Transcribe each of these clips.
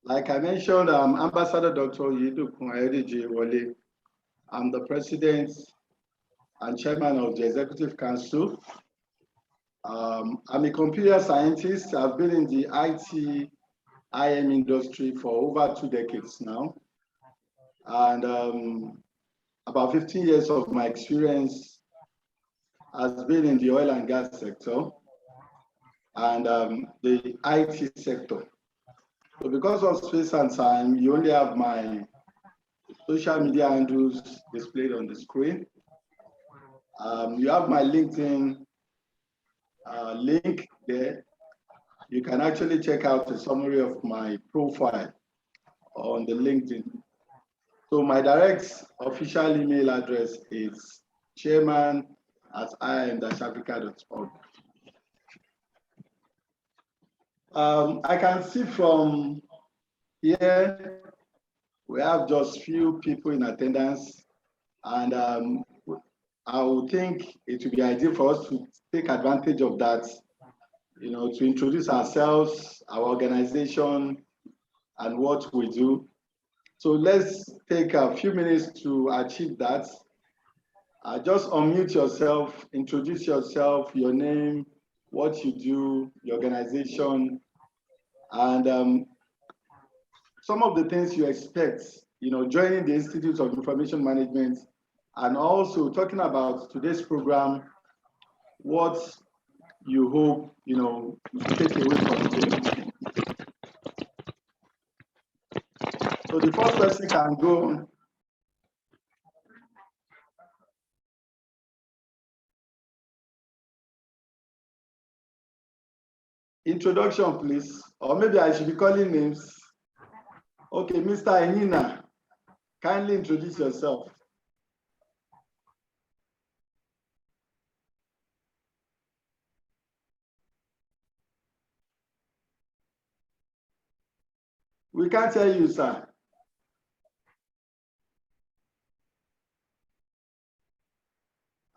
Like I mentioned, I'm Ambassador Dr. Yidukun Ayodiji. I'm the president and chairman of the Executive Council. I'm a computer scientist. I've been in the IT IM industry for over 2 decades now. And about 15 years of my experience has been in the oil and gas sector and the IT sector. So because of space and time, you only have my social media handles displayed on the screen. You have my LinkedIn link there. You can actually check out a summary of my profile on the LinkedIn. So my direct official email address is chairman@im-africa.org. I can see from here, we have just few people in attendance, and I would think it would be ideal for us to take advantage of that, to introduce ourselves, our organization, and what we do. So let's take a few minutes to achieve that. Just unmute yourself, introduce yourself, your name, what you do, your organization, and some of the things you expect, joining the Institute of Information Management, and also talking about today's program, what you hope, to take away from today. So the first person can go. Introduction, please. Or maybe I should be calling names. Okay, Mr. Enina, kindly introduce yourself. We can't hear you, sir.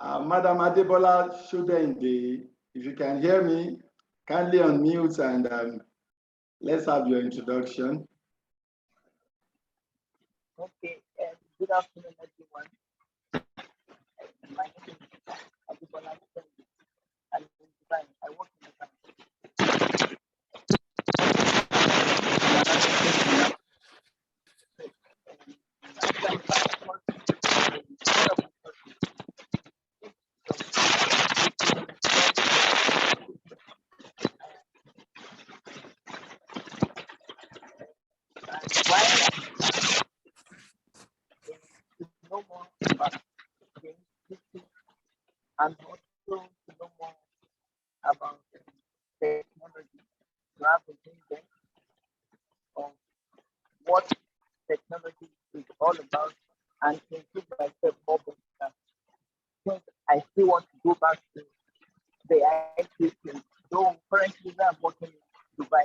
Madam Adebola Shudende, if you can hear me, kindly unmute and let's have your introduction. Okay, good afternoon, everyone. My name is Adebola Shudende. I work in the bank. Know more about the institute and also to know more about technology, to have a vision of what technology is all about and to improve myself more better. Since I still want to go back to the IT field, though currently I'm working in Dubai.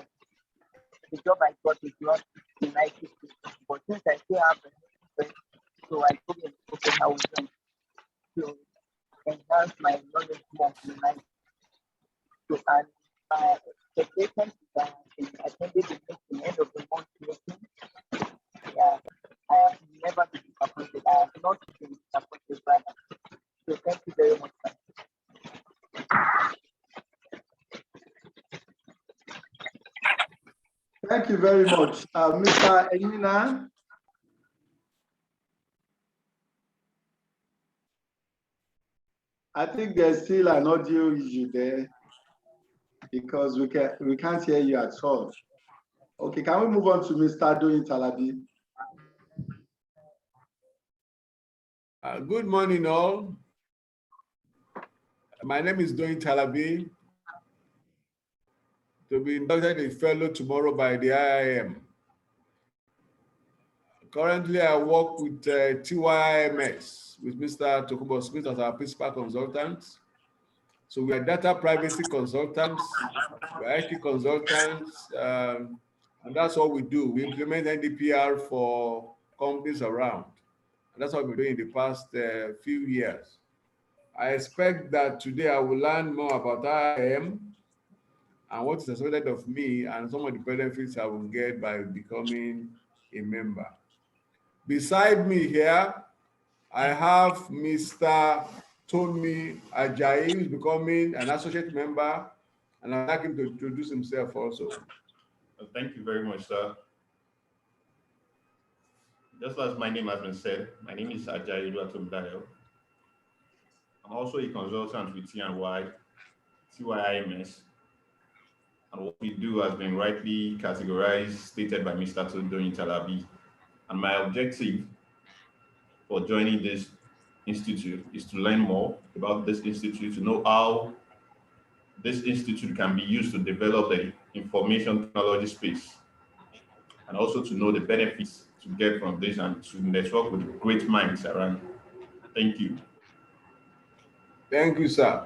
The job I got is not in IT field, but since I still have a so I told him, okay, I will join to enhance my knowledge more in life. So, and my expectation is that I attended the meeting, end of the month meeting. Yeah, I have never been disappointed. I have not been disappointed by that. So thank you very much. Thank you very much. Mr. Enina. I think there's still an audio issue there because we can't hear you at all. Okay, can we move on to Mr. Doyin Talabi? Good morning, all. My name is Doyin Talabi, to be inducted a fellow tomorrow by the IIM. Currently, I work with TYMS with Mr. Tokubo Smith as our principal consultant. So we are data privacy consultants, we're IT consultants, and that's what we do. We implement NDPR for companies around. And that's what we've been doing in the past few years. I expect that today I will learn more about IIM and what is expected of me, and some of the benefits I will get by becoming a member. Beside me here, I have Mr. Tommy Ajayi, who is becoming an associate member, and I'd like him to introduce himself also. Thank you very much, sir. Just as my name has been said, my name is Ajayi Oluwatomdayo. I'm also a consultant with TYIMS, and what we do has been rightly categorized, stated by Mr. Todoyin Talabi. And my objective for joining this institute is to learn more about this institute, to know how this institute can be used to develop the information technology space, and also to know the benefits to get from this and to network with great minds around. Thank you. Thank you, sir.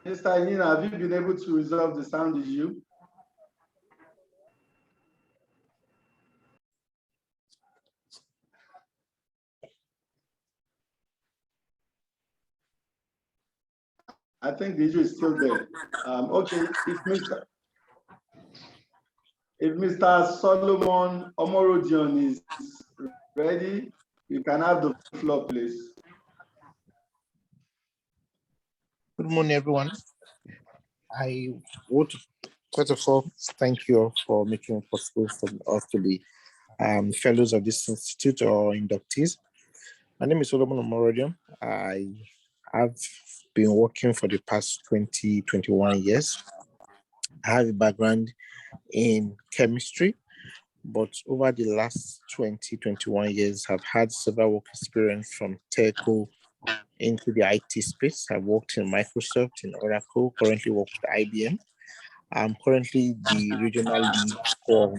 Mr. Nina, have you been able to resolve the sound issue? I think the issue is still there. Okay, if Mr. Solomon Omorodion is ready, you can have the floor, please. Good morning, everyone. I would, first of all, thank you for making it possible for us to be fellows of this institute or inductees. My name is Solomon Omorodion. I have been working for the past 21 years. I have a background in chemistry, but over the last 21 years, I've had several work experience from telco into the IT space. I've worked in Microsoft, in Oracle, currently work with IBM. I'm currently the regional lead for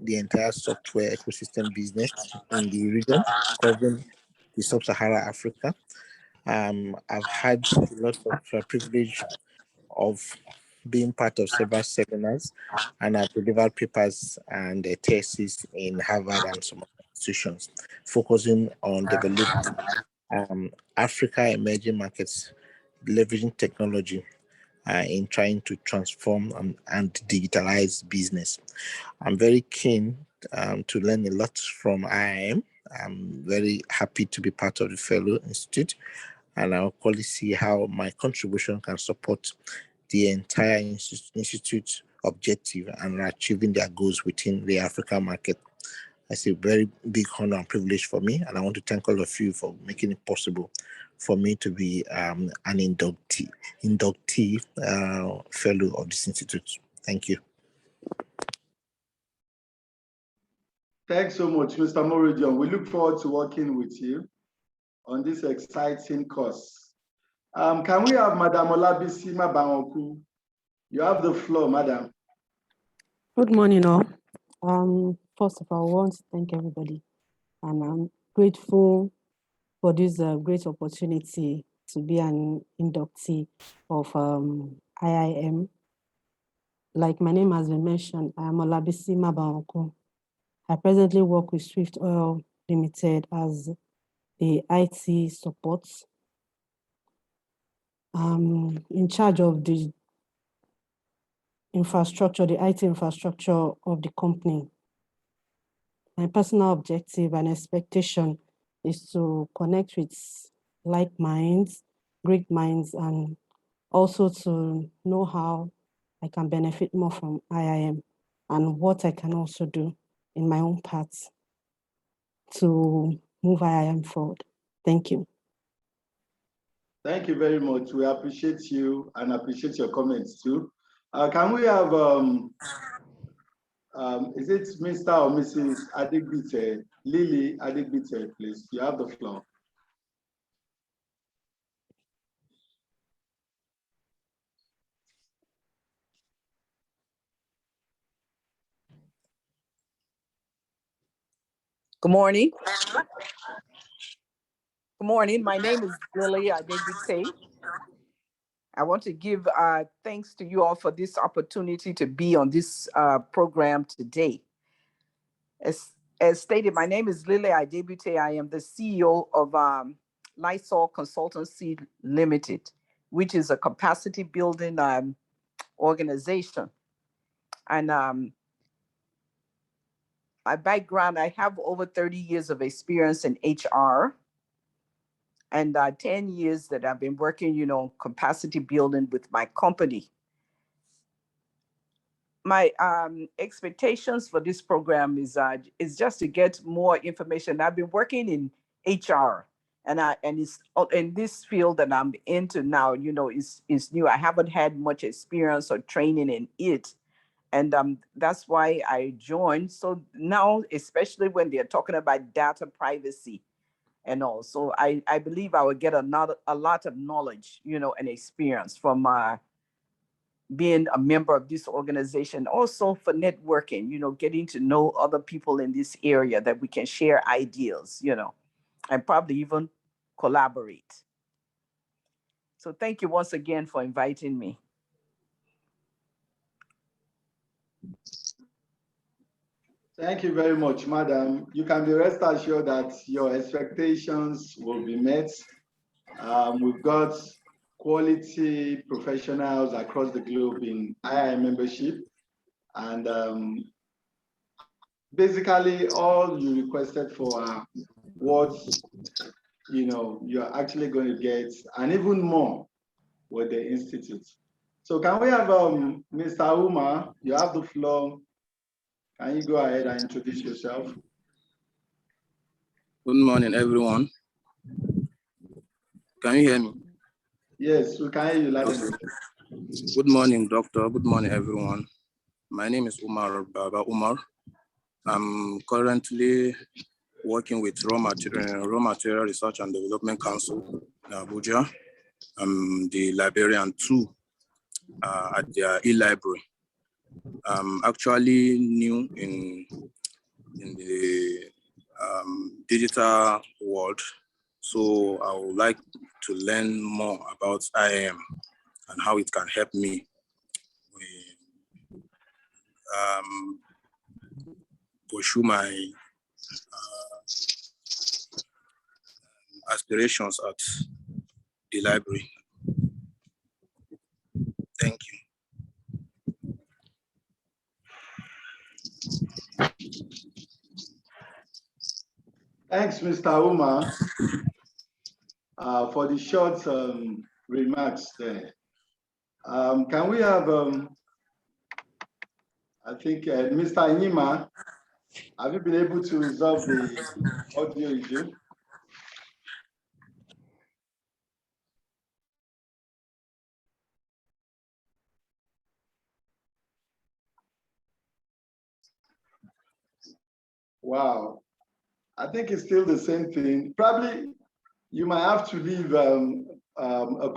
the entire software ecosystem business in the region, covering the sub-Saharan Africa. I've had a lot of privilege of being part of several seminars, and I've delivered papers and thesis in Harvard and some institutions, focusing on developing Africa emerging markets, leveraging technology in trying to transform and digitalize business. I'm very keen to learn a lot from IIM. I'm very happy to be part of the Fellow Institute, and I'll probably see how my contribution can support the entire institute objective and achieving their goals within the African market. It's a very big honor and privilege for me, and I want to thank all of you for making it possible for me to be an inductee fellow of this institute. Thank you. Thanks so much, Mr. Moridion. We look forward to working with you on this exciting course. Can we have Madam Olabisi Mabangoku? You have the floor, Madam. Good morning, all. First of all, I want to thank everybody, and I'm grateful for this great opportunity to be an inductee of IIM. Like my name has been mentioned, I am Olabisi Mabangoku. I presently work with Swift Oil Limited as the IT support. In charge of the infrastructure, the IT infrastructure of the company. My personal objective and expectation is to connect with like minds, great minds, and also to know how I can benefit more from IIM and what I can also do in my own part to move IIM forward. Thank you. Thank you very much. We appreciate you and appreciate your comments too. Can we have, is it Mr. or Mrs. Adigbite, Lily Adigbite, please? You have the floor. Good morning. Good morning. My name is Lily Adegbite. I want to give thanks to you all for this opportunity to be on this program today. as stated, my name is Lily Adebute. I am the CEO of Lysol Consultancy Limited, which is a capacity building organization. And my background, I have over 30 years of experience in HR and 10 years that I've been working, capacity building with my company. My expectations for this program is just to get more information. I've been working in HR, and it's in this field that I'm into now. Is new. I haven't had much experience or training in it, and that's why I joined. So now, especially when they're talking about data privacy and all, so I believe I will get a lot of knowledge, and experience from being a member of this organization, also for networking, getting to know other people in this area that we can share ideas, and probably even collaborate. So thank you once again for inviting me. Thank you very much, madam. You can be rest assured that your expectations will be met. We've got quality professionals across the globe in II membership. And basically all you requested for are what you're actually going to get, and even more with the Institute. So can we have Mr. Uma, you have the floor. Can you go ahead and introduce yourself? Good morning, everyone. Can you hear me? Yes, we can hear you loud and clear. Good morning, doctor. Good morning, everyone. My name is Umar Baba Umar. I'm currently working with Raw Material Research and Development Council in Abuja. I'm the librarian too at their e-library. I'm actually new in the digital world, so I would like to learn more about IAM and how it can help me pursue my aspirations at the library. Thank you. Thanks, Mr. Uma, for the short remarks there. Can we have, I think, Mr. Nyima, have you been able to resolve the audio issue? Wow, I think it's still the same thing. Probably you might have to leave a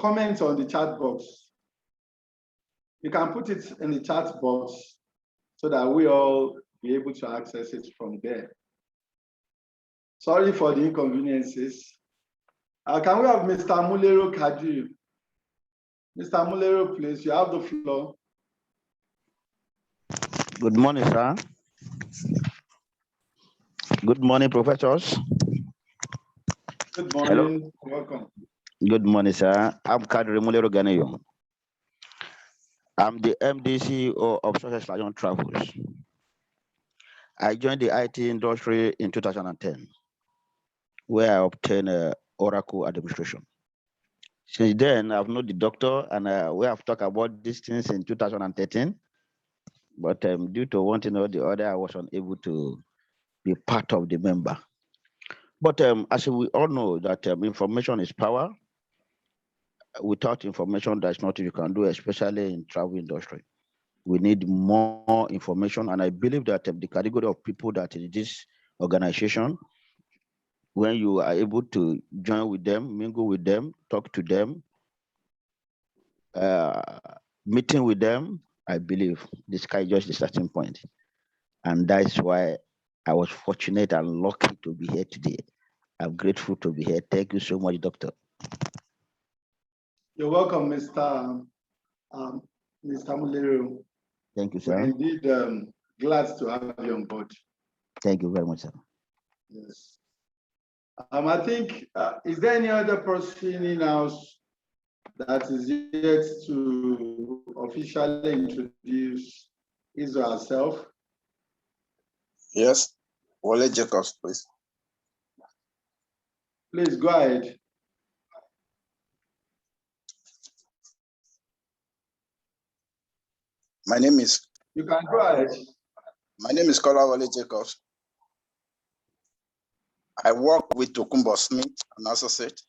comment on the chat box. You can put it in the chat box so that we all be able to access it from there. Sorry for the inconveniences. Can we have Mr. Mulero Kadir? Mr. Mulero, please, you have the floor. Good morning, sir. Good morning, professors. Good morning. Hello. Welcome. Good morning, sir. I'm Kadri Mulero Ganeyo. I'm the MD CEO of Success Lion Travels. I joined the IT industry in 2010, where I obtained Oracle administration. Since then, I've known the doctor, and we have talked about these things in 2013. But due to one thing or the other, I was unable to be part of the member. But as we all know that information is power. Without information, there's nothing you can do, especially in travel industry. We need more information, and I believe that the category of people that in this organization, when you are able to join with them, mingle with them, talk to them, meeting with them, I believe the sky is just the starting point. And that's why I was fortunate and lucky to be here today. I'm grateful to be here. Thank you so much, Doctor. You're welcome, Mr. Mulero. Thank you, sir. We're indeed glad to have you on board. Thank you very much, sir. Yes. I think, is there any other person in house that is yet to officially introduce his or herself? Yes, Wale Jacobs, please. Please go ahead. My name is You can go ahead. Kola Wale Jacobs. I work with Tokumbo Smith, an associate.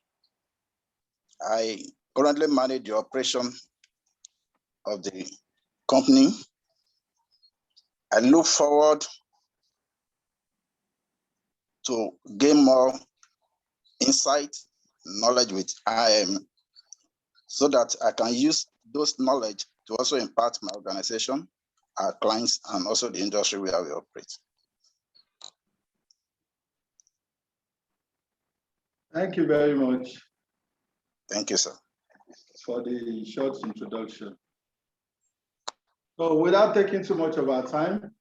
I currently manage the operation of the company. I look forward to gain more insight, knowledge with IIM, so that I can use those knowledge to also impact my organization, our clients, and also the industry where we operate. Thank you very much. Thank you, sir. For the short introduction. So without taking too much of our time,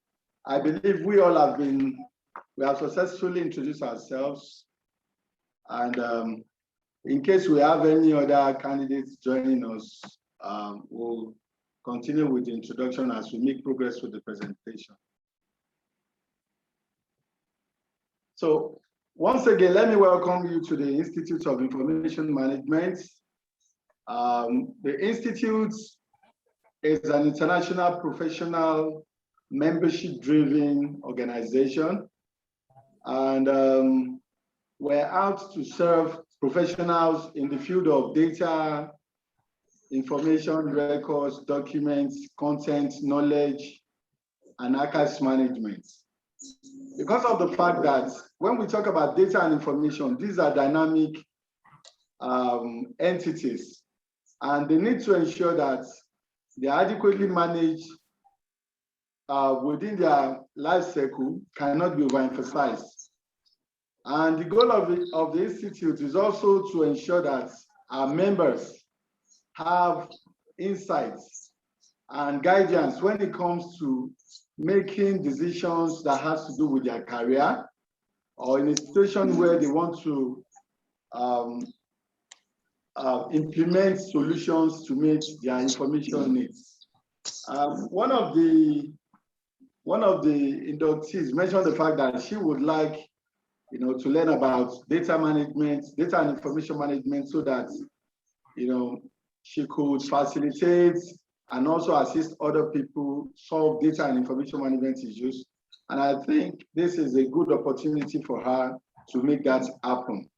I believe we have successfully introduced ourselves. And in case we have any other candidates joining us, we'll continue with the introduction as we make progress with the presentation. So once again, let me welcome you to the Institute of Information Management. The Institute is an international professional membership-driven organization, and we're out to serve professionals in the field of data, information, records, documents, content, knowledge, and archives management. Because of the fact that when we talk about data and information, these are dynamic entities, and they need to ensure that they are adequately managed within their life cycle, cannot be overemphasized. And the goal of the Institute is also to ensure that our members have insights and guidance when it comes to making decisions that has to do with their career, or in a situation where they want to implement solutions to meet their information needs. One of the inductees mentioned the fact that she would like, to learn about data management, data and information management, so that, she could facilitate and also assist other people solve data and information management issues. And I think this is a good opportunity for her to make that happen.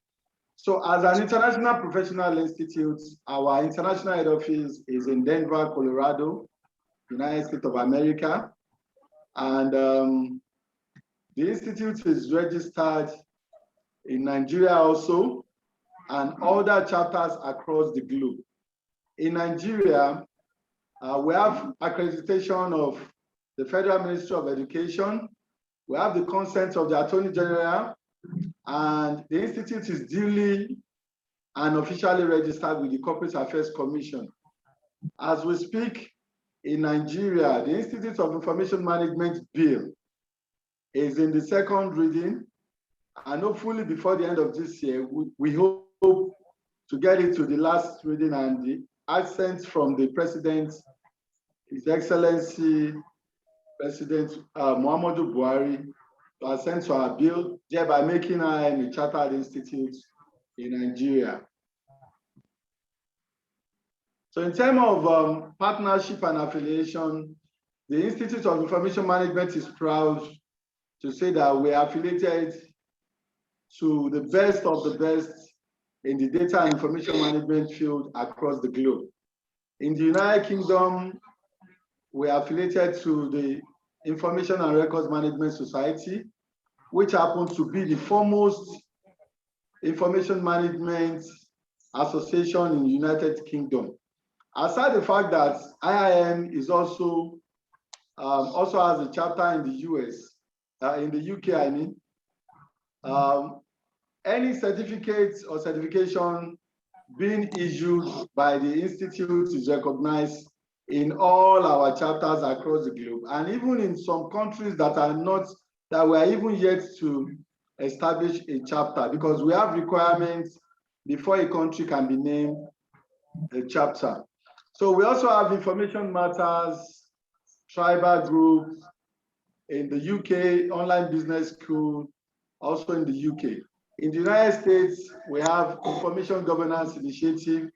So as an international professional institute, our international head office is in Denver, Colorado, United States of America. And the institute is registered in Nigeria also, and other chapters across the globe. In Nigeria, we have accreditation of the Federal Ministry of Education. We have the consent of the Attorney General, and the institute is duly and officially registered with the Corporate Affairs Commission. As we speak, in Nigeria, the Institute of Information Management Bill is in the second reading, and hopefully before the end of this year, we hope to get it to the last reading, and the assent from the President, His Excellency President Muhammadu Buhari, to assent to our bill, thereby making IIM a chartered institute in Nigeria. So in terms of partnership and affiliation, the Institute of Information Management is proud to say that we are affiliated to the best of the best in the data and information management field across the globe. In the United Kingdom, we are affiliated to the Information and Records Management Society, which happens to be the foremost information management association in the United Kingdom. Aside the fact that IIM is also has a chapter in the US, in the UK, I mean, any certificates or certification being issued by the Institute is recognized in all our chapters across the globe. And even in some countries that are not that we are even yet to establish a chapter, because we have requirements before a country can be named a chapter. So we also have information matters, tribal groups in the UK, online business school, also in the UK. In the United States, we have Information Governance Initiative,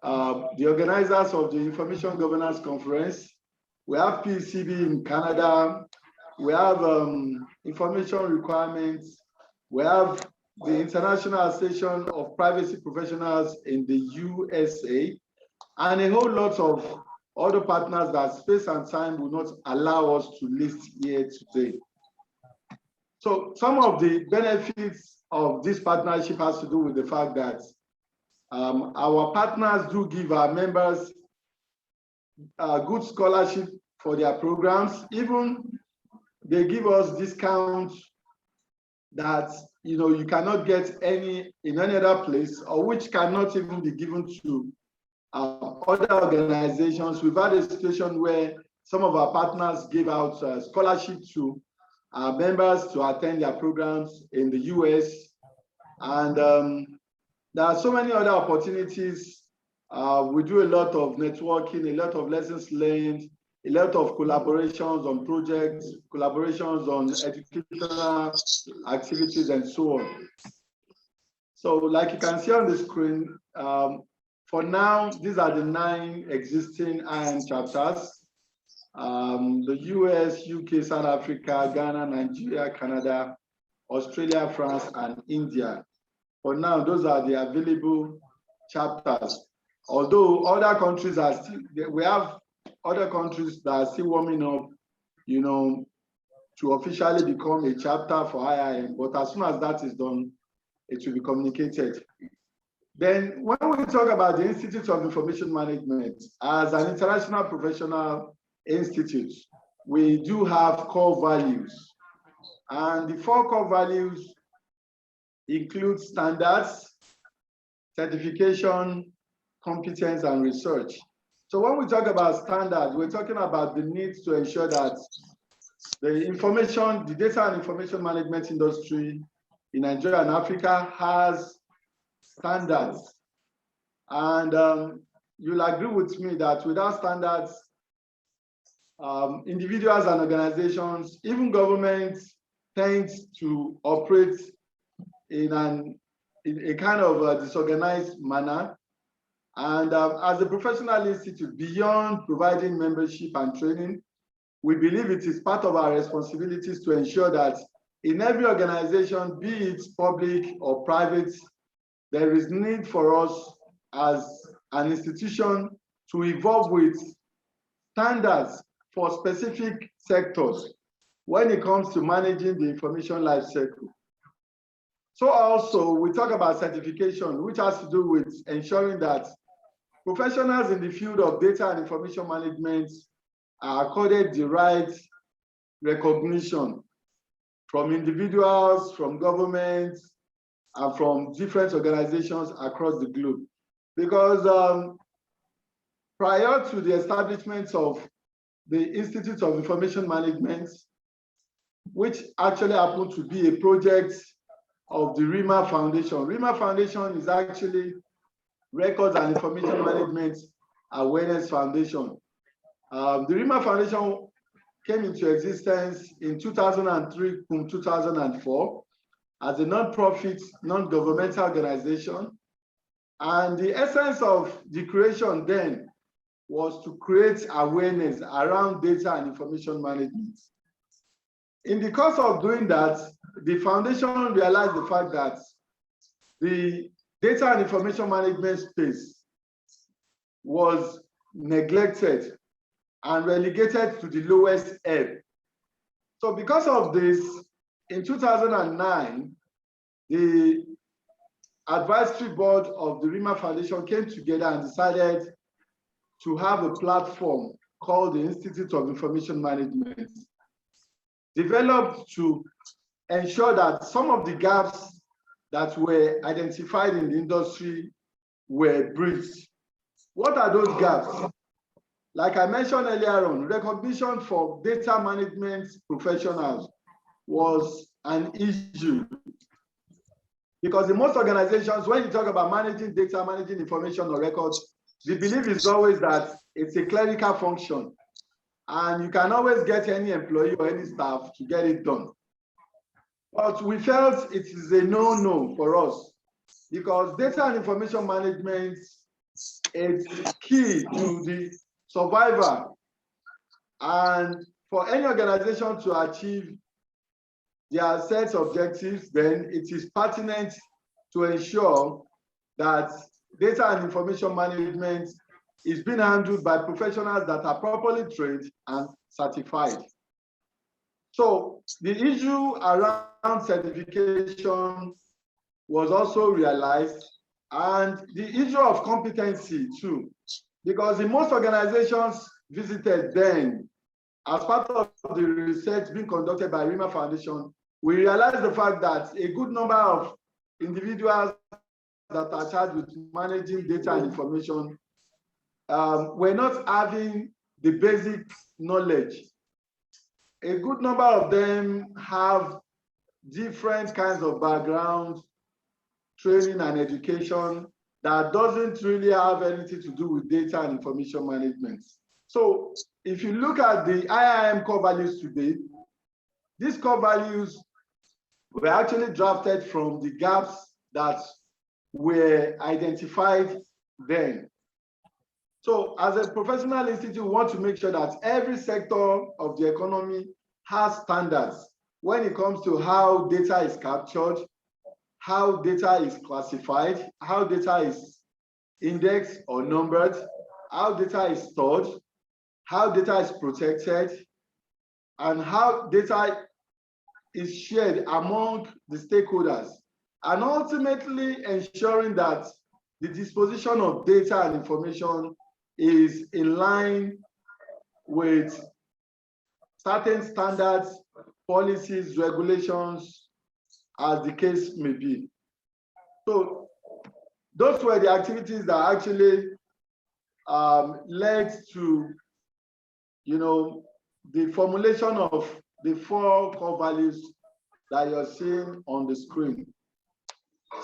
the organizers of the Information Governance Conference. We have PCB in Canada. We have information requirements. We have the International Association of Privacy Professionals in the USA, and a whole lot of other partners that space and time will not allow us to list here today. So some of the benefits of this partnership has to do with the fact that our partners do give our members good scholarship for their programs. Even they give us discounts that you cannot get in any other place, or which cannot even be given to other organizations. We've had a situation where some of our partners give out scholarship to our members to attend their programs in the US. And there are so many other opportunities. We do a lot of networking, a lot of lessons learned, a lot of collaborations on projects, collaborations on educational activities, and so on. So like you can see on the screen, for now, these are the 9 existing IAM chapters. The US, UK, South Africa, Ghana, Nigeria, Canada, Australia, France, and India. For now, those are the available chapters. Although other countries are still, we have other countries that are still warming up, to officially become a chapter for IIM. But as soon as that is done, it will be communicated. Then when we talk about the Institute of Information Management, as an international professional institute, we do have core values. And the 4 core values include standards, certification, competence, and research. So when we talk about standards, we're talking about the need to ensure that the data and information management industry in Nigeria and Africa has standards. And you'll agree with me that without standards, individuals and organizations, even governments, tend to operate in a kind of disorganized manner. And as a professional institute, beyond providing membership and training, we believe it is part of our responsibilities to ensure that in every organization, be it public or private, there is need for us as an institution to evolve with standards for specific sectors when it comes to managing the information life cycle. So also, we talk about certification, which has to do with ensuring that professionals in the field of data and information management are accorded the right recognition from individuals, from governments, and from different organizations across the globe. Because prior to the establishment of the Institute of Information Management, which actually happened to be a project of the RIMA Foundation. RIMA Foundation is actually Records and Information Management Awareness Foundation. The RIMA Foundation came into existence in 2003 to 2004 as a non-profit, non-governmental organization. And the essence of the creation then was to create awareness around data and information management. In the course of doing that, the foundation realized the fact that the data and information management space was neglected and relegated to the lowest ebb. So because of this, in 2009, the advisory board of the RIMA Foundation came together and decided to have a platform called the Institute of Information Management, developed to ensure that some of the gaps that were identified in the industry were bridged. What are those gaps? Like I mentioned earlier on, recognition for data management professionals was an issue. Because in most organizations, when you talk about managing data, managing information or records, the belief is always that it's a clerical function. And you can always get any employee or any staff to get it done. But we felt it is a no-no for us because data and information management is key to the survival and for any organization to achieve their set objectives, then it is pertinent to ensure that data and information management is being handled by professionals that are properly trained and certified. So the issue around certification was also realized, and the issue of competency too, because in most organizations visited then, as part of the research being conducted by RIMA Foundation, we realized the fact that a good number of individuals that are charged with managing data and information were not having the basic knowledge. A good number of them have different kinds of background, training and education that doesn't really have anything to do with data and information management. So if you look at the IIM core values today, these core values were actually drafted from the gaps that were identified then. So as a professional institute, we want to make sure that every sector of the economy has standards when it comes to how data is captured, how data is classified, how data is indexed or numbered, how data is stored, how data is protected, and how data is shared among the stakeholders, and ultimately ensuring that the disposition of data and information is in line with certain standards, policies, regulations, as the case may be. So those were the activities that actually led to, the formulation of the 4 core values that you're seeing on the screen.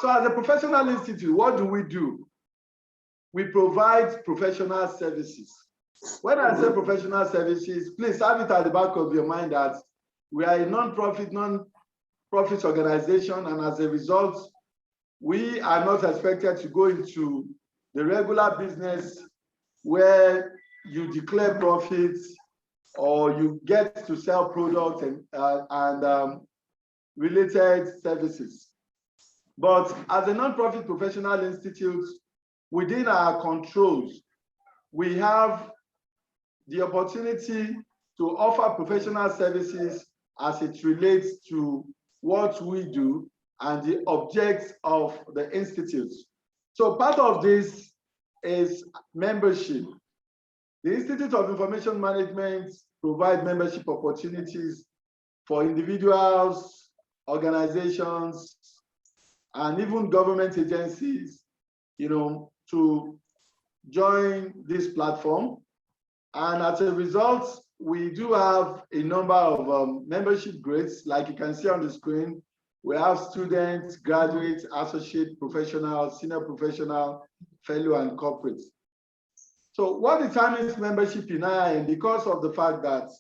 So as a professional institute, what do? We provide professional services. When I say professional services, please have it at the back of your mind that we are a non-profit organization, and as a result, we are not expected to go into the regular business where you declare profits or you get to sell products and related services. But as a non-profit professional institute, within our controls, we have the opportunity to offer professional services as it relates to what we do and the objects of the institute. So part of this is membership. The Institute of Information Management provides membership opportunities for individuals, organizations, and even government agencies, to join this platform. And as a result, we do have a number of membership grades, like you can see on the screen. We have students, graduates, associate, professional, senior professional, fellow, and corporate. So what determines membership in IIM? Because of the fact that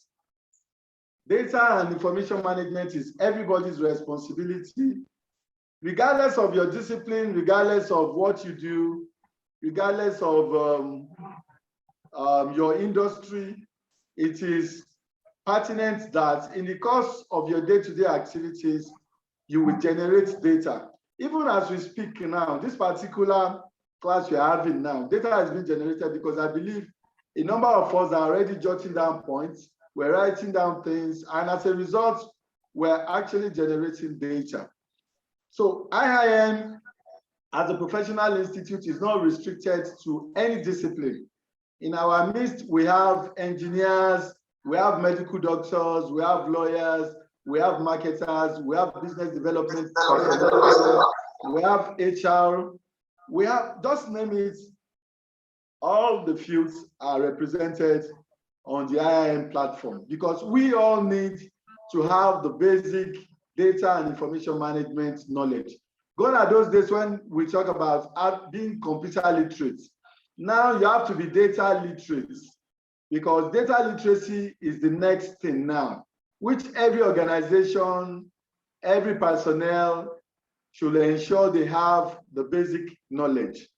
data and information management is everybody's responsibility, regardless of your discipline, regardless of what you do, regardless of your industry, it is pertinent that in the course of your day-to-day activities, you will generate data. Even as we speak now, this particular class we're having now, data has been generated because I believe a number of us are already jotting down points, we're writing down things, and as a result, we're actually generating data. So IIM, as a professional institute, is not restricted to any discipline. In our midst, we have engineers, we have medical doctors, we have lawyers, we have marketers, we have business development, we have HR, we have, just name it, all the fields are represented on the IIM platform because we all need to have the basic data and information management knowledge. Gone are those days when we talk about being computer literate. Now you have to be data literate, because data literacy is the next thing now, which every organization, every personnel should ensure they have the basic knowledge.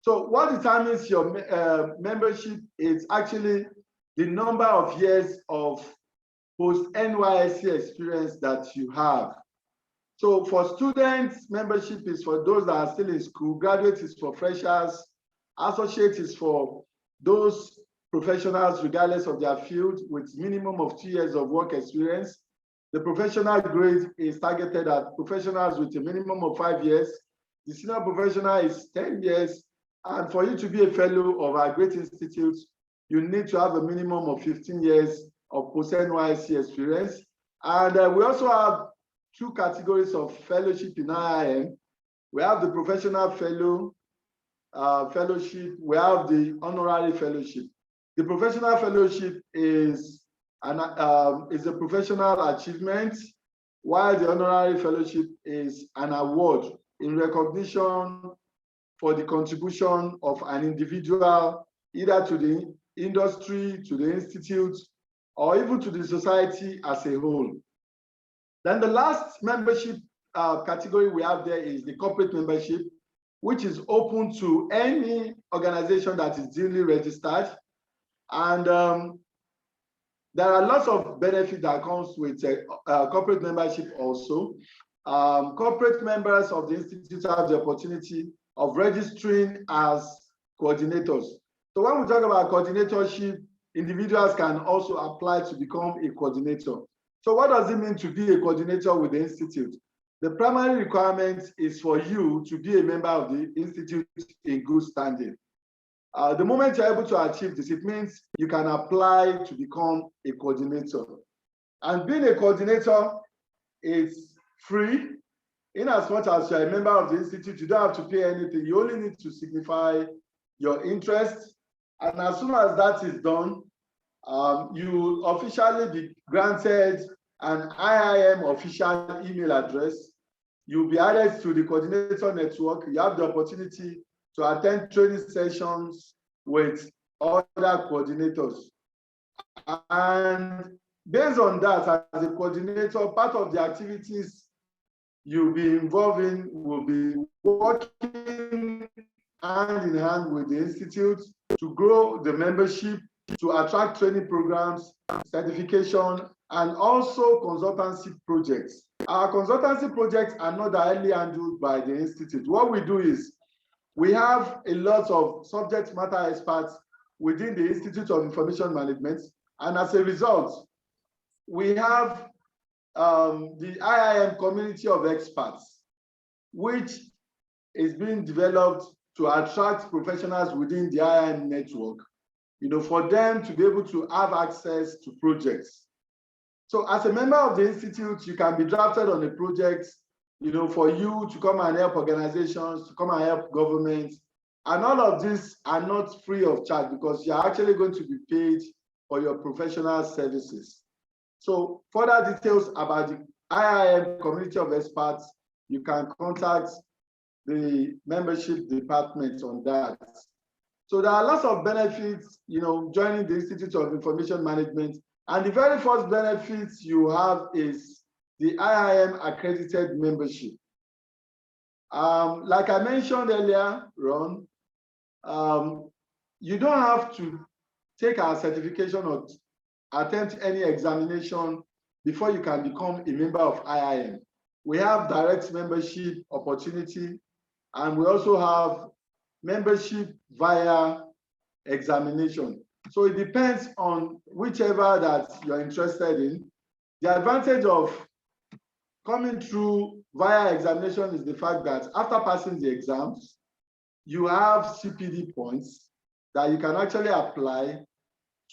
So what determines your membership is actually the number of years of post-NYSC experience that you have. So for students, membership is for those that are still in school, graduate is for freshers, associate is for those professionals regardless of their field with minimum of 2 years of work experience. The professional grade is targeted at professionals with a minimum of 5 years. The senior professional is 10 years. And for you to be a fellow of our great institute, you need to have a minimum of 15 years of post-NYSC experience. And we also have 2 categories of fellowship in IIM. We have the professional fellow fellowship. We have the honorary fellowship. The professional fellowship is a professional achievement, while the honorary fellowship is an award in recognition for the contribution of an individual, either to the industry, to the institute, or even to the society as a whole. Then the last membership category we have there is the corporate membership, which is open to any organization that is duly registered. And there are lots of benefits that comes with corporate membership also. Corporate members of the institute have the opportunity of registering as coordinators. So when we talk about coordinatorship, individuals can also apply to become a coordinator. So what does it mean to be a coordinator with the institute? The primary requirement is for you to be a member of the institute in good standing. The moment you're able to achieve this, it means you can apply to become a coordinator. And being a coordinator is free. In as much as you're a member of the institute, you don't have to pay anything. You only need to signify your interest. And as soon as that is done, you will officially be granted an IIM official email address. You'll be added to the coordinator network. You have the opportunity to attend training sessions with other coordinators. And based on that, as a coordinator, part of the activities you'll be involved in will be working hand in hand with the institute to grow the membership, to attract training programs, certification, and also consultancy projects. Our consultancy projects are not directly handled by the institute. What we do is we have a lot of subject matter experts within the Institute of Information Management, and as a result, we have the IIM community of experts, which is being developed to attract professionals within the IIM network, for them to be able to have access to projects. So as a member of the institute, you can be drafted on a project, for you to come and help organizations, to come and help governments. And all of these are not free of charge because you're actually going to be paid for your professional services. So further details about the IIM community of experts, you can contact the membership department on that. So there are lots of benefits, joining the Institute of Information Management. And the very first benefits you have is the IIM accredited membership. Like I mentioned earlier, Ron, you don't have to take our certification or attempt any examination before you can become a member of IIM. We have direct membership opportunity, and we also have membership via examination. So it depends on whichever that you're interested in. The advantage of coming through via examination is the fact that after passing the exams, you have CPD points that you can actually apply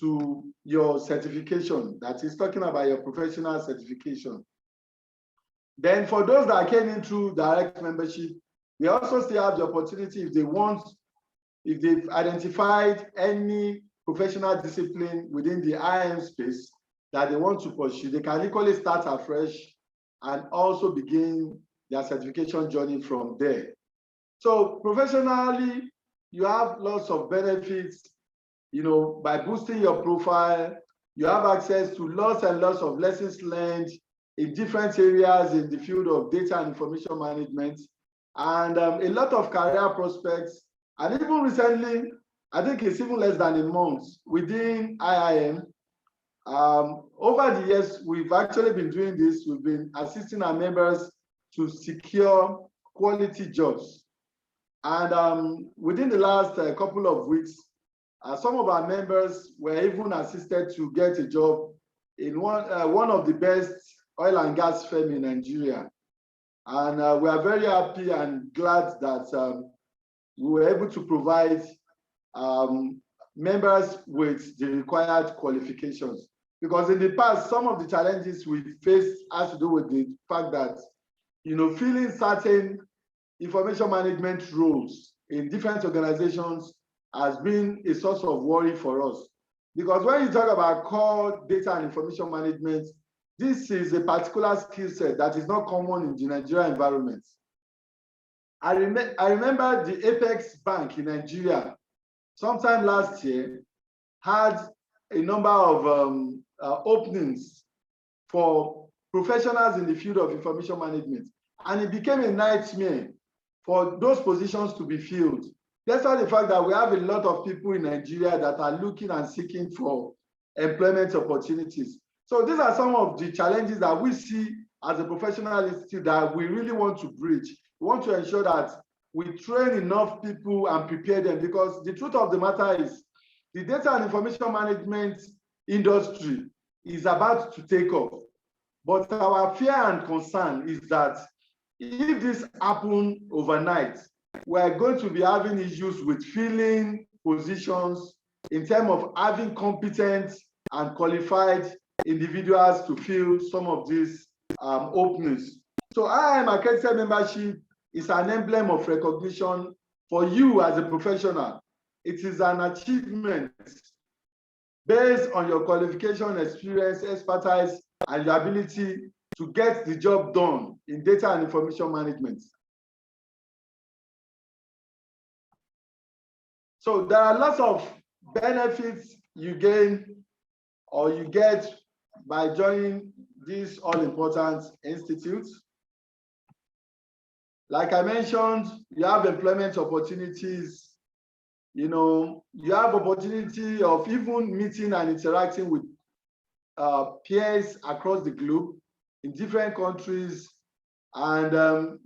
to your certification, that is talking about your professional certification. Then for those that came in through direct membership, they also still have the opportunity if they've identified any professional discipline within the IIM space, that they want to pursue, they can equally start afresh and also begin their certification journey from there. So professionally, you have lots of benefits, by boosting your profile. You have access to lots and lots of lessons learned in different areas in the field of data and information management, and a lot of career prospects. And even recently, I think it's even less than a month within IIM. Over the years, we've actually been doing this. We've been assisting our members to secure quality jobs. And within the last couple of weeks, some of our members were even assisted to get a job in one of the best oil and gas firm in Nigeria. And we are very happy and glad that we were able to provide members with the required qualifications. Because in the past, some of the challenges we faced has to do with the fact that, filling certain information management roles in different organizations has been a source of worry for us. Because when you talk about core data and information management, this is a particular skill set that is not common in the Nigerian environment. I remember the Apex Bank in Nigeria, sometime last year, had a number of openings for professionals in the field of information management. And it became a nightmare for those positions to be filled. Despite the fact that we have a lot of people in Nigeria that are looking and seeking for employment opportunities. So these are some of the challenges that we see as a professional institute that we really want to bridge. We want to ensure that we train enough people and prepare them, because the truth of the matter is the data and information management industry is about to take off. But our fear and concern is that if this happens overnight, we're going to be having issues with filling positions in terms of having competent and qualified individuals to fill some of these openings. So IIM accredited membership is an emblem of recognition for you as a professional. It is an achievement based on your qualification, experience, expertise, and your ability to get the job done in data and information management. So there are lots of benefits you gain or you get by joining this all-important institute. Like I mentioned, you have employment opportunities. You have opportunity of even meeting and interacting with peers across the globe in different countries. And,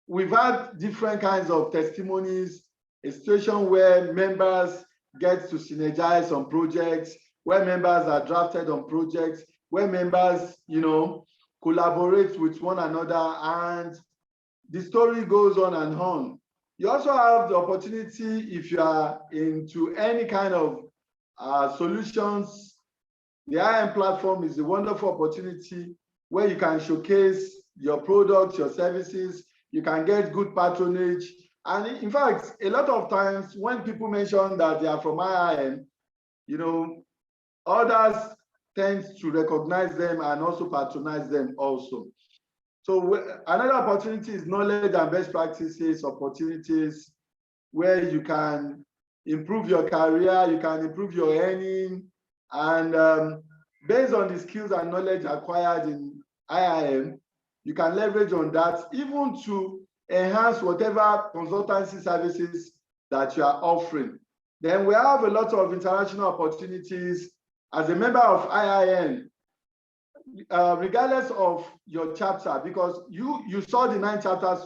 we've had different kinds of testimonies, a situation where members get to synergize on projects, where members are drafted on projects, where members, collaborate with one another, and the story goes on and on. You also have the opportunity, if you are into any kind of solutions, the IIM platform is a wonderful opportunity where you can showcase your products, your services, you can get good patronage. And in fact, a lot of times when people mention that they are from IIM, others tend to recognize them and also patronize them also. So another opportunity is knowledge and best practices opportunities where you can improve your career, you can improve your earning, and based on the skills and knowledge acquired in IIM, you can leverage on that even to enhance whatever consultancy services that you are offering. Then we have a lot of international opportunities. As a member of IIM, regardless of your chapter, because you saw the 9 chapters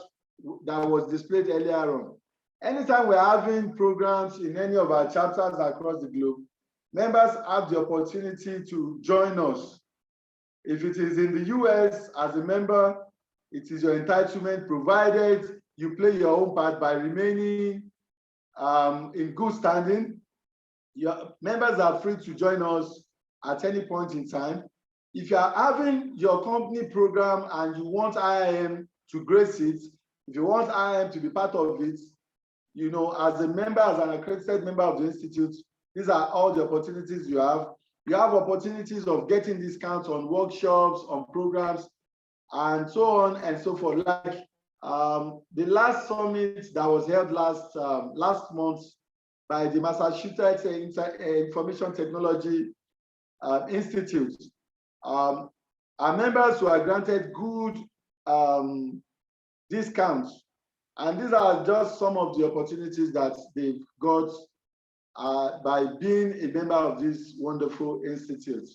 that was displayed earlier on. Anytime we're having programs in any of our chapters across the globe, members have the opportunity to join us. If it is in the US as a member, it is your entitlement, provided you play your own part by remaining in good standing. Your members are free to join us at any point in time. If you are having your company program and you want IIM to grace it, if you want IIM to be part of it, as a member, as an accredited member of the institute, these are all the opportunities you have. You have opportunities of getting discounts on workshops, on programs, and so on and so forth. Like the last summit that was held last month by the Massachusetts Information Technology Institute, our members were granted good discounts. And these are just some of the opportunities that they've got by being a member of this wonderful institute.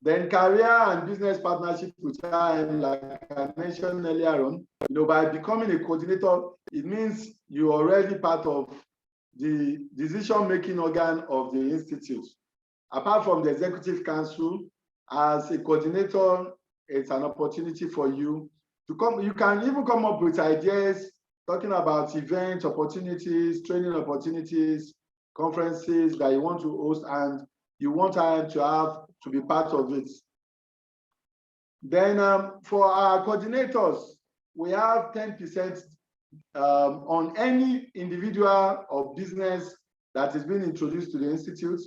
Then career and business partnership with IIM, like I mentioned earlier on, by becoming a coordinator, it means you're already part of the decision-making organ of the institute. Apart from the executive council, as a coordinator, it's an opportunity for you to come. You can even come up with ideas, talking about event opportunities, training opportunities, conferences that you want to host, and you want time to be part of it. Then for our coordinators, we have 10% on any individual or business that is being introduced to the institute.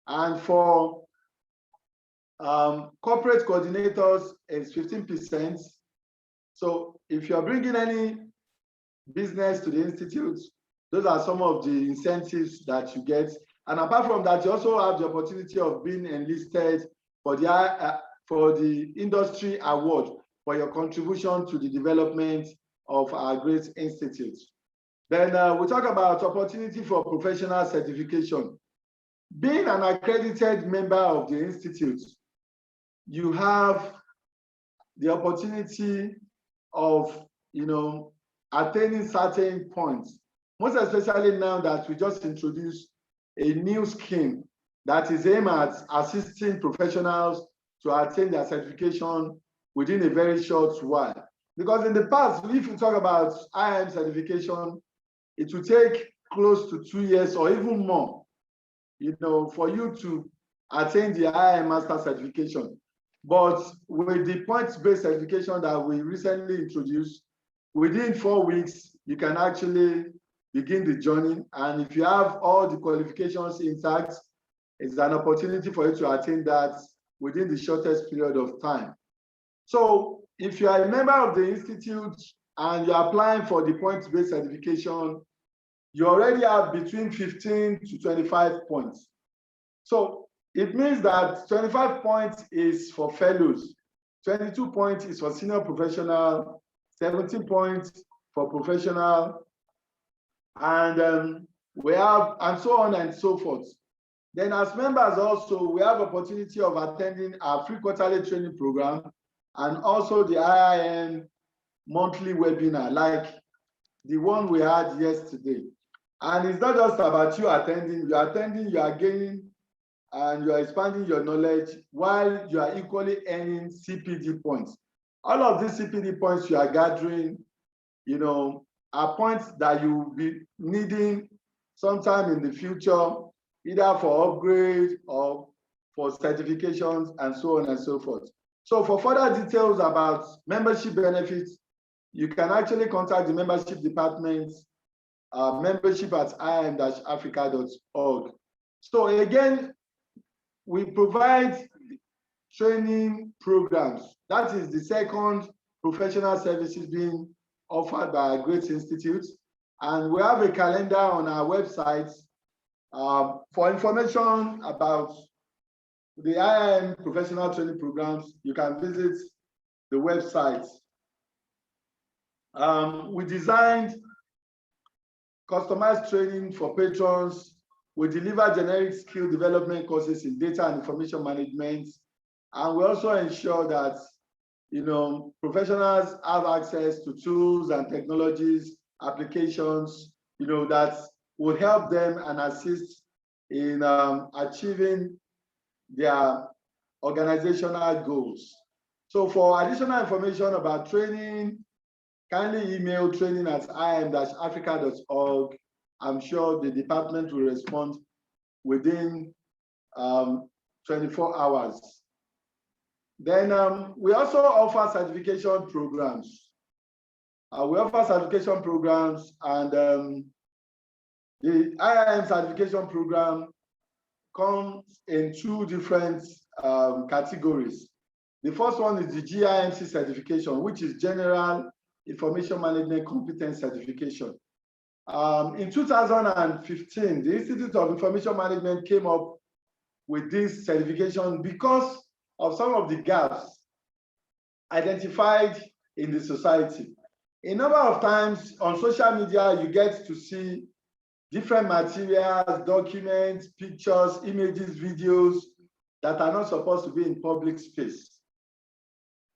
And for corporate coordinators, it's 15%. So if you're bringing any business to the institute, those are some of the incentives that you get. And apart from that, you also have the opportunity of being enlisted for the industry award for your contribution to the development of our great institute. Then we talk about opportunity for professional certification. Being an accredited member of the institute, you have the opportunity of, attaining certain points. Most especially now that we just introduced a new scheme that is aimed at assisting professionals to attain their certification within a very short while. Because in the past, if you talk about IIM certification, it will take close to 2 years or even more, for you to attain the IIM master certification. But with the points-based certification that we recently introduced, within 4 weeks, you can actually begin the journey. And if you have all the qualifications intact, it's an opportunity for you to attain that within the shortest period of time. So if you are a member of the institute and you're applying for the points-based certification, you already have between 15 to 25 points. So it means that 25 points is for fellows, 22 points is for senior professional, 17 points for professional, and we have, and so on and so forth. Then as members also, we have opportunity of attending our free quarterly training program and also the IIM monthly webinar, like the one we had yesterday. And it's not just about you attending, you are gaining, and you are expanding your knowledge while you are equally earning CPD points. All of these CPD points you are gathering, are points that you will be needing sometime in the future, either for upgrade or for certifications and so on and so forth. So for further details about membership benefits, you can actually contact the membership department, membership@iim-africa.org. So again, we provide training programs. That is the second professional services being offered by our great institute. And we have a calendar on our website. For information about the IIM professional training programs, you can visit the website. We designed customized training for patrons. We deliver generic skill development courses in data and information management. And we also ensure that professionals have access to tools and technologies, applications, that will help them and assist in achieving their organizational goals. So for additional information about training, kindly email training@iim-africa.org. I'm sure the department will respond within 24 hours. Then we also offer certification programs. And the IIM certification program comes in two different categories. The first one is the GIMC certification, which is General Information Management Competence Certification. In 2015, the Institute of Information Management came up with this certification because of some of the gaps identified in the society. A number of times on social media, you get to see different materials, documents, pictures, images, videos that are not supposed to be in public space.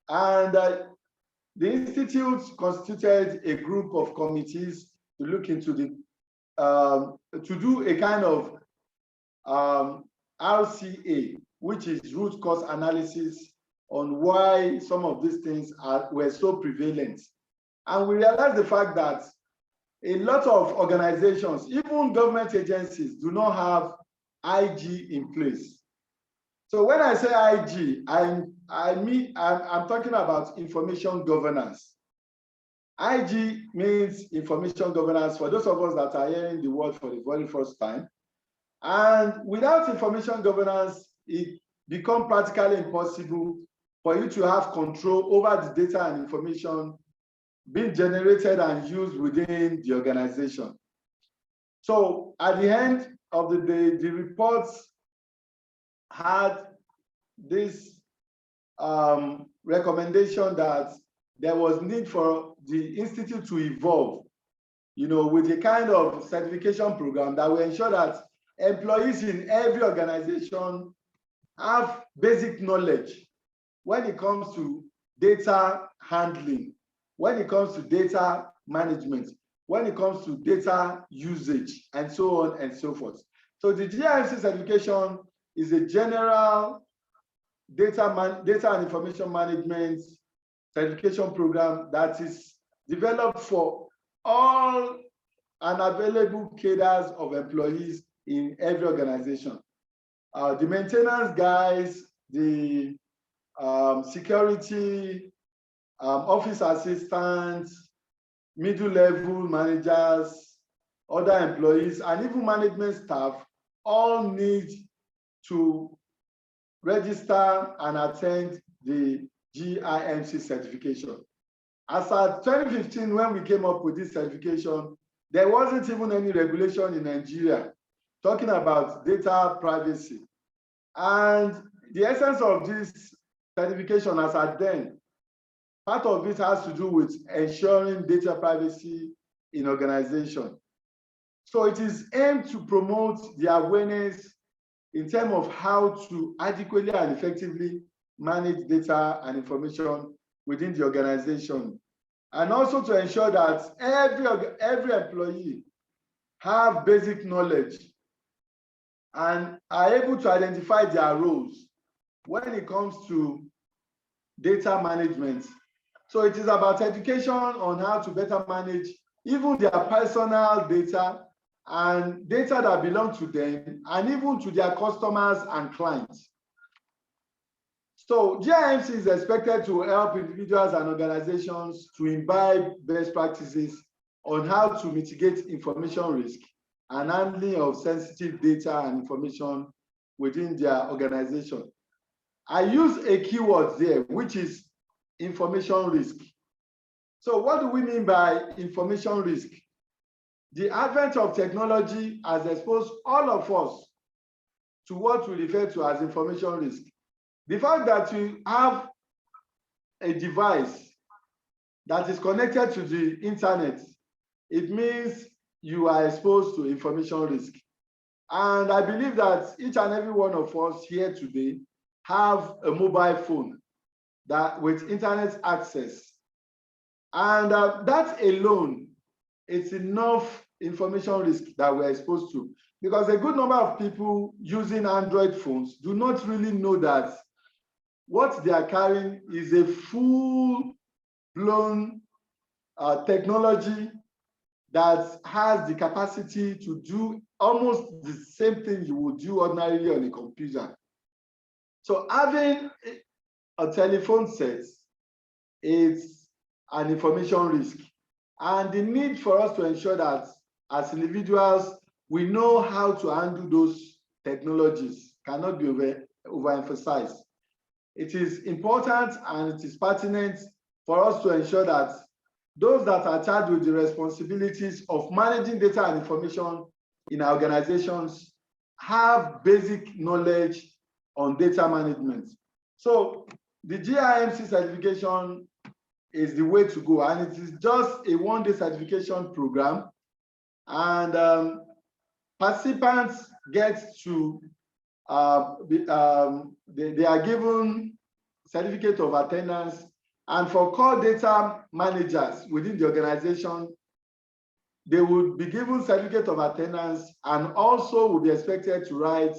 And the Institute constituted a group of committees to look into the, to do a kind of RCA, which is root cause analysis on why some of these things were so prevalent. And we realized the fact that a lot of organizations, even government agencies, do not have IG in place. So when I say IG, I'm talking about information governance. IG means information governance for those of us that are hearing the word for the very first time. And without information governance, it becomes practically impossible for you to have control over the data and information being generated and used within the organization. So at the end of the day, the reports had this recommendation that there was need for the Institute to evolve, with a kind of certification program that will ensure that employees in every organization have basic knowledge when it comes to data handling, when it comes to data management, when it comes to data usage, and so on and so forth. So the GIMC certification is a general data and information management certification program that is developed for all unavailable cadres of employees in every organization. The maintenance guys, the security, office assistants, middle level managers, other employees, and even management staff all need to register and attend the GIMC certification. As at 2015, when we came up with this certification, there wasn't even any regulation in Nigeria talking about data privacy. And the essence of this certification as at then, part of it has to do with ensuring data privacy in organization. So it is aimed to promote the awareness in terms of how to adequately and effectively manage data and information within the organization. And also to ensure that every employee have basic knowledge and are able to identify their roles when it comes to data management. So it is about education on how to better manage even their personal data and data that belong to them and even to their customers and clients. So GIMC is expected to help individuals and organizations to imbibe best practices on how to mitigate information risk and handling of sensitive data and information within their organization. I use a keyword there, which is information risk. So what do we mean by information risk? The advent of technology has exposed all of us to what we refer to as information risk. The fact that you have a device that is connected to the internet, it means you are exposed to information risk. And I believe that each and every one of us here today have a mobile phone that with internet access. And that alone, it's enough information risk that we're exposed to. Because a good number of people using Android phones do not really know that what they are carrying is a full-blown technology that has the capacity to do almost the same thing you would do ordinarily on a computer. So having a telephone set is an information risk. And the need for us to ensure that as individuals, we know how to handle those technologies cannot be overemphasized. It is important and it is pertinent for us to ensure that those that are charged with the responsibilities of managing data and information in our organizations have basic knowledge on data management. So the GIMC certification is the way to go, and it is just a one-day certification program, and participants get to they are given certificate of attendance, and for core data managers within the organization, they would be given certificate of attendance and also will be expected to write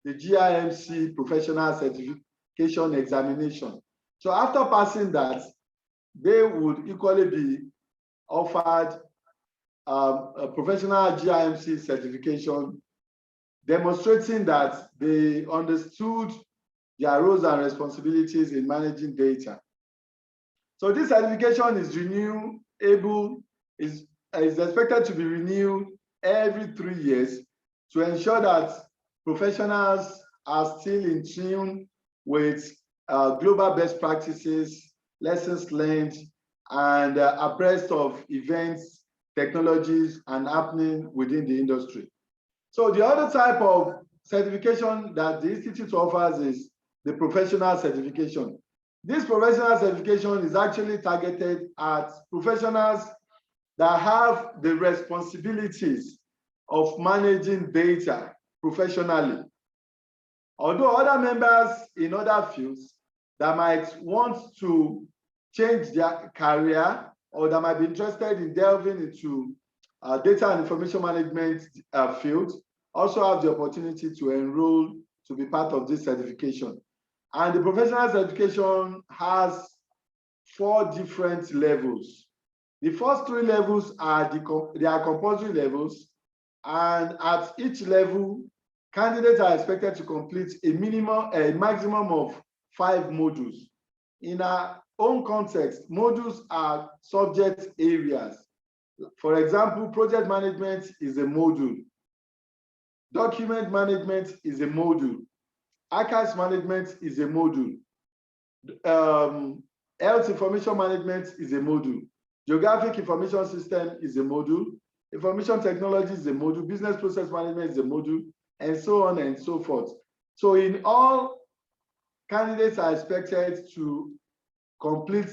the GIMC professional certification examination. So after passing that, they would equally be offered a professional GIMC certification, demonstrating that they understood their roles and responsibilities in managing data. So this certification is renewable, is expected to be renewed every 3 years to ensure that professionals are still in tune with global best practices, lessons learned, and abreast of events, technologies, and happening within the industry. So the other type of certification that the Institute offers is the professional certification. This professional certification is actually targeted at professionals that have the responsibilities of managing data professionally. Although other members in other fields that might want to change their career or that might be interested in delving into data and information management field also have the opportunity to enroll to be part of this certification. And the professional certification has 4 different levels. The first 3 levels are compulsory levels, and at each level, candidates are expected to complete a maximum of 5 modules. In our own context, modules are subject areas. For example, project management is a module. Document management is a module. Archives management is a module. Health information management is a module. Geographic information system is a module. Information technology is a module. Business process management is a module, and so on and so forth. So in all, candidates are expected to complete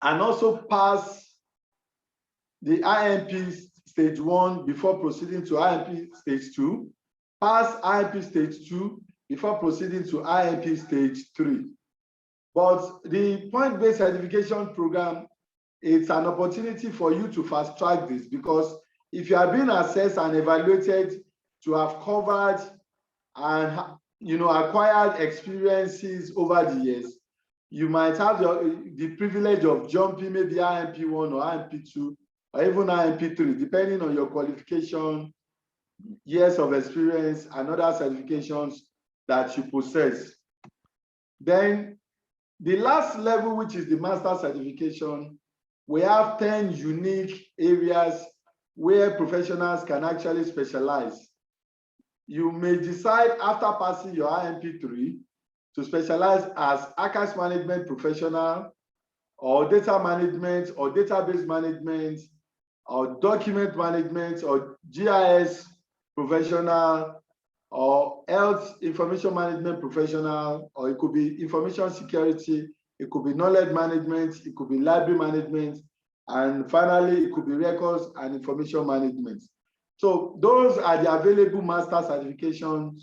and also pass the IMP stage 1 before proceeding to IMP stage 2, pass IMP stage 2 before proceeding to IMP stage 3. But the point-based certification program, it's an opportunity for you to fast track this, because if you are being assessed and evaluated to have covered and acquired experiences over the years, you might have the privilege of jumping maybe IMP1 or IMP2 or even IMP3, depending on your qualification, years of experience, and other certifications that you possess. Then the last level, which is the master certification, we have 10 unique areas where professionals can actually specialize. You may decide after passing your IMP3 to specialize as archives management professional, or data management, or database management, or document management, or GIS professional, or health information management professional, or it could be information security, it could be knowledge management, it could be library management, and finally, it could be records and information management. So those are the available master certifications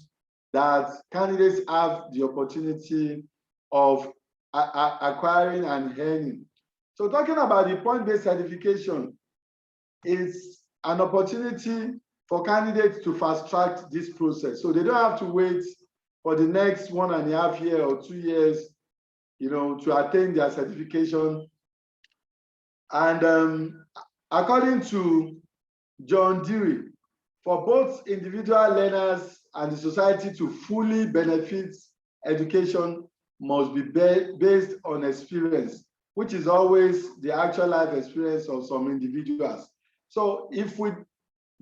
that candidates have the opportunity of acquiring and earning. So talking about the point-based certification, is an opportunity for candidates to fast track this process. So they don't have to wait for the next 1.5 years or 2 years, to attain their certification. And according to John Dewey, for both individual learners and the society to fully benefit, education must be based on experience, which is always the actual life experience of some individuals. So if we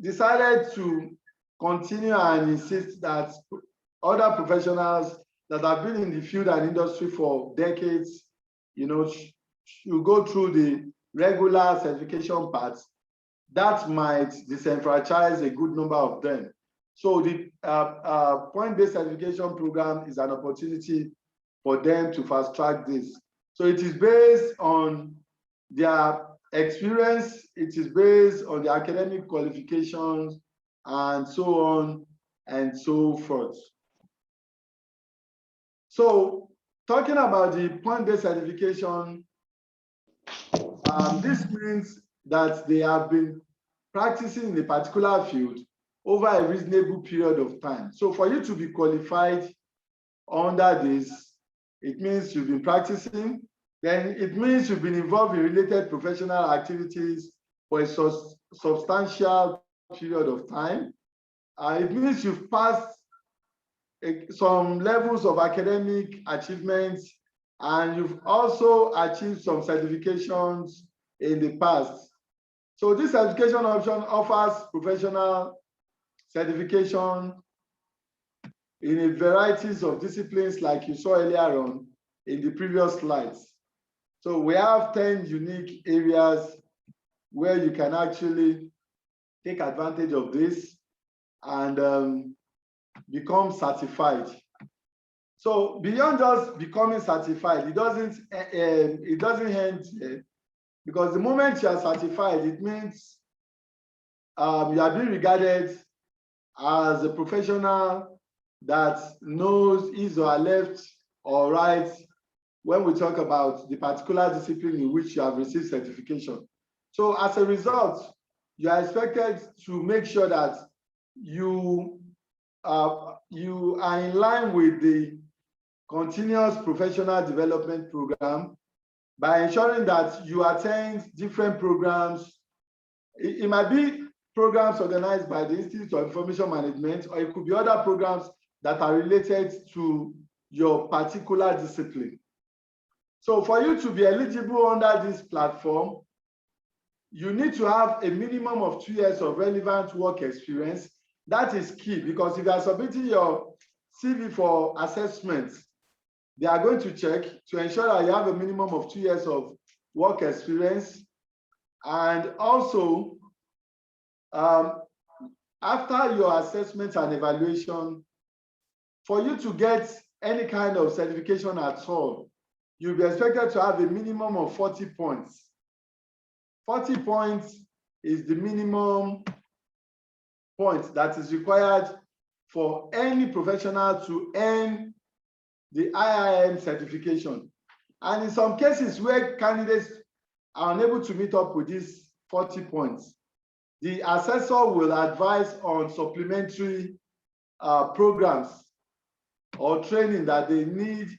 decided to continue and insist that other professionals that have been in the field and industry for decades, you go through the regular certification paths. That might disenfranchise a good number of them. So the point-based certification program is an opportunity for them to fast track this. So it is based on their experience, it is based on their academic qualifications, and so on and so forth. So talking about the point-based certification, this means that they have been practicing in a particular field over a reasonable period of time. So for you to be qualified under this, it means you've been practicing, then it means you've been involved in related professional activities for a substantial period of time. It means you've passed some levels of academic achievements, and you've also achieved some certifications in the past. So this certification option offers professional certification in a varieties of disciplines like you saw earlier on in the previous slides. So we have 10 unique areas where you can actually take advantage of this and become certified. So beyond just becoming certified, it doesn't end because the moment you are certified, it means you are being regarded as a professional that knows his or her left or right when we talk about the particular discipline in which you have received certification. So as a result, you are expected to make sure that you are in line with the continuous professional development program by ensuring that you attend different programs. It might be programs organized by the Institute of Information Management, or it could be other programs that are related to your particular discipline. So for you to be eligible under this platform, you need to have a minimum of 2 years of relevant work experience. That is key, because if you are submitting your CV for assessment, they are going to check to ensure that you have a minimum of 2 years of work experience. And also, after your assessment and evaluation, for you to get any kind of certification at all, you'll be expected to have a minimum of 40 points. 40 points is the minimum point that is required for any professional to earn the IIM certification. And in some cases where candidates are unable to meet up with these 40 points, the assessor will advise on supplementary programs or training that they need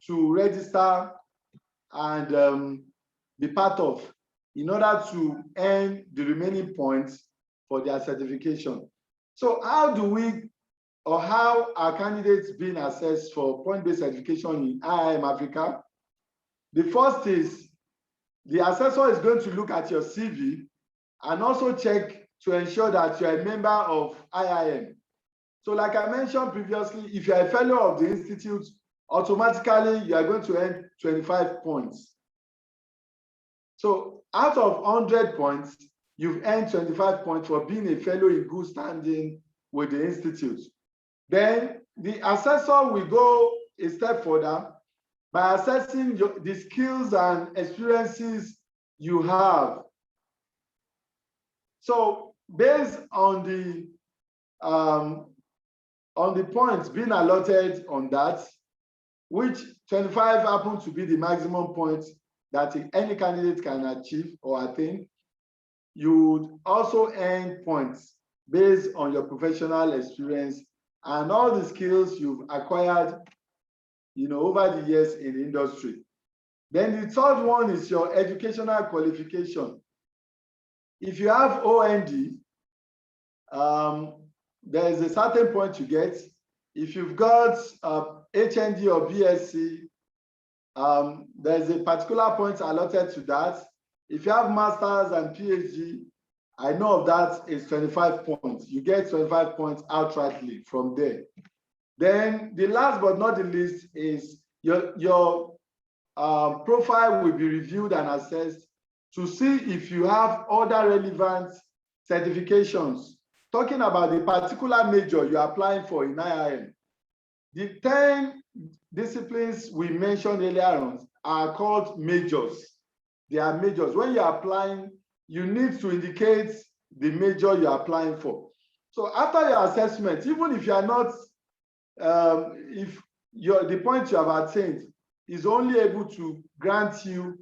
to register and be part of in order to earn the remaining points for their certification. So how do we, or how are candidates being assessed for point-based certification in IIM Africa? The first is the assessor is going to look at your CV and also check to ensure that you're a member of IIM. So like I mentioned previously, if you're a fellow of the institute, automatically you are going to earn 25 points. So out of 100 points, you've earned 25 points for being a fellow in good standing with the institute. Then the assessor will go a step further by assessing the skills and experiences you have. So based on the points being allotted on that, which 25 happen to be the maximum points that any candidate can achieve or attain, you would also earn points based on your professional experience and all the skills you've acquired, over the years in the industry. Then the third one is your educational qualification. If you have OND, there is a certain point you get. If you've got HND or BSc, there's a particular point allotted to that. If you have masters and PhD, I know of that is 25 points. You get 25 points outrightly from there. Then the last but not the least is your profile will be reviewed and assessed to see if you have other relevant certifications. Talking about the particular major you're applying for in IIM, the 10 disciplines we mentioned earlier on are called majors. They are majors. When you're applying, you need to indicate the major you're applying for. So after your assessment, even if you are not, if the point you have attained is only able to grant you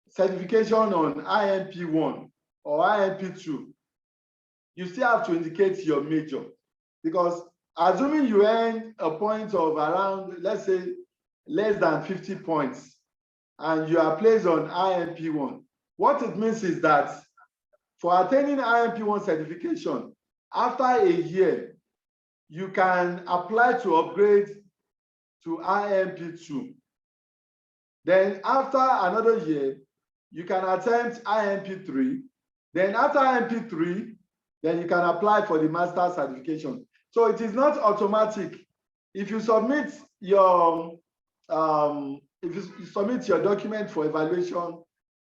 certification on IMP1 or IMP2, you still have to indicate your major, because assuming you earn a point of around, let's say, less than 50 points, and you are placed on IMP1, what it means is that for attaining IMP1 certification, after a year, you can apply to upgrade to IMP2. Then after another year, you can attempt IMP3. Then after IMP3, then you can apply for the master certification. So it is not automatic. If you submit your document for evaluation,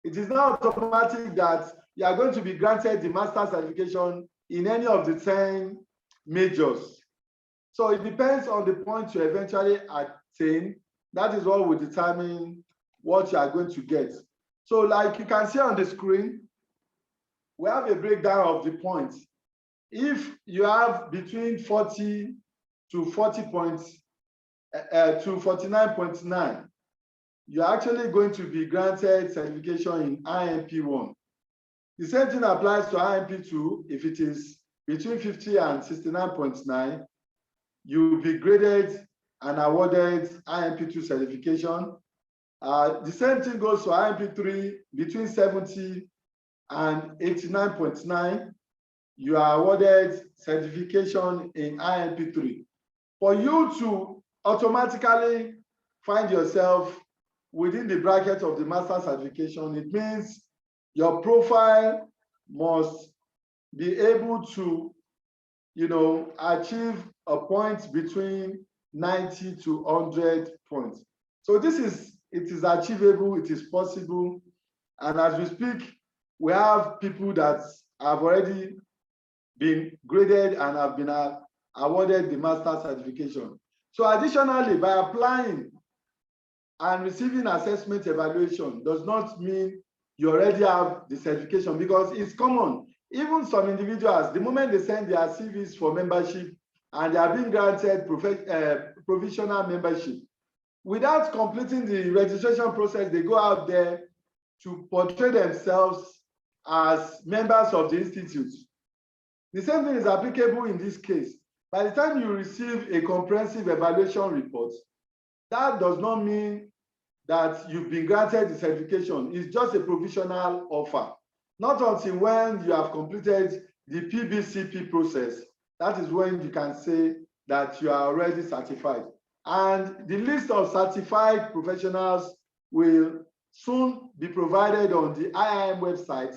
it is not automatic that you are going to be granted the master certification in any of the 10 majors. So it depends on the point you eventually attain. That is what will determine what you are going to get. So like you can see on the screen, we have a breakdown of the points. If you have between 40 to 40 points to 49.9, you're actually going to be granted certification in IMP1. The same thing applies to IMP2. If it is between 50 and 69.9, you will be graded and awarded IMP2 certification. The same thing goes for IMP3, between 70 and 89.9, you are awarded certification in IMP3. For you to automatically find yourself within the bracket of the master certification, it means your profile must be able to, achieve a point between 90 to 100 points. So it is achievable, it is possible. And as we speak, we have people that have already been graded and have been awarded the master certification. So additionally, by applying and receiving assessment evaluation does not mean you already have the certification, because it's common. Even some individuals, the moment they send their CVs for membership and they are being granted provisional membership, without completing the registration process, they go out there to portray themselves as members of the institute. The same thing is applicable in this case. By the time you receive a comprehensive evaluation report, that does not mean that you've been granted the certification. It's just a provisional offer. Not until when you have completed the PBCP process, that is when you can say that you are already certified. And the list of certified professionals will soon be provided on the IIM website,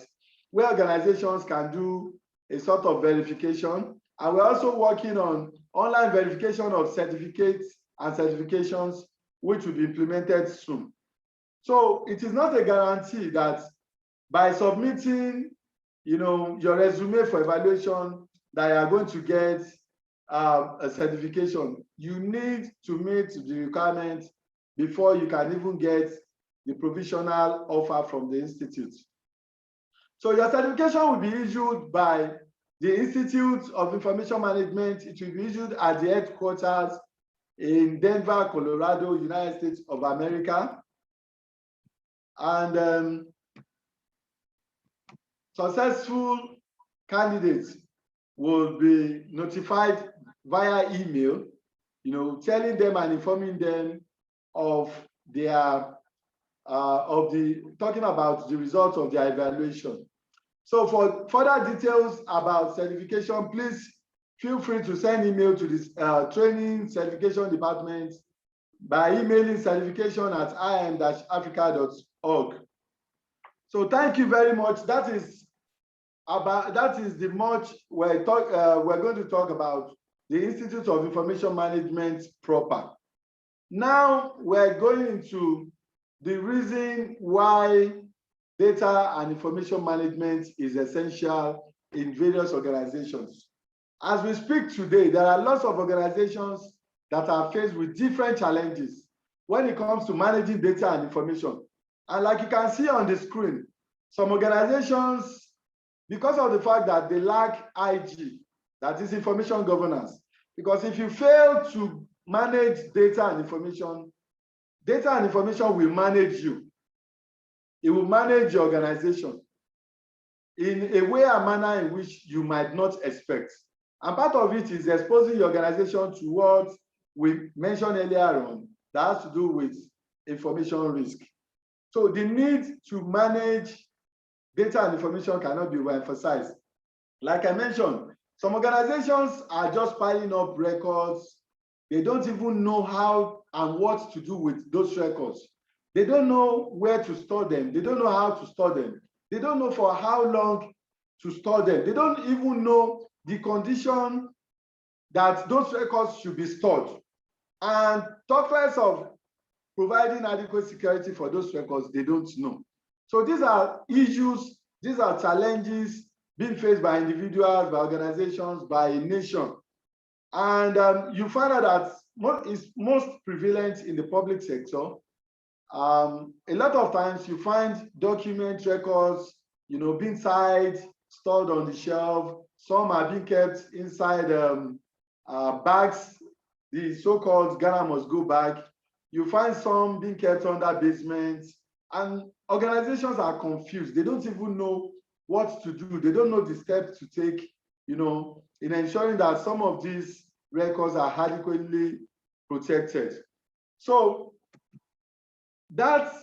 where organizations can do a sort of verification. And we're also working on online verification of certificates and certifications, which will be implemented soon. So it is not a guarantee that by submitting, your resume for evaluation, that you are going to get a certification. You need to meet the requirements before you can even get the provisional offer from the institute. So your certification will be issued by the Institute of Information Management. It will be issued at the headquarters in Denver, Colorado, United States of America. And successful candidates will be notified via email, telling them and informing them of talking about the results of their evaluation. So for further details about certification, please feel free to send email to this training certification department by emailing certification@im-africa.org. So thank you very much. That is about that is the much we're going to talk about the Institute of Information Management proper. Now we're going into the reason why data and information management is essential in various organizations. As we speak today, there are lots of organizations that are faced with different challenges when it comes to managing data and information. And like you can see on the screen, some organizations, because of the fact that they lack IG, that is information governance, because if you fail to manage data and information will manage you. It will manage your organization in a way and manner in which you might not expect. And part of it is exposing your organization to what we mentioned earlier on that has to do with information risk. So the need to manage data and information cannot be overemphasized. Like I mentioned, some organizations are just piling up records. They don't even know how and what to do with those records. They don't know where to store them. They don't know how to store them. They don't know for how long to store them. They don't even know the condition that those records should be stored. And talk less of providing adequate security for those records, they don't know. So these are issues, these are challenges being faced by individuals, by organizations, by a nation. And you find out that it's most prevalent in the public sector. A lot of times you find document records, being stored on the shelf. Some are being kept inside bags, the so-called Ghana must go bag. You find some being kept under basements, and organizations are confused. They don't even know what to do. They don't know the steps to take, in ensuring that some of these records are adequately protected. So that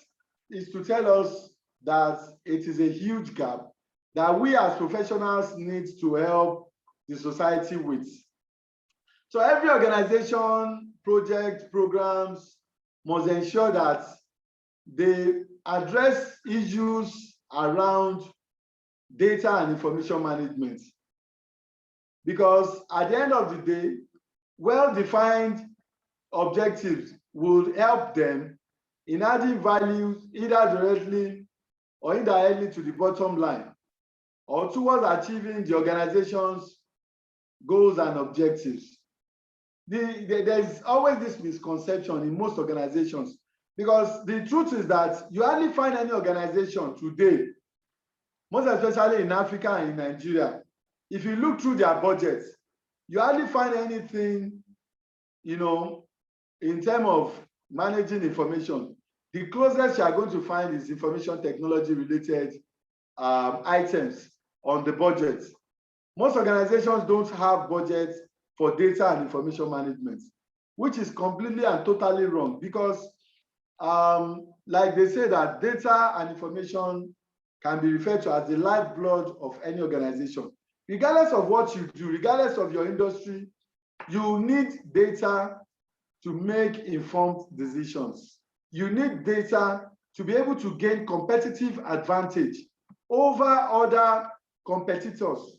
is to tell us that it is a huge gap that we as professionals need to help the society with. So every organization, project, programs must ensure that they address issues around data and information management. Because at the end of the day, well-defined objectives will help them in adding value either directly or indirectly to the bottom line or towards achieving the organization's goals and objectives. There's always this misconception in most organizations, because the truth is that you hardly find any organization today, most especially in Africa and in Nigeria, if you look through their budgets, you hardly find anything, in terms of managing information. The closest you are going to find is information technology related items on the budget. Most organizations don't have budgets for data and information management, which is completely and totally wrong, because like they say that data and information can be referred to as the lifeblood of any organization. Regardless of what you do, regardless of your industry, you need data to make informed decisions. You need data to be able to gain competitive advantage over other competitors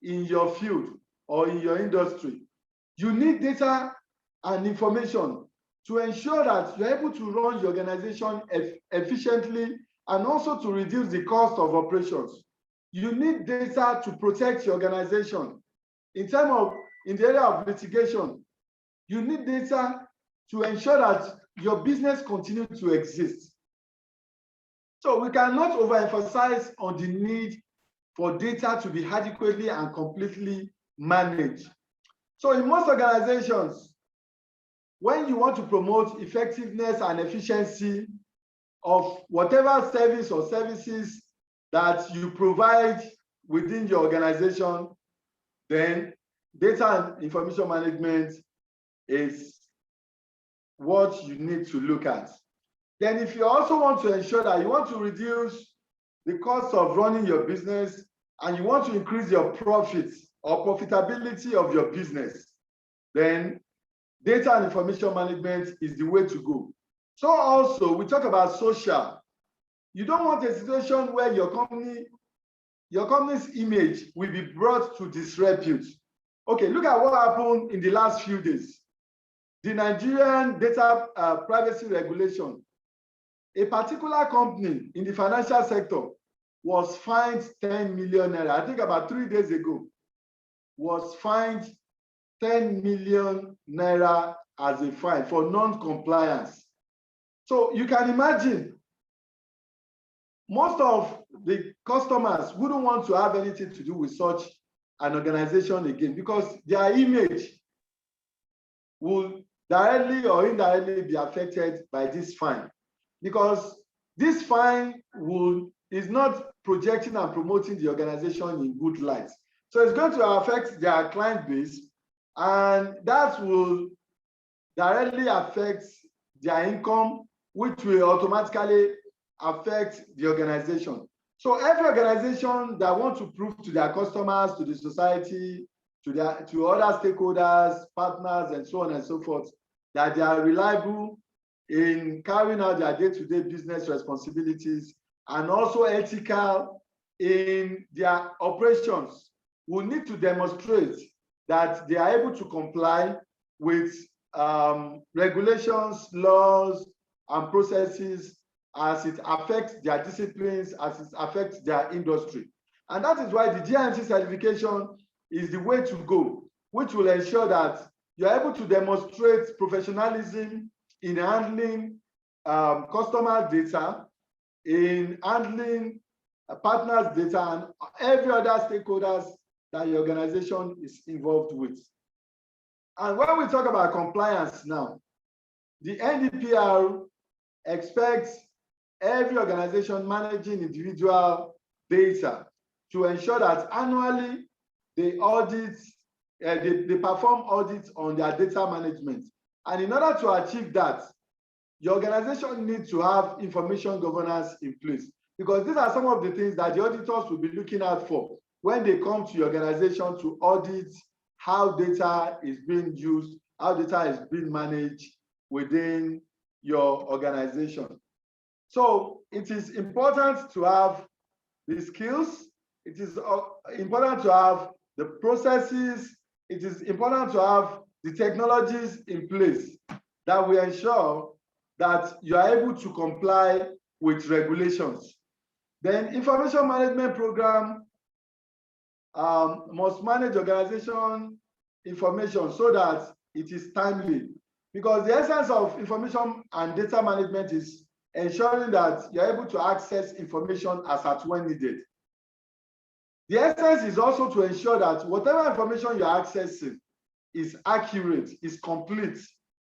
in your field or in your industry. You need data and information to ensure that you're able to run your organization efficiently and also to reduce the cost of operations. You need data to protect your organization. In the area of litigation, you need data to ensure that your business continues to exist. So we cannot overemphasize on the need for data to be adequately and completely managed. So in most organizations, when you want to promote effectiveness and efficiency of whatever service or services that you provide within your organization, then data and information management is what you need to look at. Then if you also want to ensure that you want to reduce the cost of running your business and you want to increase your profits or profitability of your business, then data and information management is the way to go. So also we talk about social. You don't want a situation where your company your company's image will be brought to disrepute. Okay, look at what happened in the last few days. The Nigerian data privacy regulation, a particular company in the financial sector was fined 10 million naira. I think about 3 days ago, was fined 10 million naira as a fine for non-compliance. So you can imagine, most of the customers wouldn't want to have anything to do with such an organization again, because their image will directly or indirectly be affected by this fine, because this fine is not projecting and promoting the organization in good light. So it's going to affect their client base, and that will directly affect their income, which will automatically affect the organization. So every organization that wants to prove to their customers, to the society, to other stakeholders, partners, and so on and so forth, that they are reliable in carrying out their day-to-day business responsibilities and also ethical in their operations, will need to demonstrate that they are able to comply with regulations, laws, and processes as it affects their disciplines, as it affects their industry. And that is why the GIMC certification is the way to go, which will ensure that you're able to demonstrate professionalism in handling customer data, in handling partners' data, and every other stakeholders that your organization is involved with. And when we talk about compliance now, the NDPR expects every organization managing individual data to ensure that annually they audit, they perform audits on their data management. And in order to achieve that, your organization needs to have information governance in place, because these are some of the things that the auditors will be looking out for when they come to your organization to audit how data is being used, how data is being managed within your organization. So it is important to have the skills, it is important to have the processes, it is important to have the technologies in place that will ensure that you are able to comply with regulations. Then information management program must manage organization information so that it is timely, because the essence of information and data management is ensuring that you're able to access information as at when needed. The essence is also to ensure that whatever information you're accessing is accurate, is complete,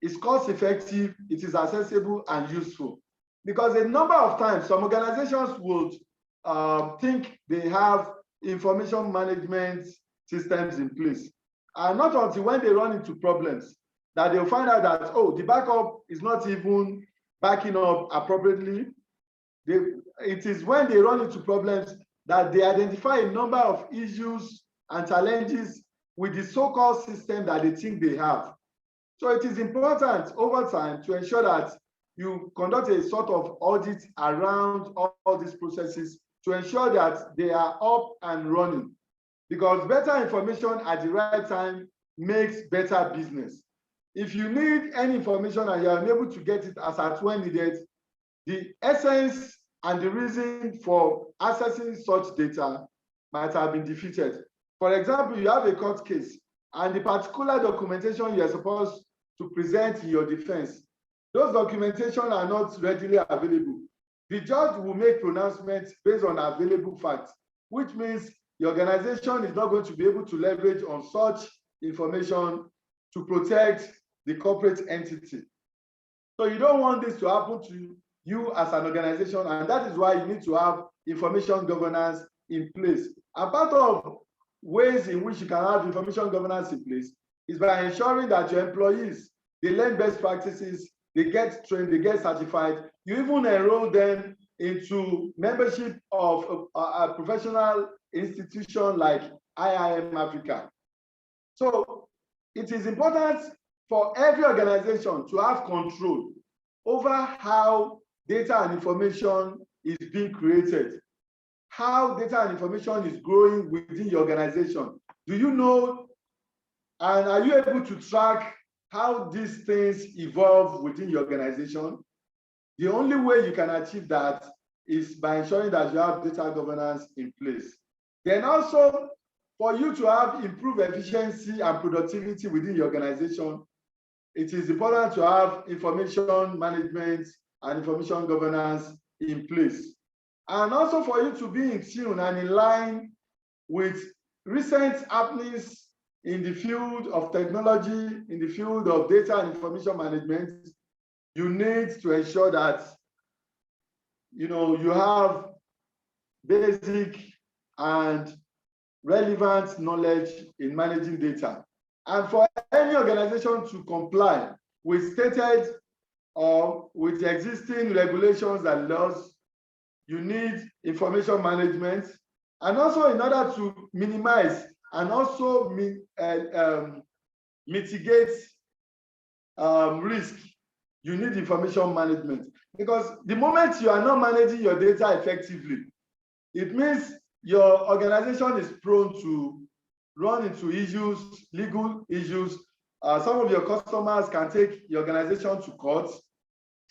is cost effective, it is accessible and useful. Because a number of times some organizations would think they have information management systems in place, and not until when they run into problems that they'll find out that, oh, the backup is not even backing up appropriately. It is when they run into problems that they identify a number of issues and challenges with the so-called system that they think they have. So it is important over time to ensure that you conduct a sort of audit around all these processes to ensure that they are up and running, because better information at the right time makes better business. If you need any information and you are unable to get it as at when needed, the essence and the reason for accessing such data might have been defeated. For example, you have a court case and the particular documentation you are supposed to present in your defense, those documentation are not readily available. The judge will make pronouncements based on available facts, which means the organization is not going to be able to leverage on such information to protect the corporate entity. So you don't want this to happen to you as an organization, and that is why you need to have information governance in place. And part of ways in which you can have information governance in place is by ensuring that your employees, they learn best practices, they get trained, they get certified. You even enroll them into membership of a professional institution like IIM Africa. So it is important for every organization to have control over how data and information is being created. how data and information is growing within your organization? Do you know, and are you able to track how these things evolve within your organization? The only way you can achieve that is by ensuring that you have data governance in place. Then also, for you to have improved efficiency and productivity within your organization, it is important to have information management and information governance in place. And also for you to be in tune and in line with recent happenings in the field of technology, in the field of data and information management, you need to ensure that you have basic and relevant knowledge in managing data. And for any organization to comply with stated or with the existing regulations and laws, you need information management. And also, in order to minimize and also mitigate risk, you need information management. Because the moment you are not managing your data effectively, it means your organization is prone to run into issues, legal issues. Some of your customers can take your organization to court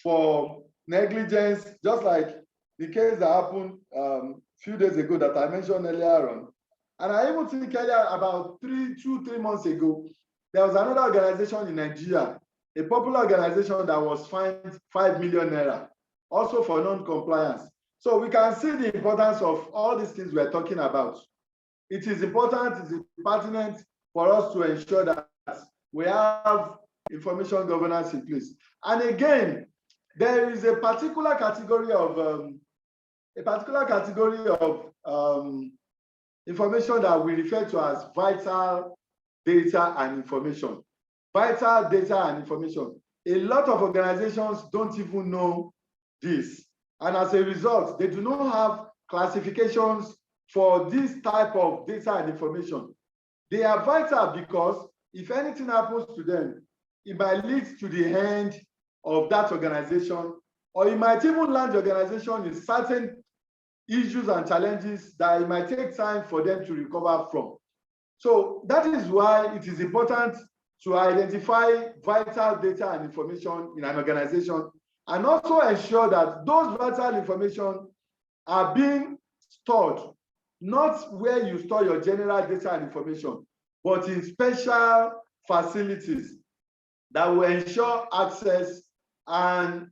for negligence, just like the case that happened a few days ago that I mentioned earlier on. And I even think earlier, about 2-3 months ago, there was another organization in Nigeria, a popular organization that was fined 5 million naira, also for non-compliance. So we can see the importance of all these things we're talking about. It is important, it is pertinent for us to ensure that we have information governance in place. And again, there is a particular category of information that we refer to as vital data and information. Vital data and information. A lot of organizations don't even know this. And as a result, they do not have classifications for this type of data and information. They are vital because if anything happens to them, it might lead to the end of that organization, or it might even land the organization in certain issues and challenges that it might take time for them to recover from. So that is why it is important to identify vital data and information in an organization, and also ensure that those vital information are being stored, not where you store your general data and information, but in special facilities that will ensure access and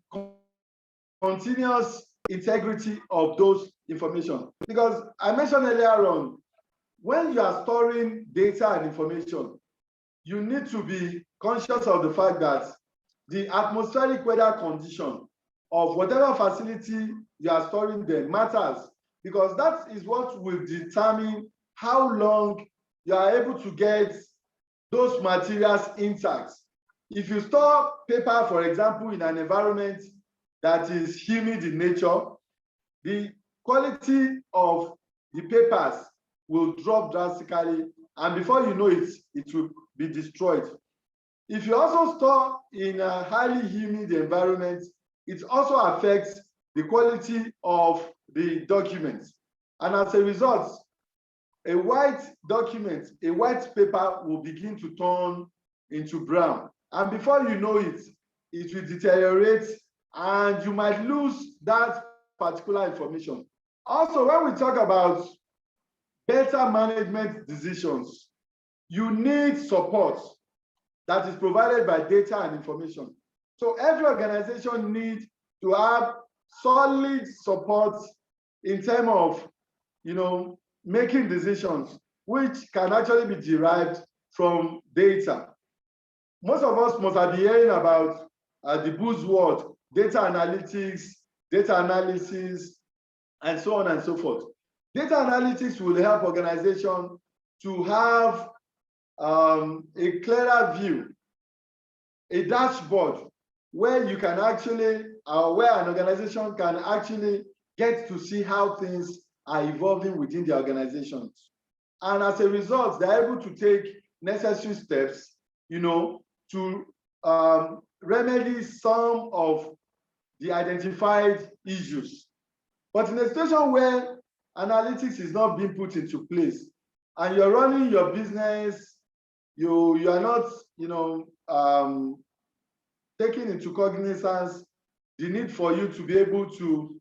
continuous integrity of those information. Because I mentioned earlier on, when you are storing data and information, you need to be conscious of the fact that the atmospheric weather condition of whatever facility you are storing them matters, because that is what will determine how long you are able to get those materials intact. If you store paper, for example, in an environment that is humid in nature, the quality of the papers will drop drastically, and before you know it, it will be destroyed. If you also store in a highly humid environment, it also affects the quality of the documents. And as a result, a white document, a white paper will begin to turn into brown. And before you know it, it will deteriorate and you might lose that particular information. Also, when we talk about better management decisions, you need support that is provided by data and information. So every organization needs to have solid support in terms of, making decisions, which can actually be derived from data. Most of us must have been hearing about the buzzword, data analytics, data analysis, and so on and so forth. Data analytics will help organizations to have a clearer view, a dashboard where you can actually, where an organization can actually get to see how things are evolving within the organizations. And as a result, they're able to take necessary steps, to remedy some of the identified issues. But in a situation where analytics is not being put into place, and you're running your business, you are not, taking into cognizance the need for you to be able to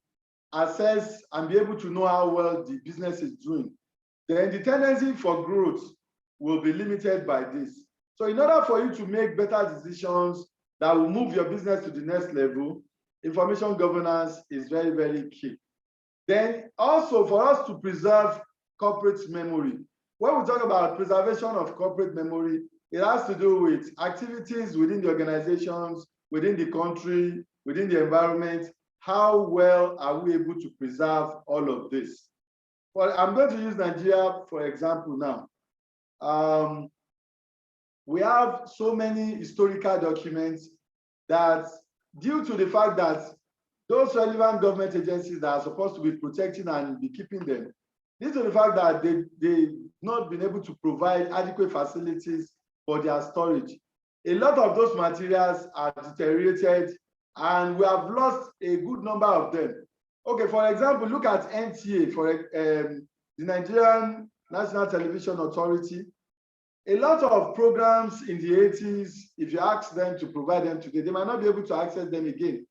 assess and be able to know how well the business is doing, then the tendency for growth will be limited by this. So in order for you to make better decisions that will move your business to the next level, information governance is very, very key. Then also for us to preserve corporate memory. When we talk about preservation of corporate memory, it has to do with activities within the organizations, within the country, within the environment. How well are we able to preserve all of this? Well, I'm going to use Nigeria for example now. We have so many historical documents that, due to the fact that those relevant government agencies that are supposed to be protecting and be keeping them, due to the fact that they've not been able to provide adequate facilities for their storage, a lot of those materials are deteriorated, and we have lost a good number of them. Okay, for example, look at NTA, for the Nigerian National Television Authority. A lot of programs in the 80s, if you ask them to provide them today, they might not be able to access them again.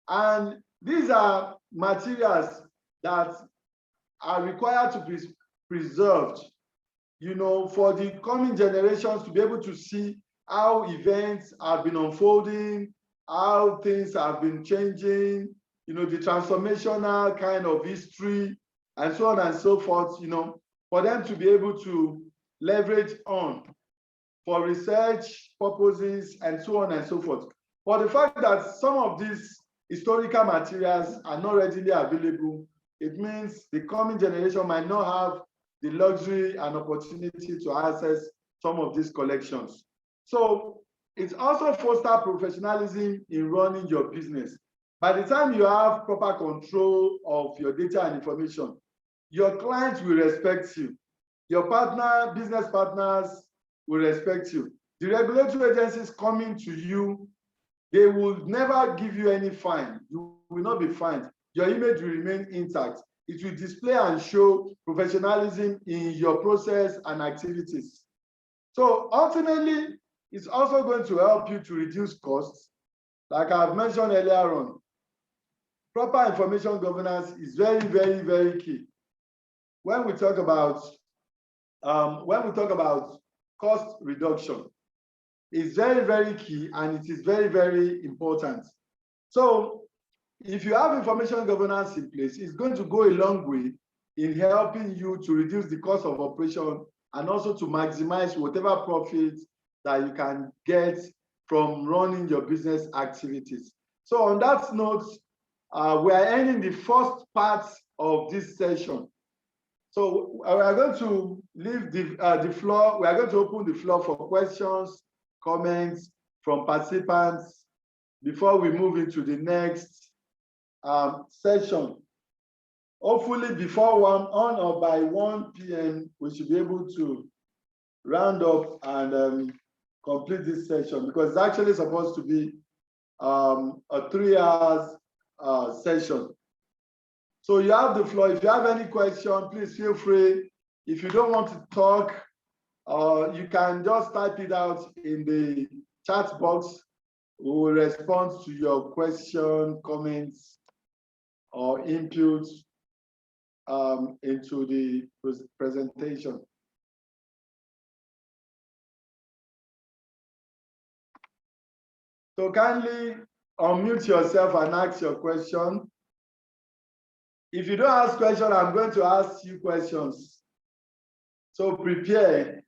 And these are materials that are required to be preserved, for the coming generations to be able to see how events have been unfolding, how things have been changing, the transformational kind of history, and so on and so forth, for them to be able to leverage on for research purposes and so on and so forth. But the fact that some of these historical materials are not readily available, it means the coming generation might not have the luxury and opportunity to access some of these collections. So it's also foster professionalism in running your business. By the time you have proper control of your data and information, your clients will respect you. Your business partners will respect you. The regulatory agencies coming to you, they will never give you any fine. You will not be fined. Your image will remain intact. It will display and show professionalism in your process and activities. So ultimately, it's also going to help you to reduce costs. Like I've mentioned earlier on, proper information governance is very, very, very key. When we talk about cost reduction, it's very, very key, and it is very, very important. So if you have information governance in place, it's going to go a long way in helping you to reduce the cost of operation and also to maximize whatever profit that you can get from running your business activities. So on that note, we are ending the first part of this session. So we are going to leave the floor. We are going to open the floor for questions, comments from participants before we move into the next session. Hopefully before on or by 1 p.m., we should be able to round up and complete this session, because it's actually supposed to be a 3 hours session. So you have the floor. If you have any question, please feel free. If you don't want to talk, you can just type it out in the chat box. We will respond to your question, comments, or input into the presentation. So kindly unmute yourself and ask your question. If you don't ask questions, I'm going to ask you questions. So prepare.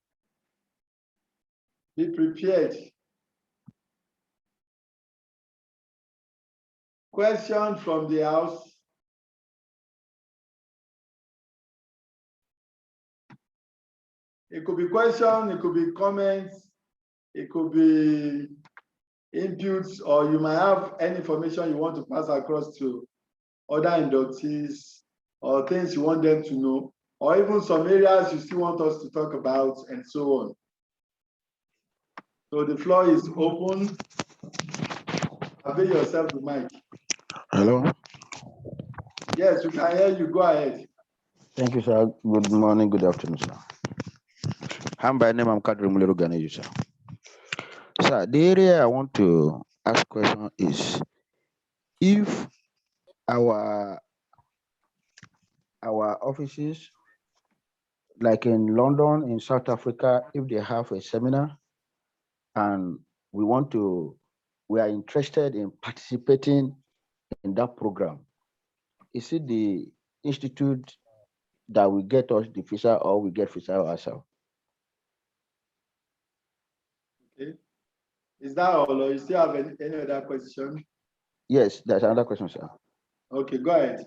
Be prepared. Question from the house. It could be question, it could be comments, it could be inputs, or you might have any information you want to pass across to other inductees, or things you want them to know, or even some areas you still want us to talk about, and so on. So the floor is open. Avail yourself the mic. Hello. Yes, we can hear you. Go ahead. Thank you, sir. Good morning, good afternoon, sir. I'm by name, I'm Kadri Mulero Ganeju, sir. Sir, the area I want to ask question is if our offices, like in London, in South Africa, if they have a seminar and we are interested in participating in that program, is it the institute that will get us the visa or we get visa ourselves? Okay. Is that all, or you still have any other question? Yes, that's another question, sir. Okay, go ahead.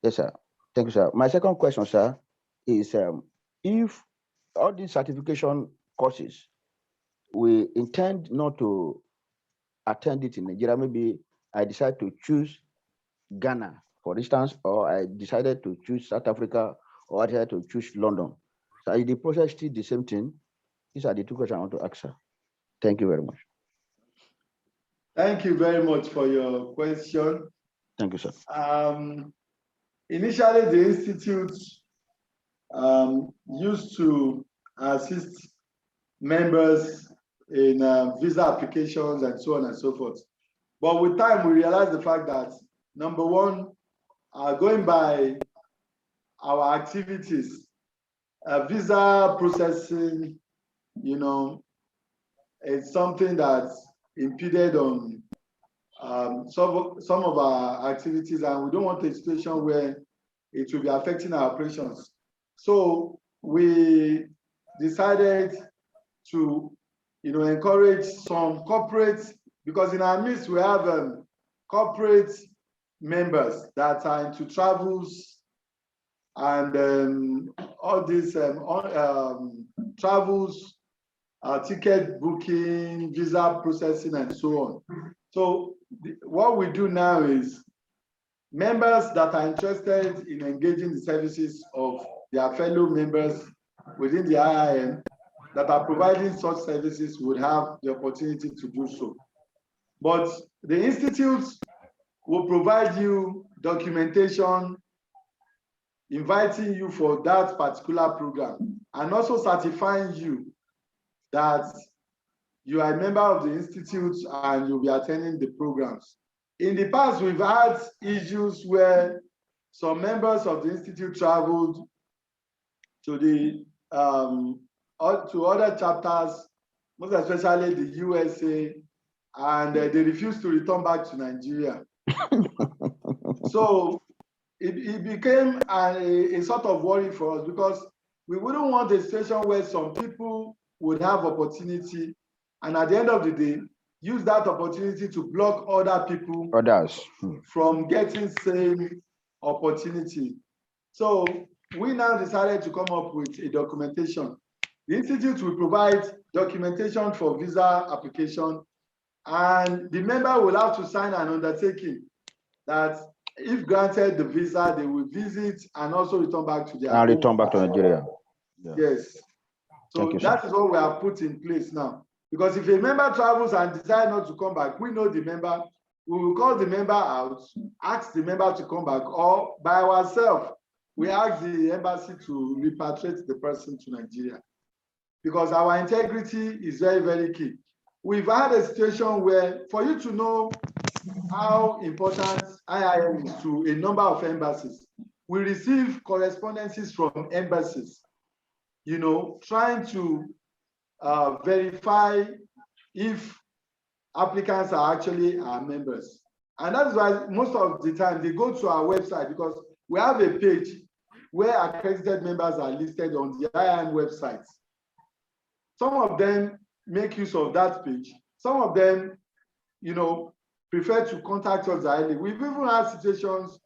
Yes, sir. Thank you, sir. My second question, sir, is if all these certification courses, we intend not to attend it in Nigeria, maybe I decide to choose Ghana, for instance, or I decided to choose South Africa, or I decided to choose London. So is the process still the same thing? These are the two questions I want to ask, sir. Thank you very much. Thank you very much for your question. Thank you, sir. Initially, the Institute used to assist members in visa applications and so on and so forth. But with time, we realized the fact that, number one, going by our activities, visa processing, it's something that impeded on some of our activities, and we don't want a situation where it will be affecting our operations. So we decided to encourage some corporate, because in our midst we have corporate members that are into travels and all these travels, ticket booking, visa processing, and so on. So what we do now is members that are interested in engaging the services of their fellow members within the IIM that are providing such services would have the opportunity to do so. But the Institute will provide you documentation inviting you for that particular program and also certifying you that you are a member of the Institute and you'll be attending the programs. In the past, we've had issues where some members of the Institute traveled to the to other chapters, most especially the USA, and they refused to return back to Nigeria. So it became a sort of worry for us, because we wouldn't want a situation where some people would have opportunity and at the end of the day use that opportunity to block other people from getting same opportunity. So we now decided to come up with a documentation. The Institute will provide documentation for visa application, and the member will have to sign an undertaking that if granted the visa, they will visit and also return back to their home. Return back to Nigeria. Yeah. Yes. So that is what we have put in place now. Because if a member travels and decides not to come back, we know the member, we will call the member out, ask the member to come back, or by ourselves, we ask the embassy to repatriate the person to Nigeria. Because our integrity is very, very key. We've had a situation where, for you to know how important IIM is to a number of embassies, we receive correspondences from embassies, trying to verify if applicants are actually our members. And that's why most of the time they go to our website, because we have a page where accredited members are listed on the IIM website. Some of them make use of that page. Some of them, prefer to contact us directly. We've even had situations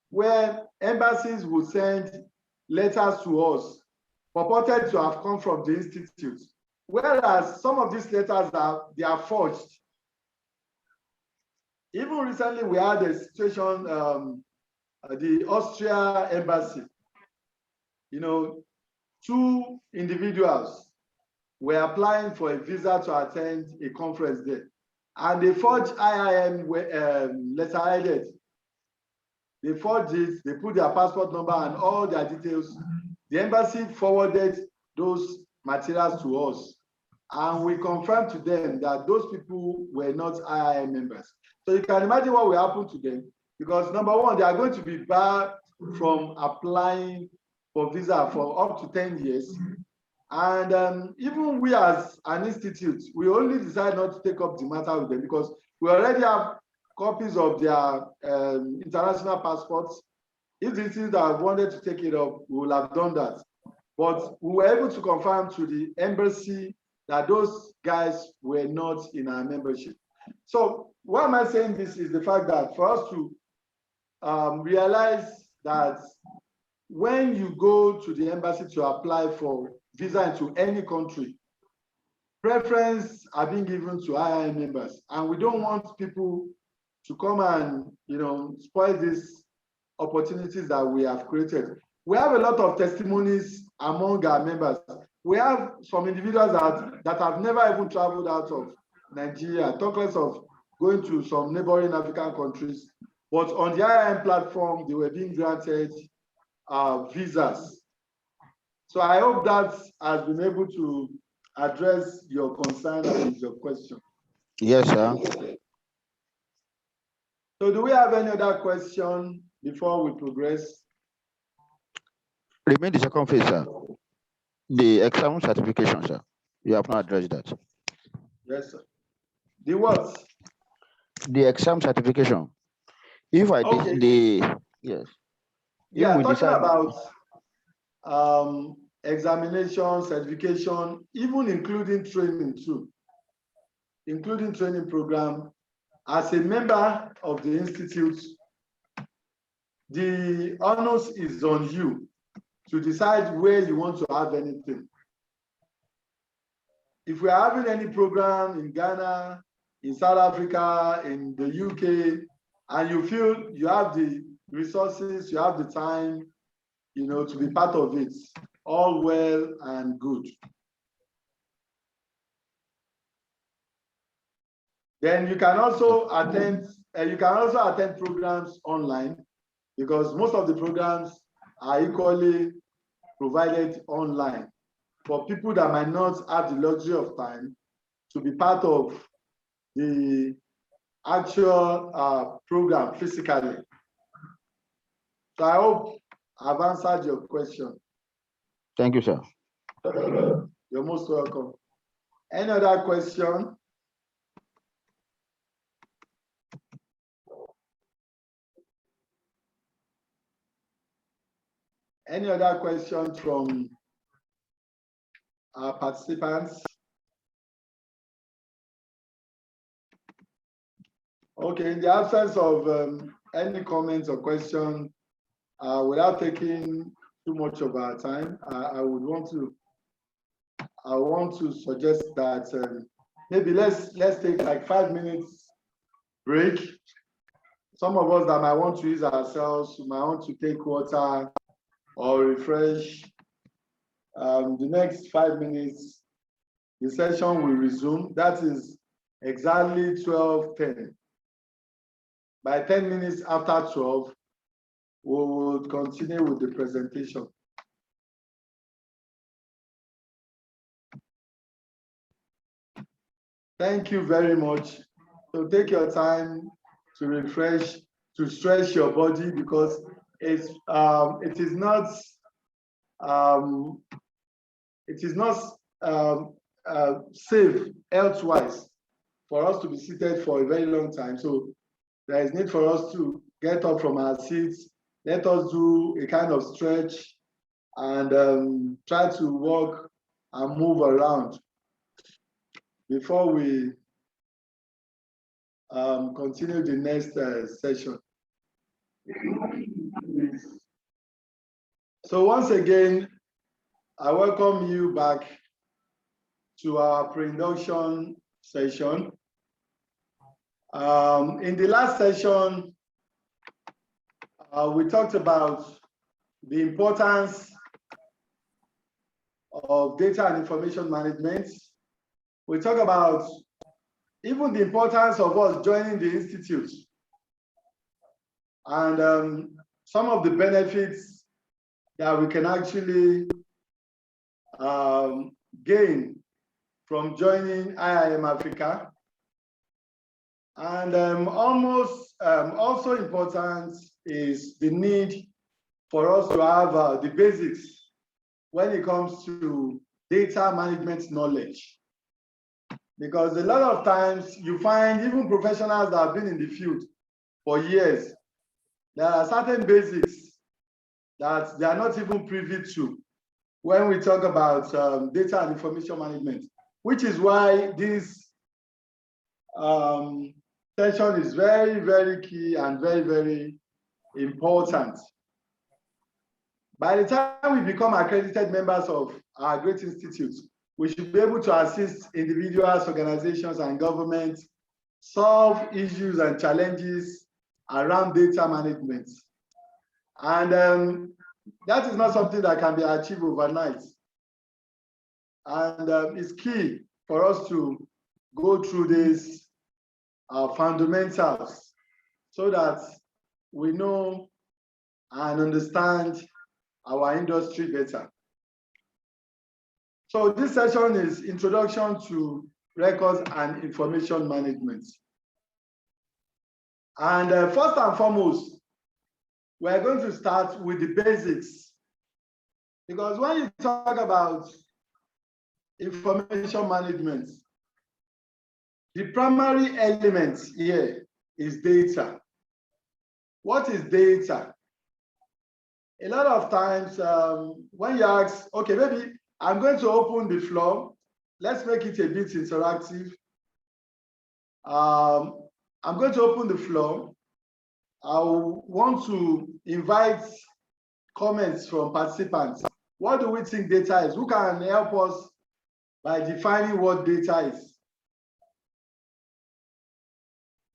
where embassies will send letters to us purported to have come from the Institute, whereas some of these letters they are forged. Even recently, we had a situation, the Austria embassy, 2 individuals were applying for a visa to attend a conference there, and they forged IIM letterheaded they forged it, they put their passport number and all their details. The embassy forwarded those materials to us, and we confirmed to them that those people were not IIM members. So you can imagine what will happen to them, because number one, they are going to be barred from applying for visa for up to 10 years. And even we as an institute, we only decided not to take up the matter with them because we already have copies of their international passports. If the institute that wanted to take it up, we will have done that. But we were able to confirm to the embassy that those guys were not in our membership. So why am I saying this is the fact that for us to realize that when you go to the embassy to apply for visa into any country, preference are being given to IIM members, and we don't want people to come and spoil these opportunities that we have created. We have a lot of testimonies among our members. We have some individuals that have never even traveled out of Nigeria, talk less of going to some neighboring African countries, but on the IIM platform, they were being granted visas. So I hope that has been able to address your concern and your question. Yes, sir. So do we have any other question before we progress? Remain the second phase, sir. The exam certification, sir. You have not addressed that. Yes, sir. The what? The exam certification. If I Okay. did the yes. Yeah, talking about examination, certification, even including training too, including training program. As a member of the institute, the onus is on you to decide where you want to have anything. If we are having any program in Ghana, in South Africa, in the UK, and you feel you have the resources, you have the time, to be part of it, all well and good. Then you can also attend programs online, because most of the programs are equally provided online for people that might not have the luxury of time to be part of the actual program physically. So I hope I've answered your question. Thank you, sir. You're most welcome. Any other question? Any other questions from our participants? Okay, in the absence of any comments or questions, without taking too much of our time, I want to suggest that maybe let's take like 5 minutes break. Some of us that might want to use ourselves, might want to take water or refresh. The next 5 minutes, the session will resume. That is exactly 12:10. By 10 minutes after 12, we will continue with the presentation. Thank you very much. So take your time to refresh, to stretch your body, because it is not safe health-wise for us to be seated for a very long time. So there is need for us to get up from our seats. Let us do a kind of stretch and try to walk and move around before we continue the next session. So once again, I welcome you back to our pre-induction session. In the last session, we talked about the importance of data and information management. We talked about even the importance of us joining the institute. and some of the benefits that we can actually gain from joining IIM Africa. And also important is the need for us to have the basics when it comes to data management knowledge. Because a lot of times you find even professionals that have been in the field for years, there are certain basics that they are not even privy to when we talk about data and information management, which is why this session is very, very key and very, very important. By the time we become accredited members of our great institutes, we should be able to assist individuals, organizations, and governments solve issues and challenges around data management. And that is not something that can be achieved overnight. And it's key for us to go through these fundamentals so that we know and understand our industry better. So this session is Introduction to Records and Information Management. And first and foremost, we're going to start with the basics. Because when you talk about information management, the primary element here is data. What is data? A lot of times when you ask, okay, maybe I'm going to open the floor. Let's make it a bit interactive. I'm going to open the floor. I want to invite comments from participants. What do we think data is? Who can help us by defining what data is?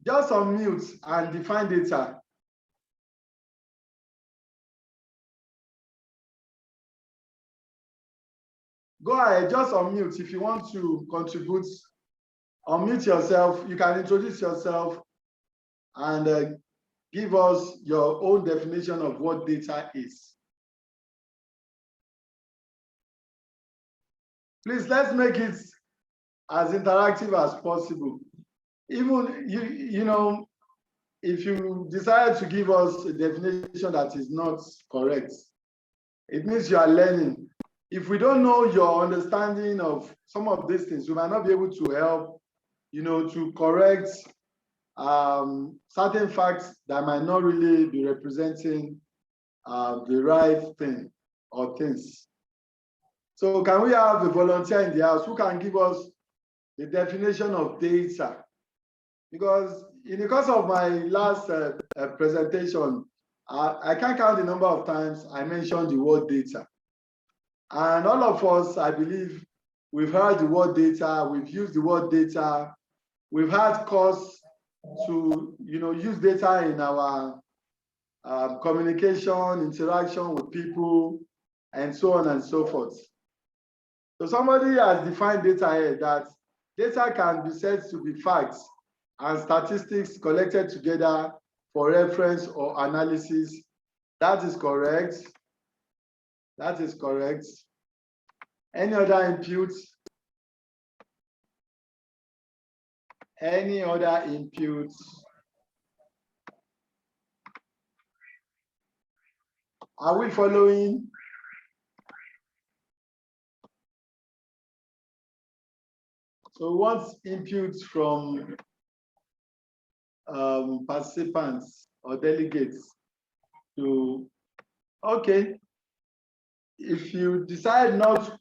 Just unmute and define data. Go ahead, just unmute if you want to contribute. Unmute yourself. You can introduce yourself and give us your own definition of what data is. Please, let's make it as interactive as possible. Even, you know, if you decide to give us a definition that is not correct, it means you are learning. If we don't know your understanding of some of these things, we might not be able to help, you know, to correct certain facts that might not really be representing the right thing or things. So can we have a volunteer in the house who can give us the definition of data? Because in the course of my last presentation, I can't count the number of times I mentioned the word data. And all of us, I believe, we've heard the word data, we've used the word data, we've had course to, you know, use data in our communication, interaction with people, and so on and so forth. So somebody has defined data here that data can be said to be facts and statistics collected together for reference or analysis. That is correct. That is correct. Any other input? Any other input? Are we following? So we want input from participants or delegates to, okay. If you decide not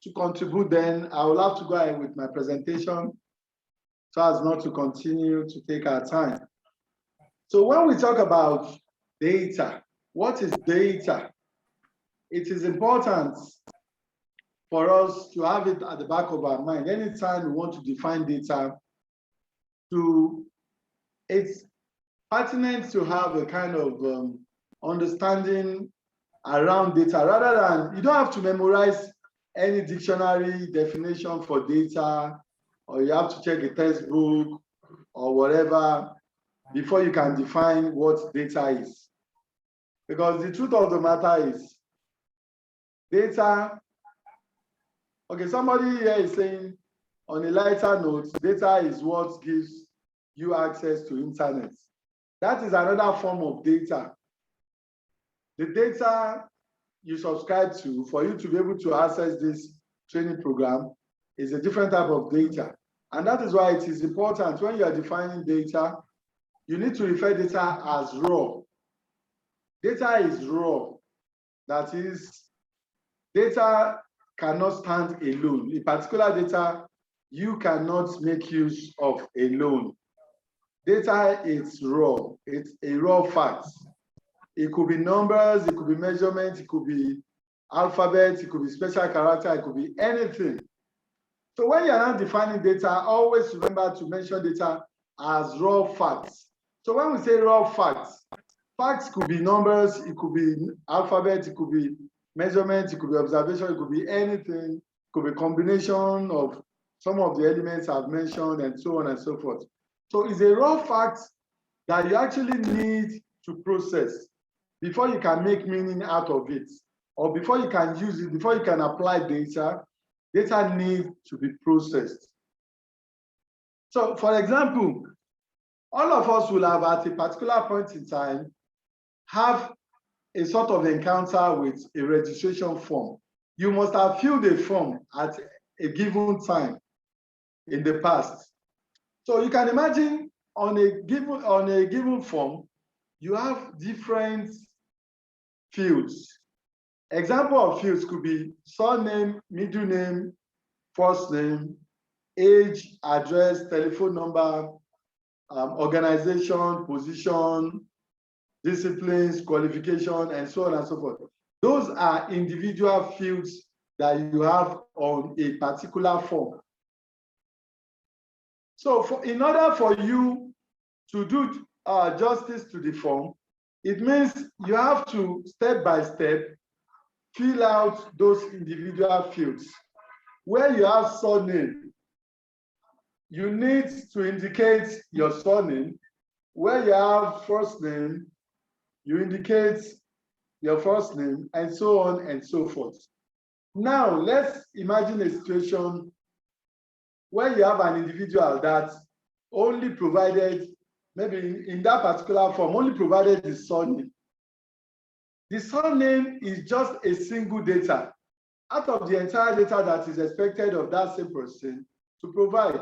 to contribute, then I will have to go ahead with my presentation so as not to continue to take our time. So when we talk about data, what is data? It is important for us to have it at the back of our mind. Anytime we want to define data, it's pertinent to have a kind of understanding around data, rather than, you don't have to memorize any dictionary definition for data, or you have to check a textbook or whatever. before you can define what data is. Because the truth of the matter is, data, okay, somebody here is saying, on a lighter note, data is what gives you access to internet. That is another form of data. The data you subscribe to for you to be able to access this training program is a different type of data. And that is why it is important when you are defining data, you need to refer data as raw. Data is raw. That is, data cannot stand alone. In particular data, you cannot make use of alone. Data is raw. It's a raw fact. It could be numbers, it could be measurements, it could be alphabet, it could be special character, it could be anything. So when you're not defining data, always remember to mention data as raw facts. So when we say raw facts, facts could be numbers, it could be alphabet, it could be measurement, it could be observation, it could be anything, it could be combination of some of the elements I've mentioned and so on and so forth. So it's a raw fact that you actually need to process before you can make meaning out of it, or before you can use it, before you can apply data, data needs to be processed. So for example, all of us will have at a particular point in time have a sort of encounter with a registration form. You must have filled a form at a given time in the past. So you can imagine on a given form, you have different fields. Example of fields could be surname, middle name, first name, age, address, telephone number, organization, position, disciplines, qualification, and so on and so forth. Those are individual fields that you have on a particular form. So in order for you to do justice to the form, it means you have to, step by step, fill out those individual fields. Where you have surname, you need to indicate your surname. Where you have first name, you indicate your first name, and so on and so forth. Now, let's imagine a situation where you have an individual that only provided, maybe in that particular form, only provided the surname. The surname is just a single data out of the entire data that is expected of that same person to provide.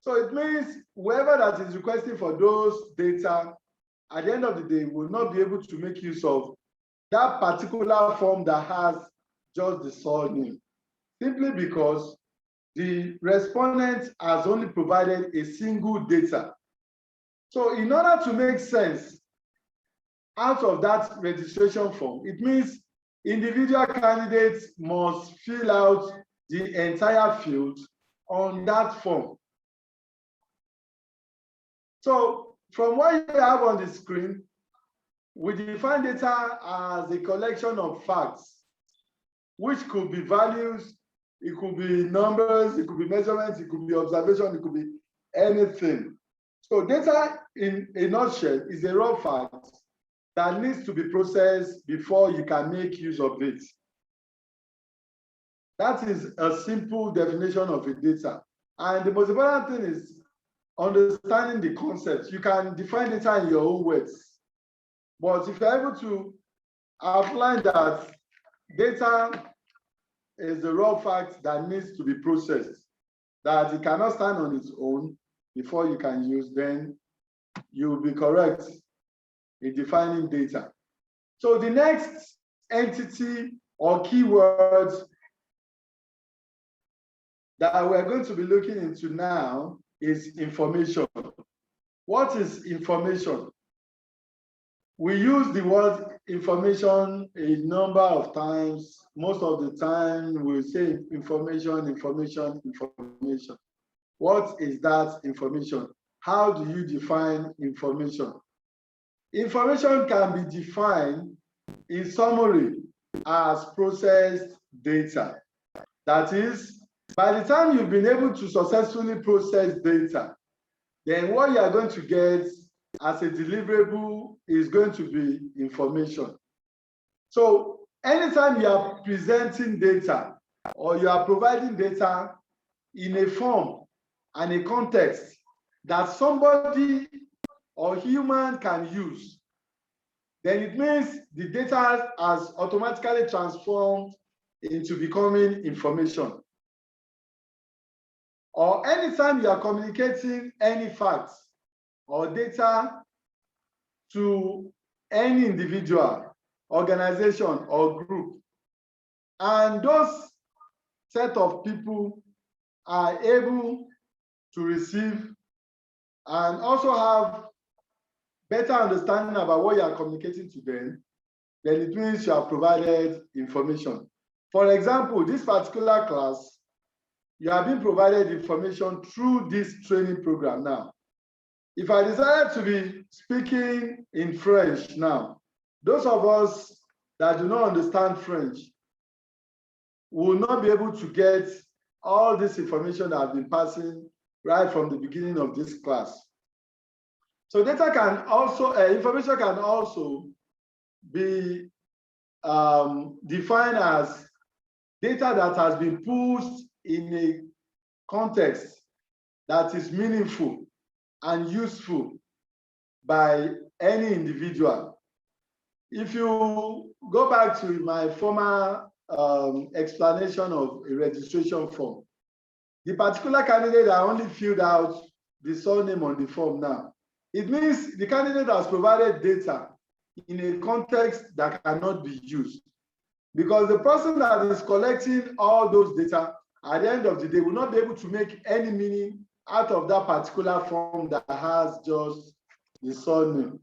So it means whoever that is requesting for those data, at the end of the day, will not be able to make use of that particular form that has just the surname, simply because the respondent has only provided a single data. So in order to make sense out of that registration form, it means individual candidates must fill out the entire field on that form. So from what you have on the screen, we define data as a collection of facts, which could be values, it could be numbers, it could be measurements, it could be observation, it could be anything. So data, in a nutshell, is a raw fact that needs to be processed before you can make use of it. That is a simple definition of a data. And the most important thing is understanding the concept. You can define data in your own words. But if you're able to outline that data is the raw fact that needs to be processed, that it cannot stand on its own before you can use, then you will be correct in defining data. So the next entity or keywords that we're going to be looking into now is information. What is information? We use the word information a number of times. Most of the time we say information, information, information. What is that information? How do you define information? Information can be defined in summary as processed data. That is, by the time you've been able to successfully process data, then what you are going to get as a deliverable is going to be information. So anytime you are presenting data or you are providing data in a form and a context that somebody or human can use, then it means the data has automatically transformed into becoming information. Or anytime you are communicating any facts or data to any individual, organization, or group, and those set of people are able to receive and also have better understanding about what you are communicating to them, then it means you have provided information. For example, this particular class, you have been provided information through this training program now. If I decided to be speaking in French now, those of us that do not understand French will not be able to get all this information that I've been passing right from the beginning of this class. So data can also, information can also be defined as data that has been pushed in a context that is meaningful and useful by any individual. If you go back to my former explanation of a registration form, the particular candidate that only filled out the surname on the form now, it means the candidate has provided data in a context that cannot be used, because the person that is collecting all those data at the end of the day will not be able to make any meaning out of that particular form that has just the surname.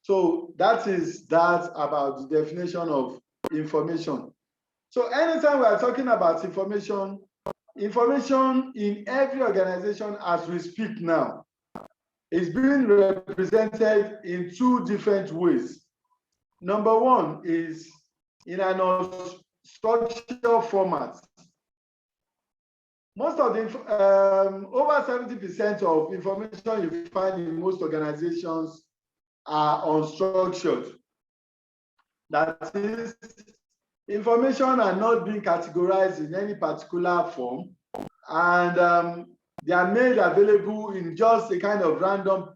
So that is that about the definition of information. So anytime we are talking about information, information in every organization as we speak now is being represented in two different ways. Number one is in an unstructured format. Most of the, over 70% of information you find in most organizations are unstructured. That is, information are not being categorized in any particular form, and they are made available in just a kind of random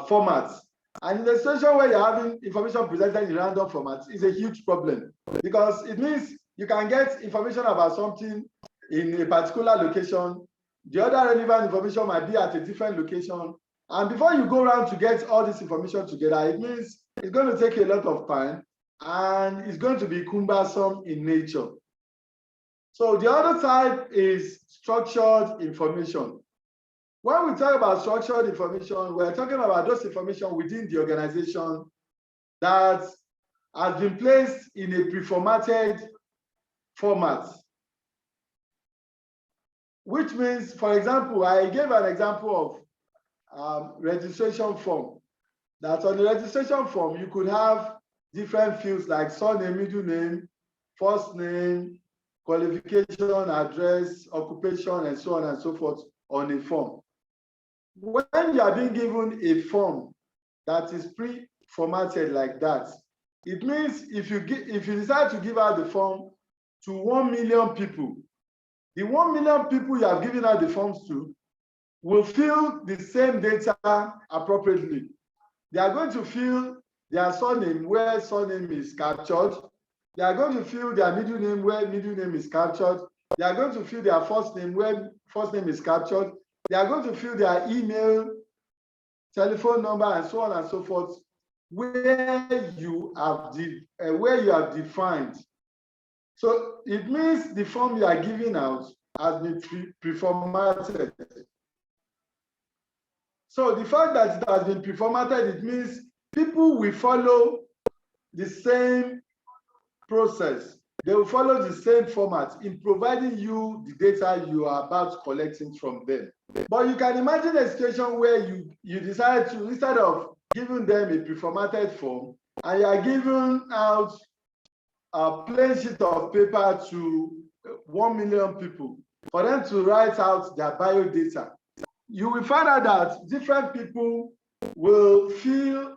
format. And in the situation where you're having information presented in random formats is a huge problem, because it means you can get information about something in a particular location, the other relevant information might be at a different location, and before you go around to get all this information together, it means it's going to take a lot of time and it's going to be cumbersome in nature. So the other type is structured information. When we talk about structured information, we're talking about those information within the organization that has been placed in a pre-formatted format. Which means, for example, I gave an example of registration form. That on the registration form, you could have different fields like surname, middle name, first name, qualification, address, occupation, and so on and so forth on a form. When you are being given a form that is pre-formatted like that, it means if you decide to give out the form to 1 million people, the 1 million people you have given out the forms to will fill the same data appropriately. They are going to fill their surname where surname is captured. They are going to fill their middle name where middle name is captured. They are going to fill their first name where first name is captured. They are going to fill their email, telephone number, and so on and so forth, where you have defined. So it means the form you are giving out has been pre-formatted. So the fact that it has been pre-formatted, it means people will follow the same process. They will follow the same format in providing you the data you are about collecting from them. But you can imagine a situation where you decide to, instead of giving them a pre-formatted form, and you are giving out a plain sheet of paper to 1 million people for them to write out their bio data. You will find out that different people will fill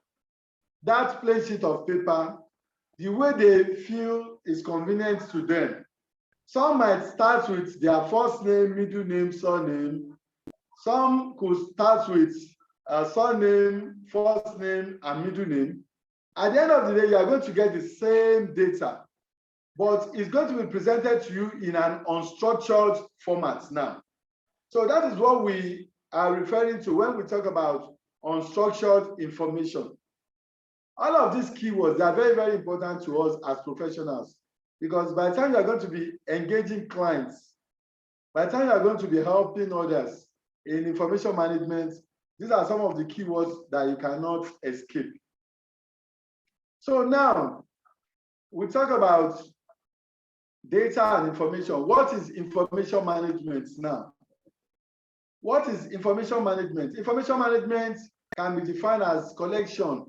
that plain sheet of paper the way they feel is convenient to them. Some might start with their first name, middle name, surname. Some could start with surname, first name, and middle name. At the end of the day, you are going to get the same data, but it's going to be presented to you in an unstructured format now. So that is what we are referring to when we talk about unstructured information. All of these keywords, they are very, very important to us as professionals, because by the time you are going to be engaging clients, by the time you are going to be helping others in information management, these are some of the keywords that you cannot escape. So now we talk about data and information. What is information management now? What is information management? Information management can be defined as collection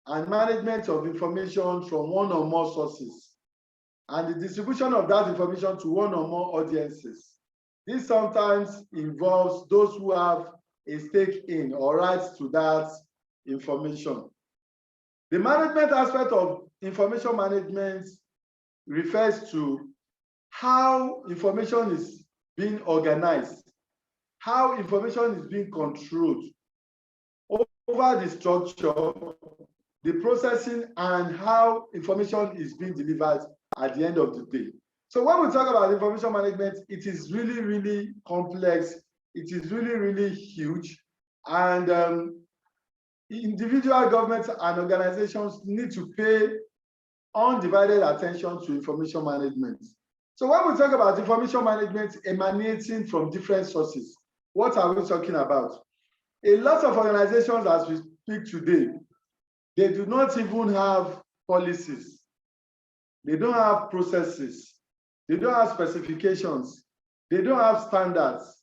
and management of information from one or more sources, and the distribution of that information to one or more audiences. This sometimes involves those who have a stake in or rights to that information. The management aspect of information management refers to how information is being organized, how information is being controlled over the structure, the processing, and how information is being delivered at the end of the day. So when we talk about information management, it is really, really complex. It is really, really huge. And individual governments and organizations need to pay undivided attention to information management. So when we talk about information management emanating from different sources, what are we talking about? A lot of organizations, as we speak today, they do not even have policies. They don't have processes. They don't have specifications. They don't have standards.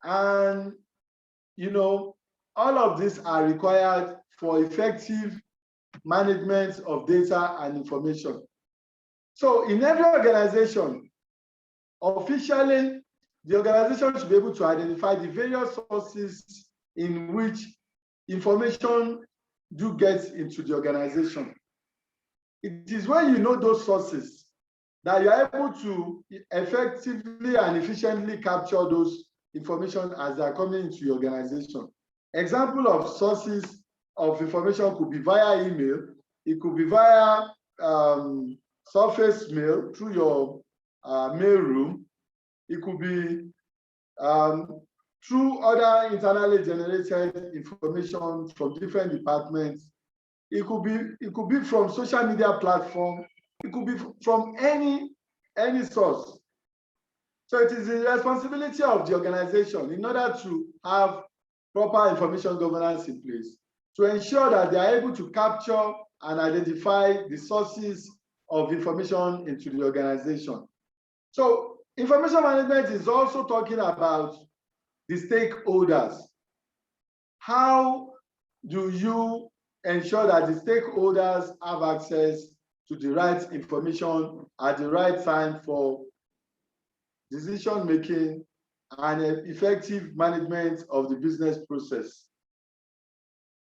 And, all of these are required for effective management of data and information. So in every organization, officially, the organization should be able to identify the various sources in which information do get into the organization. It is when you know those sources that you are able to effectively and efficiently capture those information as they are coming into your organization. Example of sources of information could be via email, it could be via surface mail through your mail room, it could be through other internally generated information from different departments. It could be from social media platform. It could be from any source. So it is the responsibility of the organization, in order to have proper information governance in place, to ensure that they are able to capture and identify the sources of information into the organization. So information management is also talking about the stakeholders. How do you ensure that the stakeholders have access to the right information at the right time for decision making and effective management of the business process?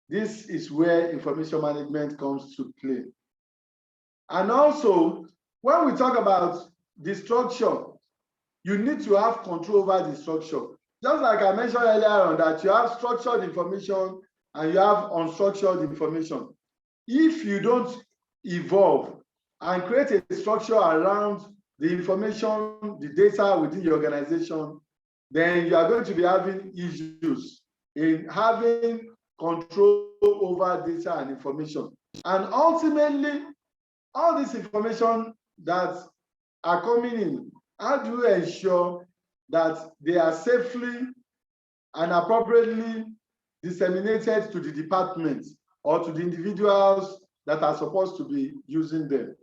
This is where information management comes to play. And also, when we talk about the structure, you need to have control over the structure. Just like I mentioned earlier on, that you have structured information and you have unstructured information. If you don't evolve and create a structure around the information, the data within your organization, then you are going to be having issues in having control over data and information. And ultimately, all this information that are coming in, how do you ensure that they are safely and appropriately disseminated to the department or to the individuals that are supposed to be using them?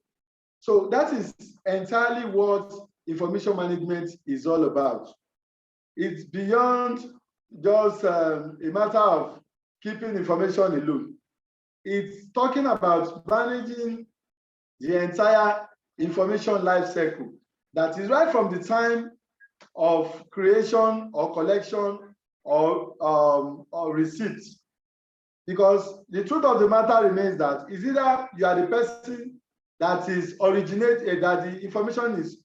So that is entirely what information management is all about. It's beyond just a matter of keeping information alone. It's talking about managing the entire information life cycle. That is right from the time of creation or collection or receipt Because the truth of the matter remains that is either you are the person that is that the information is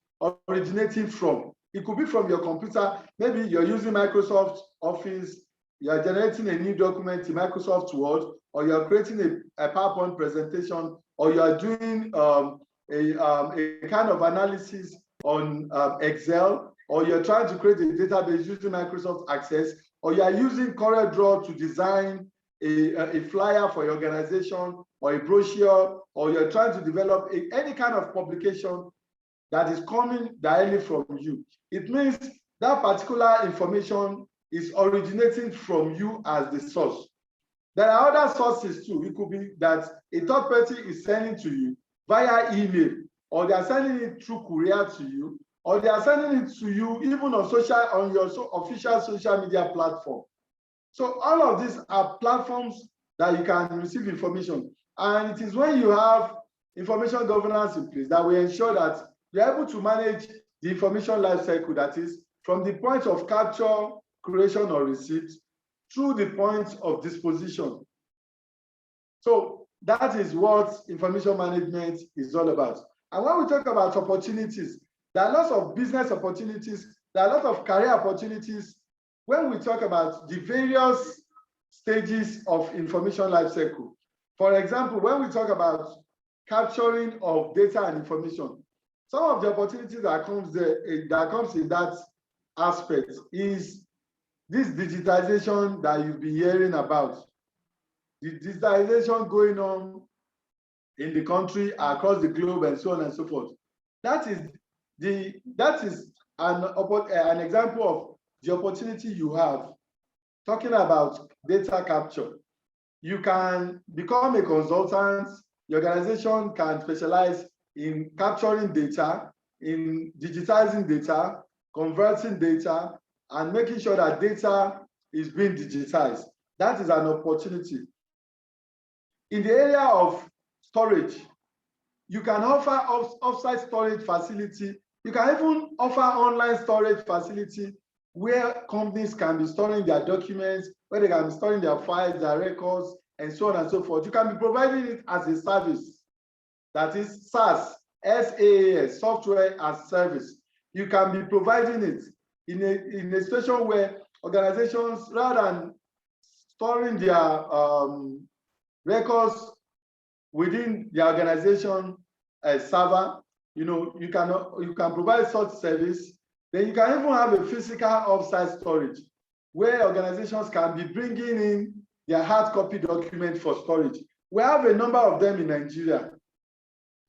originating from. It could be from your computer. Maybe you're using Microsoft Office, you're generating a new document in Microsoft Word, or you're creating a PowerPoint presentation, or you're doing a kind of analysis on Excel, or you're trying to create a database using Microsoft Access, or you're using CorelDRAW to design a flyer for your organization, or a brochure, or you're trying to develop any kind of publication that is coming directly from you. It means that particular information is originating from you as the source. There are other sources too. It could be that a third party is sending to you via email, or they are sending it through courier to you, or they are sending it to you even on your official social media platform. So all of these are platforms that you can receive information. And it is when you have information governance in place that we ensure that you're able to manage the information lifecycle, that is from the point of capture, creation, or receipt through the point of disposition. So that is what information management is all about. And when we talk about opportunities, there are lots of business opportunities, there are lots of career opportunities when we talk about the various stages of information lifecycle. For example, when we talk about capturing of data and information, some of the opportunities that comes in that aspect is this digitization that you've been hearing about. The digitization going on in the country, across the globe, and so on and so forth. That is an example of the opportunity you have. Talking about data capture, you can become a consultant. Your organization can specialize in capturing data, in digitizing data, converting data, and making sure that data is being digitized. That is an opportunity. In the area of storage, you can offer offsite storage facility. You can even offer online storage facility where companies can be storing their documents, where they can be storing their files, their records, and so on and so forth. You can be providing it as a service. That is SaaS, SaaS, software as service. You can be providing it in a situation where organizations, rather than storing their records within the organization server, you can provide such service. Then you can even have a physical offsite storage where organizations can be bringing in their hard copy document for storage. We have a number of them in Nigeria.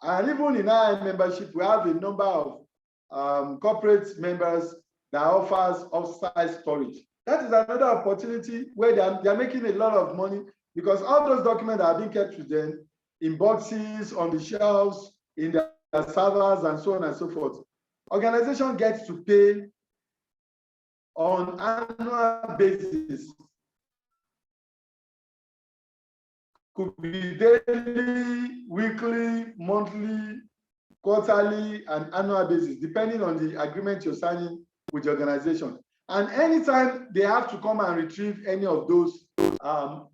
And even in our membership, we have a number of corporate members that offers offsite storage. That is another opportunity where they are making a lot of money, because all those documents are being kept with them in boxes, on the shelves, in their servers, and so on and so forth. Organization gets to pay on annual basis. Could be daily, weekly, monthly, quarterly, and annual basis, depending on the agreement you're signing with the organization. And anytime they have to come and retrieve any of those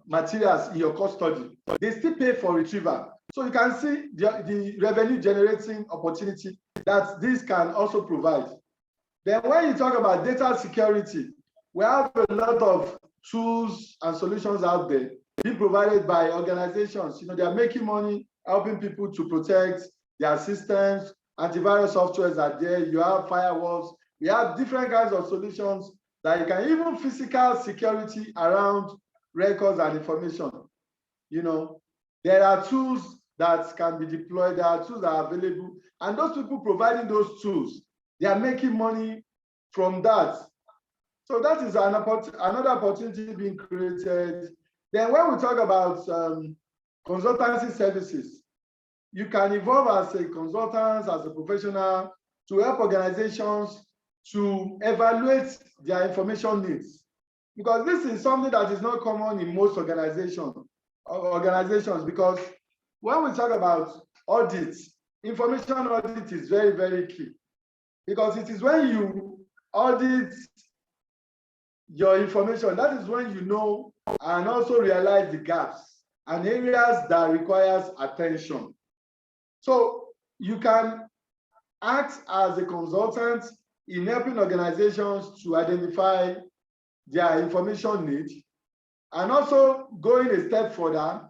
materials in your custody, they still pay for retrieval. So you can see the revenue generating opportunity that this can also provide. Then when you talk about data security, we have a lot of tools and solutions out there being provided by organizations. They are making money helping people to protect their systems. Antivirus softwares are there. You have firewalls. We have different kinds of solutions that you can, even physical security around records and information. There are tools that can be deployed. There are tools that are available. And those people providing those tools, they are making money from that. So that is another opportunity being created. Then when we talk about consultancy services, you can evolve as a consultant, as a professional, to help organizations to evaluate their information needs. Because this is something that is not common in most organizations, because when we talk about audits, information audit is very, very key. Because it is when you audit your information, that is when you know and also realize the gaps and areas that requires attention. So you can act as a consultant in helping organizations to identify their information needs, and also going a step further,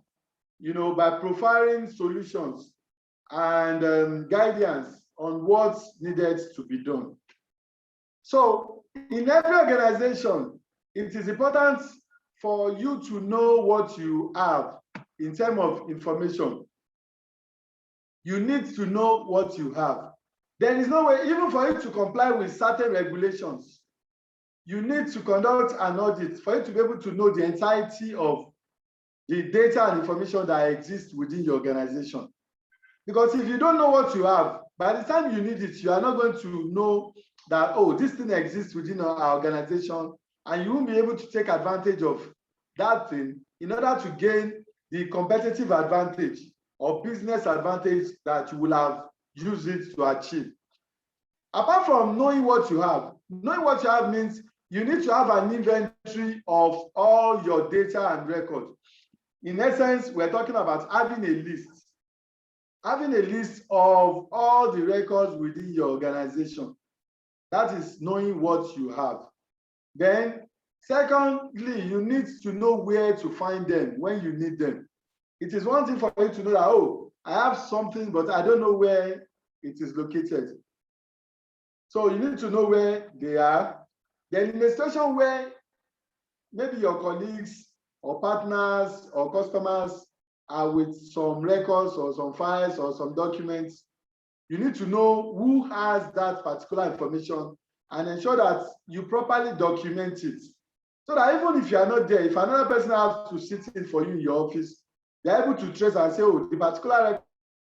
by profiling solutions and guidance on what's needed to be done. So in every organization, it is important for you to know what you have in terms of information. You need to know what you have. There is no way, even for you to comply with certain regulations, you need to conduct an audit for you to be able to know the entirety of the data and information that exists within your organization. Because if you don't know what you have, by the time you need it, you are not going to know that, oh, this thing exists within our organization, and you won't be able to take advantage of that thing in order to gain the competitive advantage or business advantage that you will have used it to achieve. Apart from knowing what you have means you need to have an inventory of all your data and records. In essence, we're talking about having a list of all the records within your organization. That is knowing what you have. Then, secondly, you need to know where to find them when you need them. It is one thing for you to know that, oh, I have something, but I don't know where it is located. So you need to know where they are. Then in a situation where maybe your colleagues or partners or customers are with some records or some files or some documents, you need to know who has that particular information and ensure that you properly document it. So that even if you are not there, if another person has to sit in for you in your office, they're able to trace and say, oh, the particular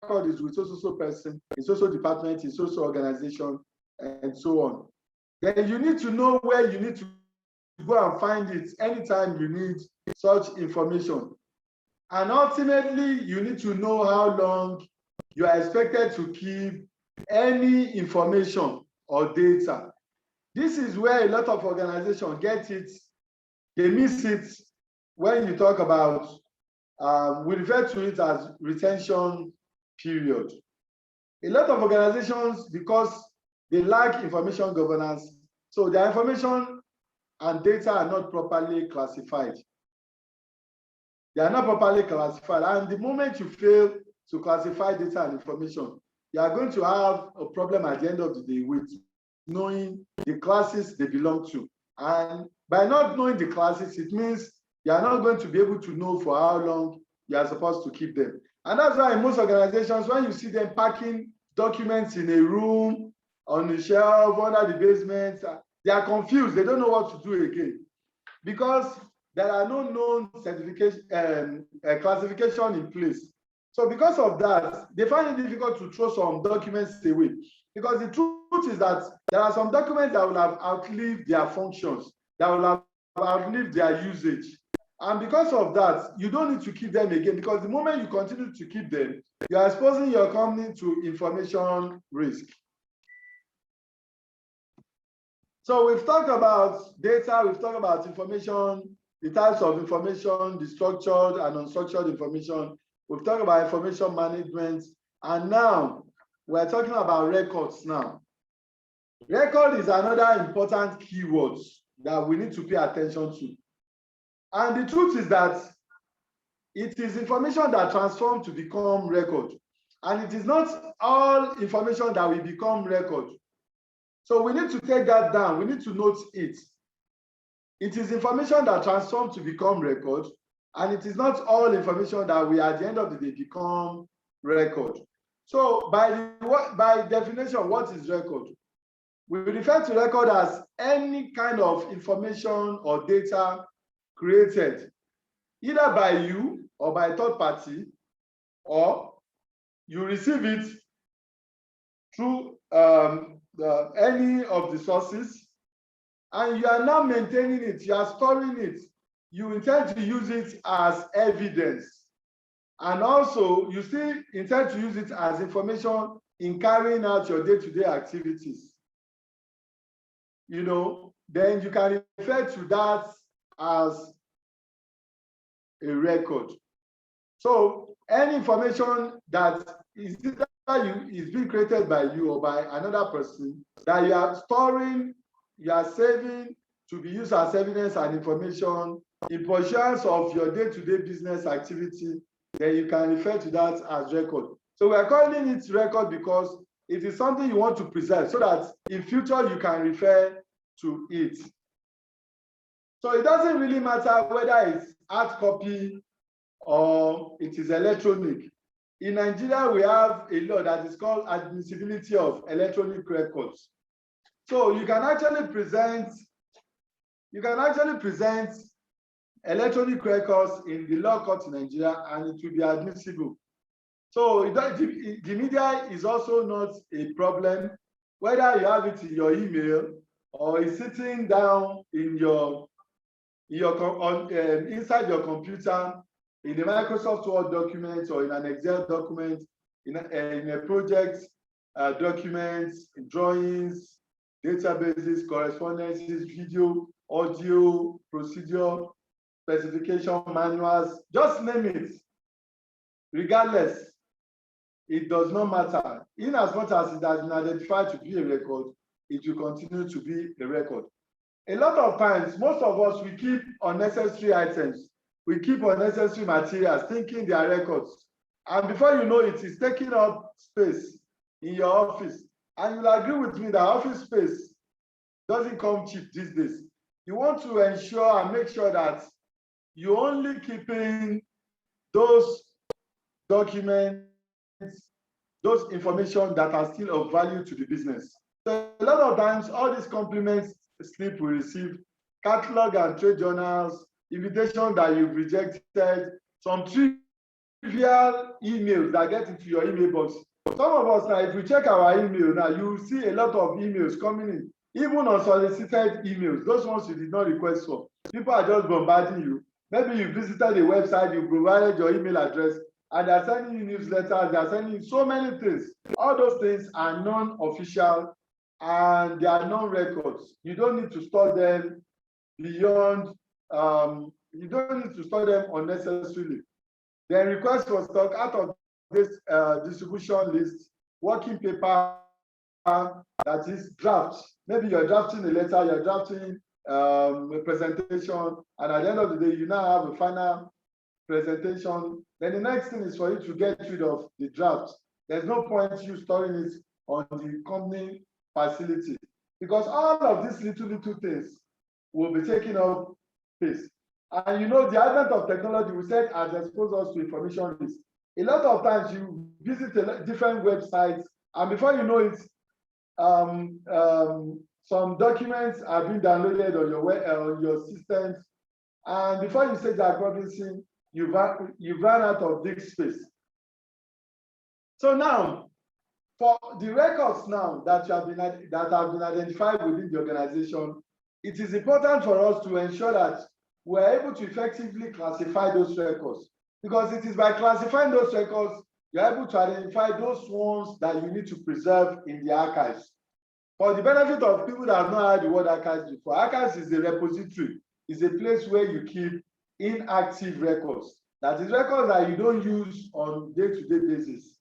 record is with so person, in so department, in so organization, and so on. Then you need to know where you need to go and find it anytime you need such information. And ultimately, you need to know how long you are expected to keep any information or data. This is where a lot of organizations get it. They miss it when you talk about, we refer to it as retention period. A lot of organizations, because they lack information governance, so their information and data are not properly classified. They are not properly classified. And the moment you fail to classify data and information, you are going to have a problem at the end of the day with knowing the classes they belong to. And by not knowing the classes, it means you are not going to be able to know for how long you are supposed to keep them. And that's why in most organizations, when you see them packing documents in a room, on the shelf, under the basement, they are confused. They don't know what to do again. Because there are no known certification, classification in place. So because of that, they find it difficult to throw some documents away. Because the truth is that there are some documents that will have outlived their functions, that will have outlived their usage. And because of that, you don't need to keep them again, because the moment you continue to keep them, you are exposing your company to information risk. So we've talked about data, we've talked about information, the types of information, the structured and unstructured information. We've talked about information management, and now we're talking about records now. Record is another important keyword that we need to pay attention to. And the truth is that it is information that transforms to become record. And it is not all information that will become record. So we need to take that down. We need to note it. It is information that transforms to become record, and it is not all information that will, at the end of the day, become record. So by definition, what is record? We refer to record as any kind of information or data created either by you or by a third party, or you receive it through any of the sources, and you are now maintaining it, you are storing it, you intend to use it as evidence, and also you still intend to use it as information in carrying out your day-to-day activities. Then you can refer to that as a record. So any information that is being created by you or by another person that you are storing, you are saving to be used as evidence and information in pursuance of your day-to-day business activity, then you can refer to that as record. So we are calling it record because it is something you want to preserve so that in future you can refer to it. So it doesn't really matter whether it's hard copy or it is electronic. In Nigeria, we have a law that is called admissibility of electronic records. So you can actually present electronic records in the law court in Nigeria and it will be admissible. So the media is also not a problem, whether you have it in your email or it's sitting down in inside your computer in a Microsoft Word document or in an Excel document, in a project document, drawings, databases, correspondences, video, audio, procedure, specification manuals, just name it. Regardless, it does not matter. In as much as it has been identified to be a record, it will continue to be a record. A lot of times, most of us, we keep unnecessary items. We keep unnecessary materials thinking they are records. And before you know it, it's taking up space in your office. And you'll agree with me that office space doesn't come cheap these days. You want to ensure and make sure that you're only keeping those documents, those information that are still of value to the business. So a lot of times, all these compliments slip we receive, catalog and trade journals, invitation that you've rejected, some trivial emails that get into your email box. Some of us now, if we check our email now, you will see a lot of emails coming in, even unsolicited emails, those ones you did not request for. People are just bombarding you. Maybe you visited a website, you provided your email address, and they're sending you newsletters, they're sending you so many things. All those things are non-official and they are non-records. You don't need to store them beyond, you don't need to store them unnecessarily. Then request for stock out of this distribution list, working paper that is draft. Maybe you're drafting a letter, you're drafting a presentation, and at the end of the day, you now have a final presentation. Then the next thing is for you to get rid of the draft. There's no point you storing it on the company facility because all of these little things will be taking up space. And you know, the advent of technology, we said, has exposed us to information risk. A lot of times you visit different websites, and before you know it, some documents are being downloaded on your systems, and before you say that processing, you've run out of disk space. So now, for the records now that have been identified within the organization, it is important for us to ensure that we're able to effectively classify those records, because it is by classifying those records you're able to identify those ones that you need to preserve in the archives. For the benefit of people that have not heard the word archives before, archives is a repository, is a place where you keep inactive records. That is records that you don't use on day-to-day basis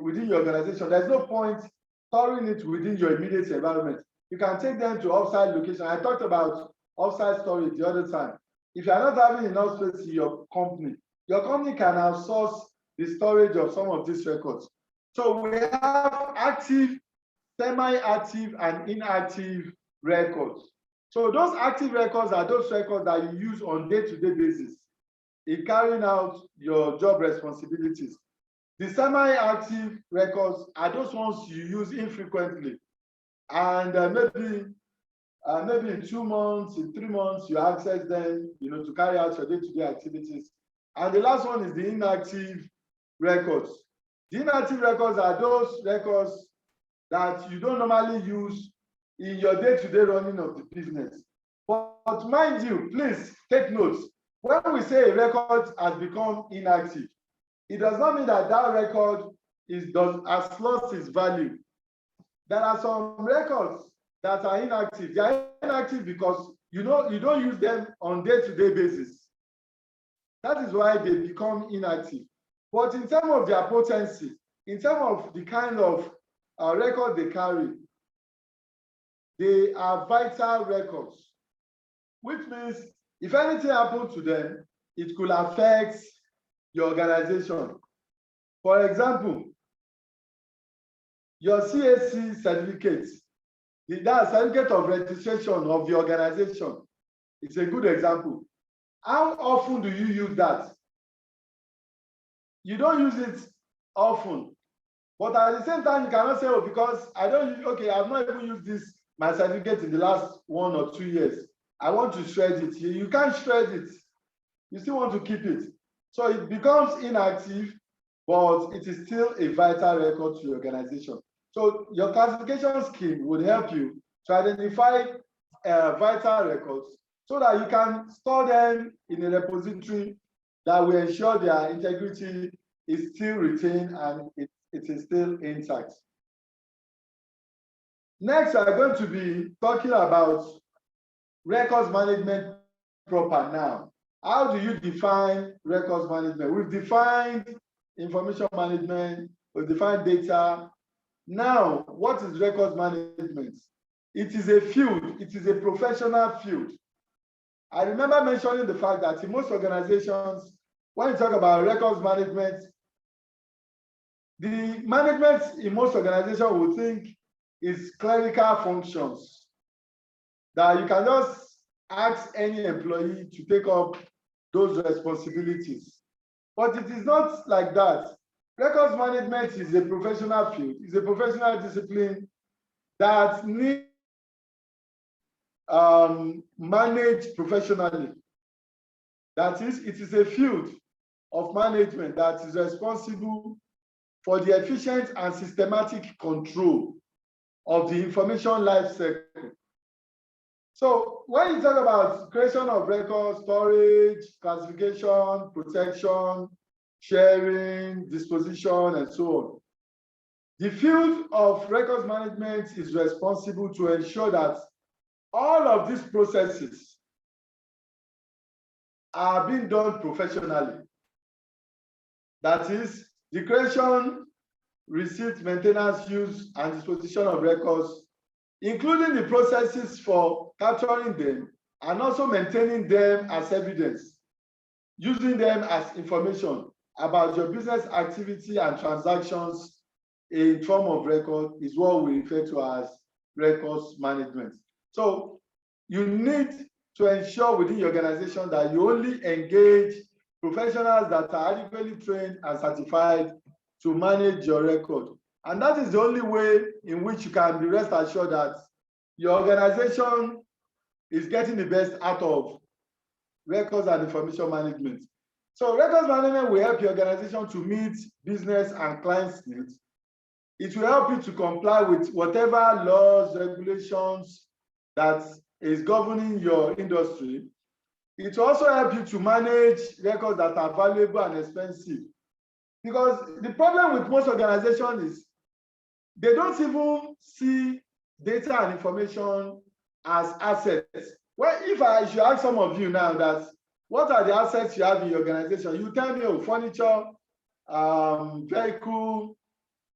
within your organization. There's no point storing it within your immediate environment. You can take them to offsite location. I talked about offsite storage the other time. If you're not having enough space in your company can outsource the storage of some of these records. So we have active, semi-active, and inactive records. So those active records are those records that you use on day-to-day basis in carrying out your job responsibilities. The semi-active records are those ones you use infrequently, and maybe in 2 months, in 3 months, you access them, to carry out your day-to-day activities. And the last one is the inactive records. The inactive records are those records that you don't normally use in your day-to-day running of the business. But mind you, please take notes. When we say a record has become inactive, it does not mean that that record has lost its value. There are some records that are inactive. They are inactive because you don't use them on day-to-day basis. That is why they become inactive. But in terms of their potency, in terms of the kind of record they carry, they are vital records, which means if anything happens to them, it could affect your organization. For example, your CAC certificate, that certificate of registration of the organization, it's a good example. How often do you use that? You don't use it often, but at the same time, you cannot say, oh, because I don't use, okay, I've not even used this, my certificate in the last 1 or 2 years. I want to shred it. You can't shred it. You still want to keep it. So it becomes inactive, but it is still a vital record to your organization. So your classification scheme would help you to identify vital records so that you can store them in a repository that will ensure their integrity is still retained and it is still intact. Next, I'm going to be talking about records management proper now. How do you define records management? We've defined information management, we've defined data. Now, what is records management? It is a field, it is a professional field. I remember mentioning the fact that in most organizations, when you talk about records management, the management in most organizations will think is clerical functions, that you can just ask any employee to take up those responsibilities. But it is not like that. Records management is a professional field, it's a professional discipline that needs managed professionally. That is, it is a field of management that is responsible for the efficient and systematic control of the information life cycle. So when you talk about creation of records, storage, classification, protection, sharing, disposition, and so on, the field of records management is responsible to ensure that all of these processes are being done professionally. That is, the creation, receipt, maintenance, use, and disposition of records, including the processes for capturing them and also maintaining them as evidence, using them as information about your business activity and transactions in form of record is what we refer to as records management. So you need to ensure within your organization that you only engage professionals that are adequately trained and certified to manage your record. And that is the only way in which you can be rest assured that your organization is getting the best out of records and information management. So records management will help your organization to meet business and clients' needs. It will help you to comply with whatever laws, regulations that is governing your industry. It will also help you to manage records that are valuable and expensive. Because the problem with most organizations is they don't even see data and information as assets. Well, if I should ask some of you now that what are the assets you have in your organization, you tell me, oh, furniture, vehicle,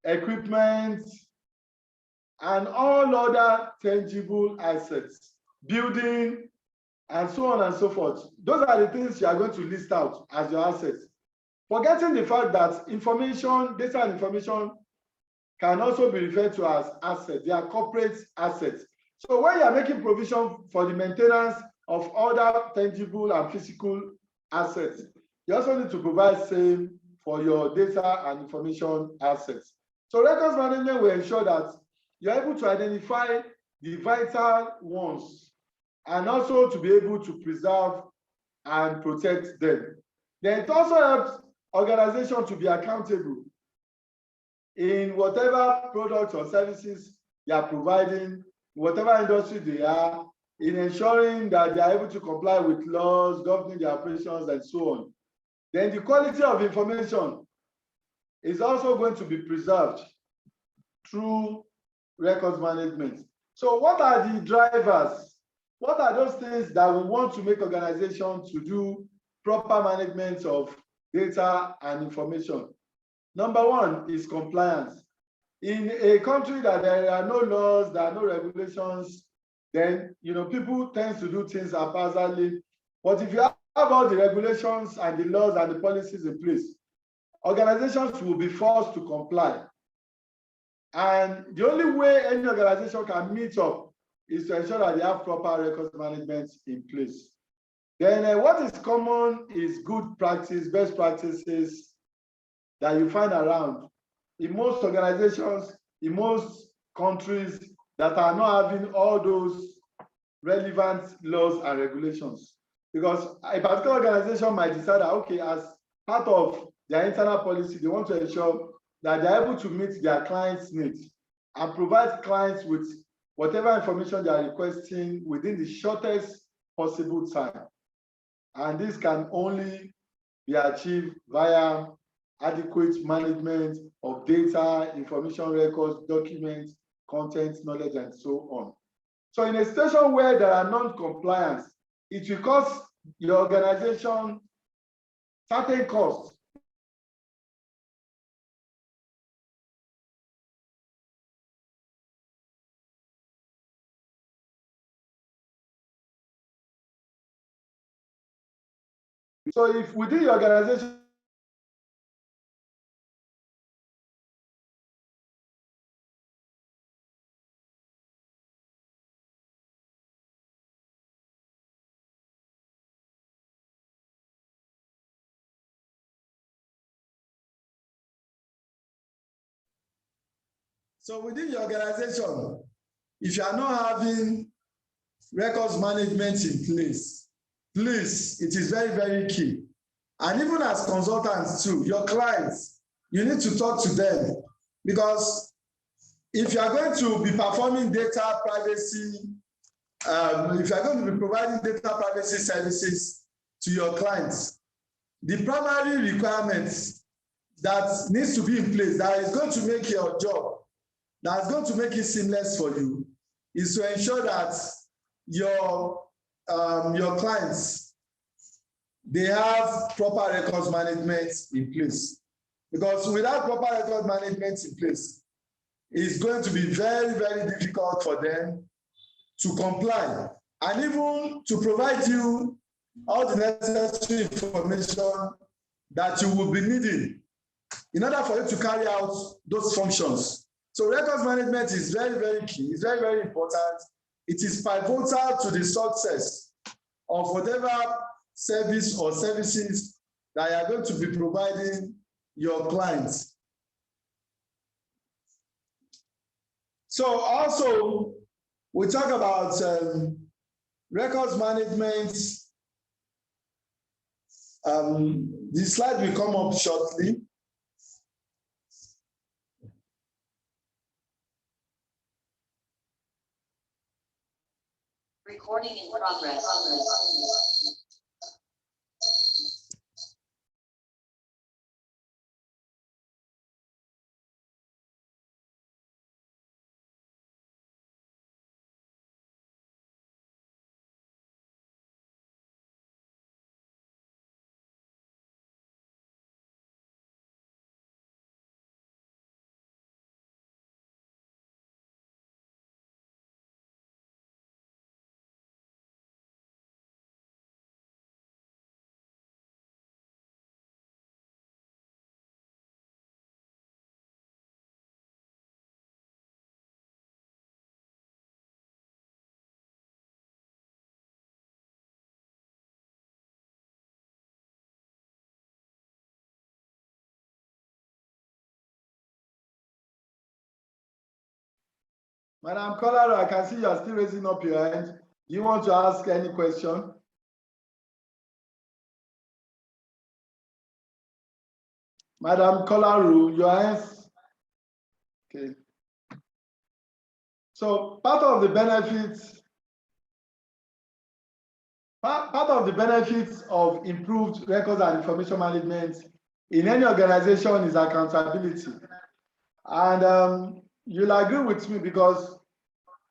equipment, and all other tangible assets, building, and so on and so forth. Those are the things you are going to list out as your assets. Forgetting the fact that information, data and information can also be referred to as assets. They are corporate assets. So when you are making provision for the maintenance of other tangible and physical assets, you also need to provide same for your data and information assets. So records management will ensure that you're able to identify the vital ones and also to be able to preserve and protect them. Then it also helps organizations to be accountable in whatever products or services they are providing, whatever industry they are, in ensuring that they are able to comply with laws governing their operations and so on. Then the quality of information is also going to be preserved through records management. So what are the drivers? What are those things that we want to make organizations to do proper management of data and information. Number one is compliance. In a country that there are no laws, there are no regulations, then people tend to do things haphazardly. But if you have all the regulations and the laws and the policies in place, organizations will be forced to comply. And the only way any organization can meet up is to ensure that they have proper records management in place. Then what is common is good practice, best practices that you find around in most organizations, in most countries that are not having all those relevant laws and regulations. Because a particular organization might decide that, okay, as part of their internal policy, they want to ensure that they're able to meet their clients' needs and provide clients with whatever information they are requesting within the shortest possible time. And this can only be achieved via adequate management of data, information records, documents, content, knowledge, and so on. So in a situation where there are non-compliance, it will cost your organization certain costs. So if within your organization, if you are not having records management in place, please, it is very, very key. And even as consultants too, your clients, you need to talk to them, because if you are going to be performing data privacy, if you are going to be providing data privacy services to your clients, the primary requirements that needs to be in place that is going to make your job, that's going to make it seamless for you, is to ensure that your clients, they have proper records management in place. Because without proper record management in place, it's going to be very, very difficult for them to comply and even to provide you all the necessary information that you will be needing in order for you to carry out those functions. So records management is very, very key. It's very, very important. It is pivotal to the success of whatever service or services that you are going to be providing your clients. So also, we talk about records management. The slide will come up shortly. Recording in progress. Madam Kolaro, I can see you are still raising up your hand. Do you want to ask any question? Madam Kolaro, your hands. Okay. So part of the benefits of improved records and information management in any organization is accountability. And you'll agree with me, because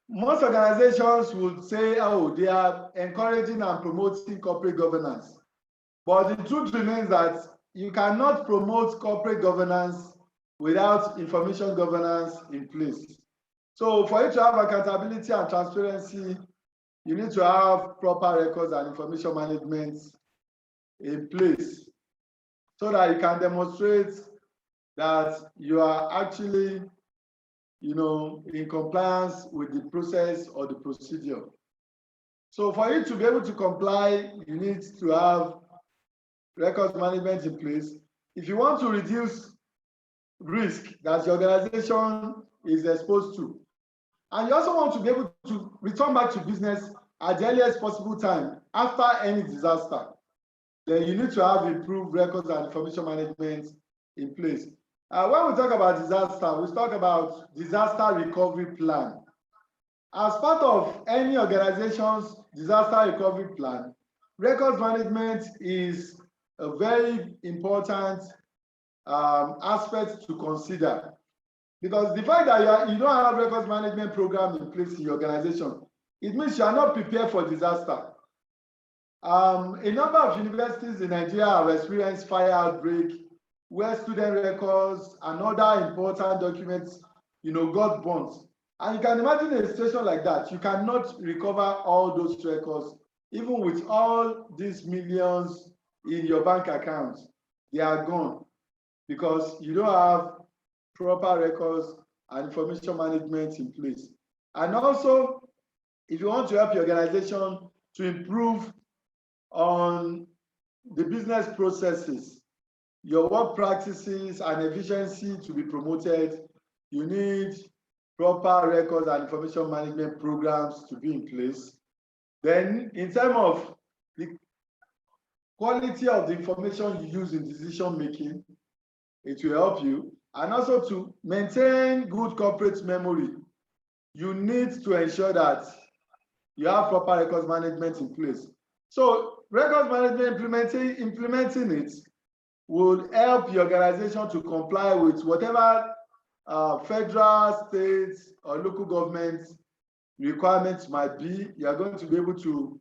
most organizations would say, oh, they are encouraging and promoting corporate governance. But the truth remains that you cannot promote corporate governance without information governance in place. So for you to have accountability and transparency, you need to have proper records and information management in place so that you can demonstrate that you are actually, in compliance with the process or the procedure. So for you to be able to comply, you need to have records management in place. If you want to reduce risk that your organization is exposed to, and you also want to be able to return back to business at the earliest possible time after any disaster, then you need to have improved records and information management in place. When we talk about disaster, we talk about disaster recovery plan. As part of any organization's disaster recovery plan, records management is a very important aspect to consider. Because the fact that you don't have records management program in place in your organization, it means you are not prepared for disaster. A number of universities in Nigeria have experienced fire outbreak where student records and other important documents, got burnt. And you can imagine a situation like that. You cannot recover all those records, even with all these millions in your bank account. They are gone because you don't have proper records and information management in place. And also, if you want to help your organization to improve on the business processes, your work practices and efficiency to be promoted, you need proper records and information management programs to be in place. Then, in terms of the quality of the information you use in decision making, it will help you. And also to maintain good corporate memory, you need to ensure that you have proper records management in place. So records management, implementing it will help your organization to comply with whatever federal, state, or local government requirements might be. You are going to be able to,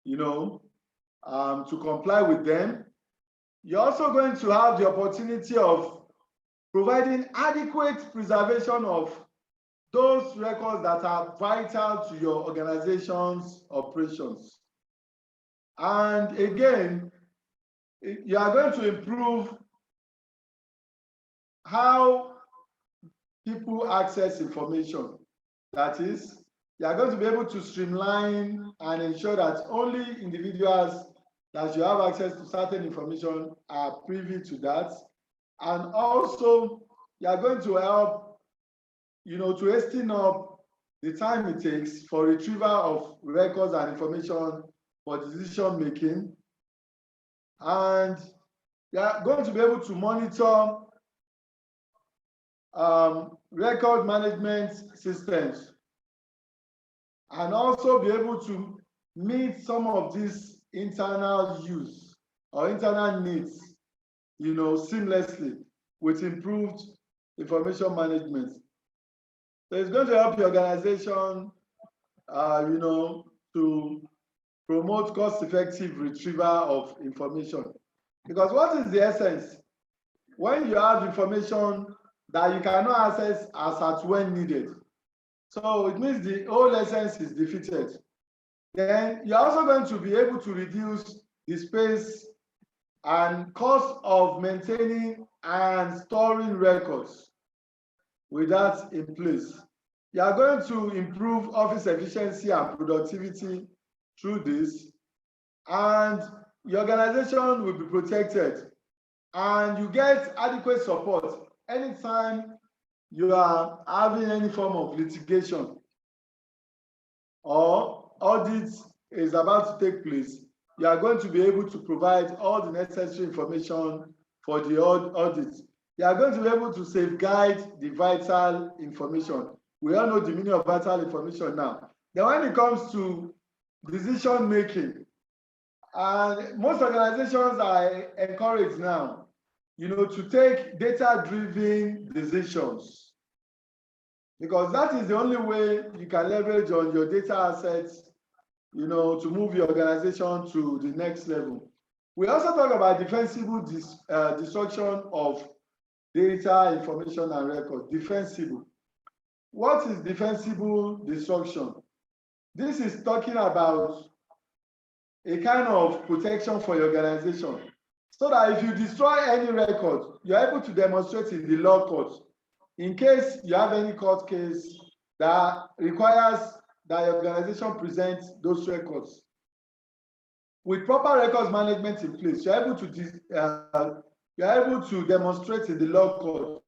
to comply with them. You're also going to have the opportunity of providing adequate preservation of those records that are vital to your organization's operations. And again, you are going to improve how people access information. That is, you are going to be able to streamline and ensure that only individuals that you have access to certain information are privy to that. And also, you are going to help, to hasten up the time it takes for retrieval of records and information for decision making. And you are going to be able to monitor record management systems and also be able to meet some of these internal use or internal needs, seamlessly with improved information management. So it's going to help your organization, to promote cost-effective retrieval of information. Because what is the essence? When you have information that you cannot access as at when needed, so it means the whole essence is defeated. Then you're also going to be able to reduce the space and cost of maintaining and storing records with that in place. You are going to improve office efficiency and productivity through this, and your organization will be protected, and you get adequate support anytime you are having any form of litigation or audit is about to take place. You are going to be able to provide all the necessary information for the audit. You are going to be able to safeguard the vital information. We all know the meaning of vital information now. Then when it comes to decision making, and most organizations are encouraged now, to take data-driven decisions, because that is the only way you can leverage on your data assets, to move your organization to the next level. We also talk about defensible destruction of data, information, and records. Defensible. What is defensible destruction? This is talking about a kind of protection for your organization, so that if you destroy any record, you're able to demonstrate in the law court, in case you have any court case that requires that your organization present those records. With proper records management in place, you're able to demonstrate in the law court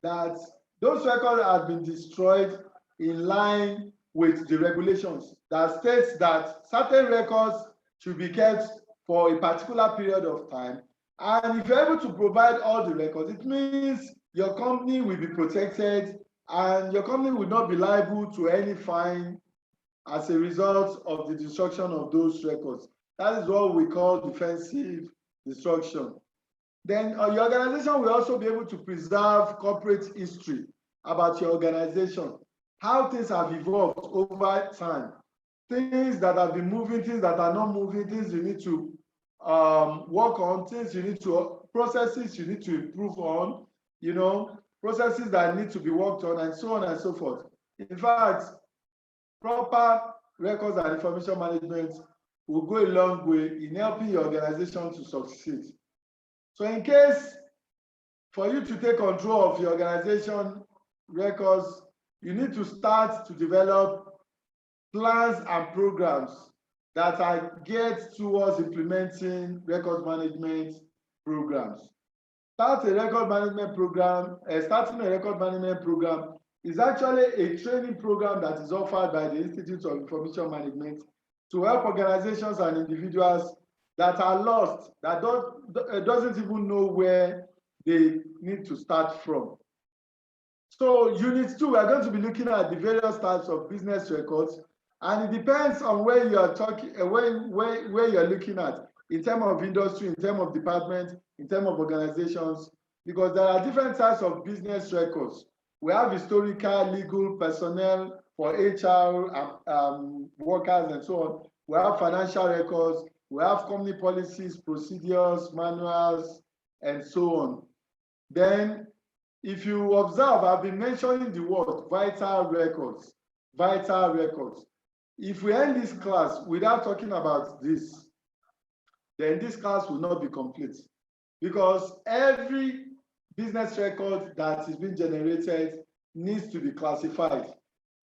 that those records have been destroyed in line with the regulations that states that certain records should be kept for a particular period of time. And if you're able to provide all the records, it means your company will be protected and your company will not be liable to any fine as a result of the destruction of those records. That is what we call defensive destruction. Then your organization will also be able to preserve corporate history about your organization, how things have evolved over time, things that have been moving, things that are not moving, things you need to work on, things you need to, processes you need to improve on, processes that need to be worked on, and so on and so forth. In fact, proper records and information management will go a long way in helping your organization to succeed. So in case for you to take control of your organization records, you need to start to develop plans and programs that are geared towards implementing record management programs. Starting a record management program is actually a training program that is offered by the Institute of Information Management to help organizations and individuals that are lost, that doesn't even know where they need to start from. So Unit 2, we're going to be looking at the various types of business records, and it depends on where you are talking, where you're looking at, in terms of industry, in terms of department, in terms of organizations, because there are different types of business records. We have historical, legal, personnel for HR, workers, and so on. We have financial records. We have company policies, procedures, manuals, and so on. Then, if you observe, I've been mentioning the word vital records. Vital records. If we end this class without talking about this, then this class will not be complete, because every business record that is being generated needs to be classified.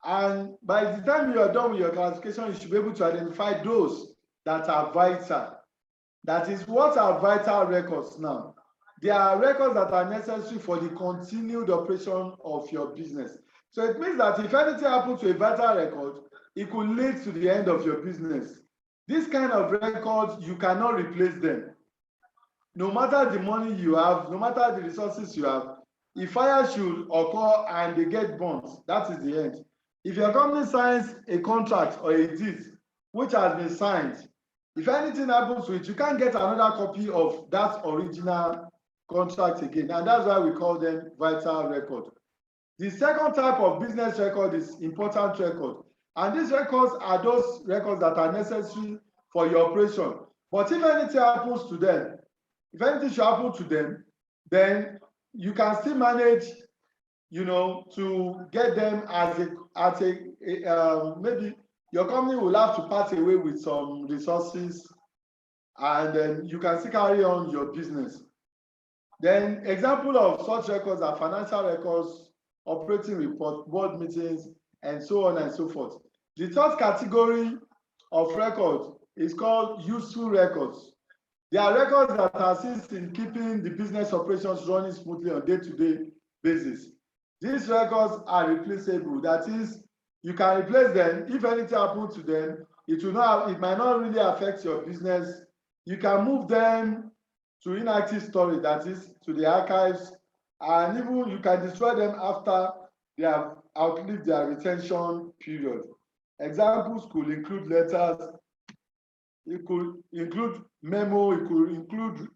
And by the time you are done with your classification, you should be able to identify those that are vital. That is, what are vital records now? They are records that are necessary for the continued operation of your business. So it means that if anything happens to a vital record, it could lead to the end of your business. This kind of records, you cannot replace them. No matter the money you have, no matter the resources you have, if fire should occur and they get burnt, that is the end. If your company signs a contract or a deed which has been signed, if anything happens to it, you can't get another copy of that original contract again. And that's why we call them vital record. The second type of business record is important record. And these records are those records that are necessary for your operation. But if anything happens to them, if anything should happen to them, then you can still manage, to get them maybe your company will have to part away with some resources, and then you can still carry on your business. Then example of such records are financial records, operating report, board meetings, and so on and so forth. The third category of records is called useful records. They are records that assist in keeping the business operations running smoothly on a day-to-day basis. These records are replaceable. That is, you can replace them. If anything happens to them, it might not really affect your business. You can move them to inactive storage, that is, to the archives, and even you can destroy them after they have outlived their retention period. Examples could include letters, it could include memo, it could include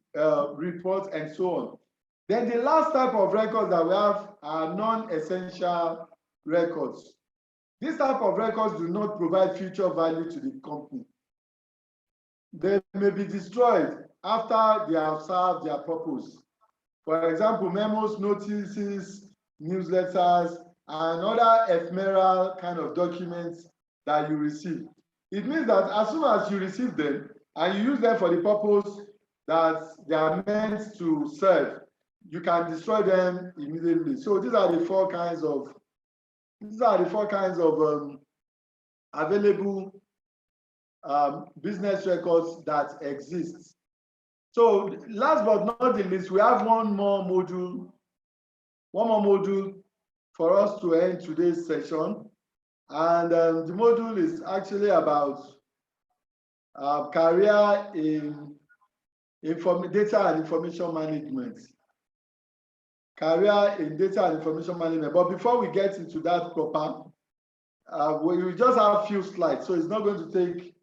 reports, and so on. Then the last type of records that we have are non-essential records. This type of records do not provide future value to the company. they may be destroyed after they have served their purpose. For example, memos, notices, newsletters, and other ephemeral kind of documents that you receive. It means that as soon as you receive them and you use them for the purpose that they are meant to serve, you can destroy them immediately. So these are the four kinds of available business records that exist. So last but not the least, we have one more module for us to end today's session. And the module is actually about career in data and information management. Career in data and information management. But before we get into that proper, we just have a few slides, so it's not going to take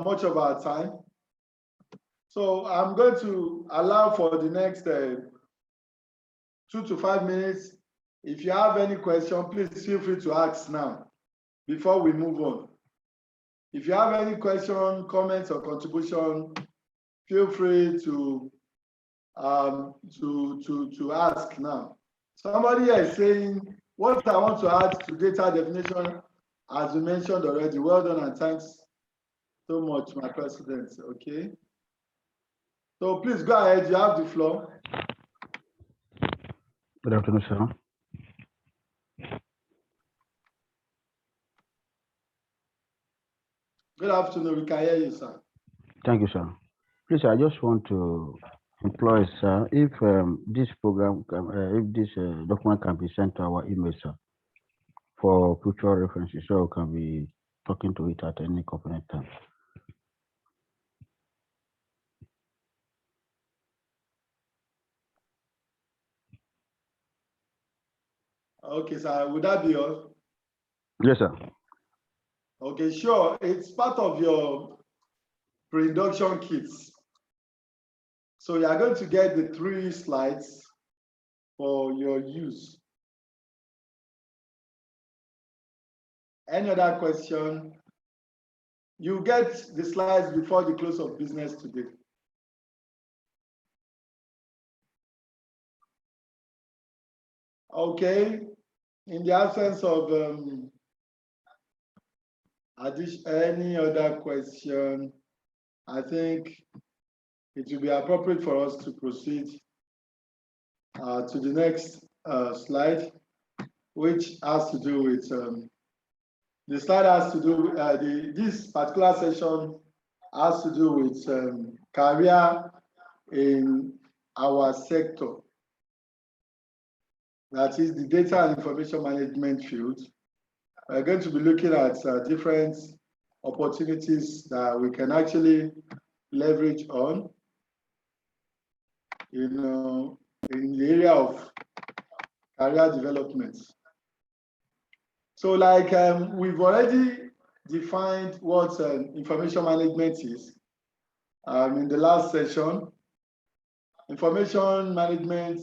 much of our time. So I'm going to allow for the next 2 to 5 minutes. If you have any question, please feel free to ask now before we move on. If you have any question, comments, or contribution, feel free to ask now. Somebody here is saying, what I want to add to data definition, as you mentioned already. Well done and thanks so much, my president. Okay. So please go ahead, you have the floor. Good afternoon, sir. Good afternoon, we can hear you, sir. Thank you, sir. Please, I just want to employ, sir, if this program, if this document can be sent to our email, sir, for future references, so we can be talking to it at any convenient time. Okay, sir, would that be all? Yes, sir. Okay, sure. It's part of your pre-induction kits. So you are going to get the 3 slides for your use. Any other question? You get the slides before the close of business today. Okay, in the absence of any other question, I think it will be appropriate for us to proceed to the next slide, which has to do with the slide has to do this particular session has to do with career in our sector. That is the data and information management field. We're going to be looking at different opportunities that we can actually leverage on, in the area of career development. So like we've already defined what information management is in the last session. Information management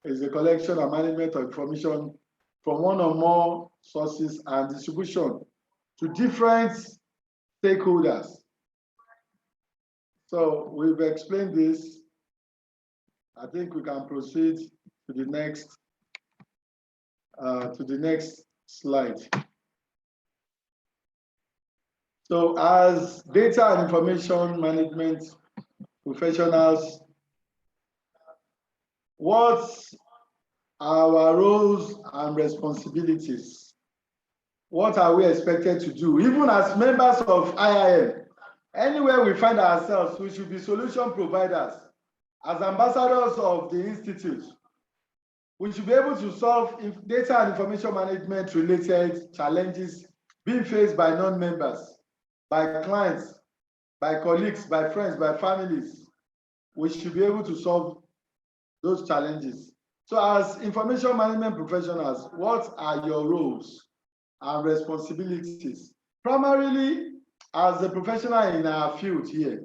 is a collection and management of information from one or more sources and distribution to different stakeholders. So we've explained this. I think we can proceed to the next slide. So as data and information management professionals, what are our roles and responsibilities? What are we expected to do? Even as members of IIM, anywhere we find ourselves, we should be solution providers. As ambassadors of the Institute, we should be able to solve data and information management related challenges being faced by non-members, by clients, by colleagues, by friends, by families. We should be able to solve those challenges. So as information management professionals, what are your roles and responsibilities? Primarily, as a professional in our field here,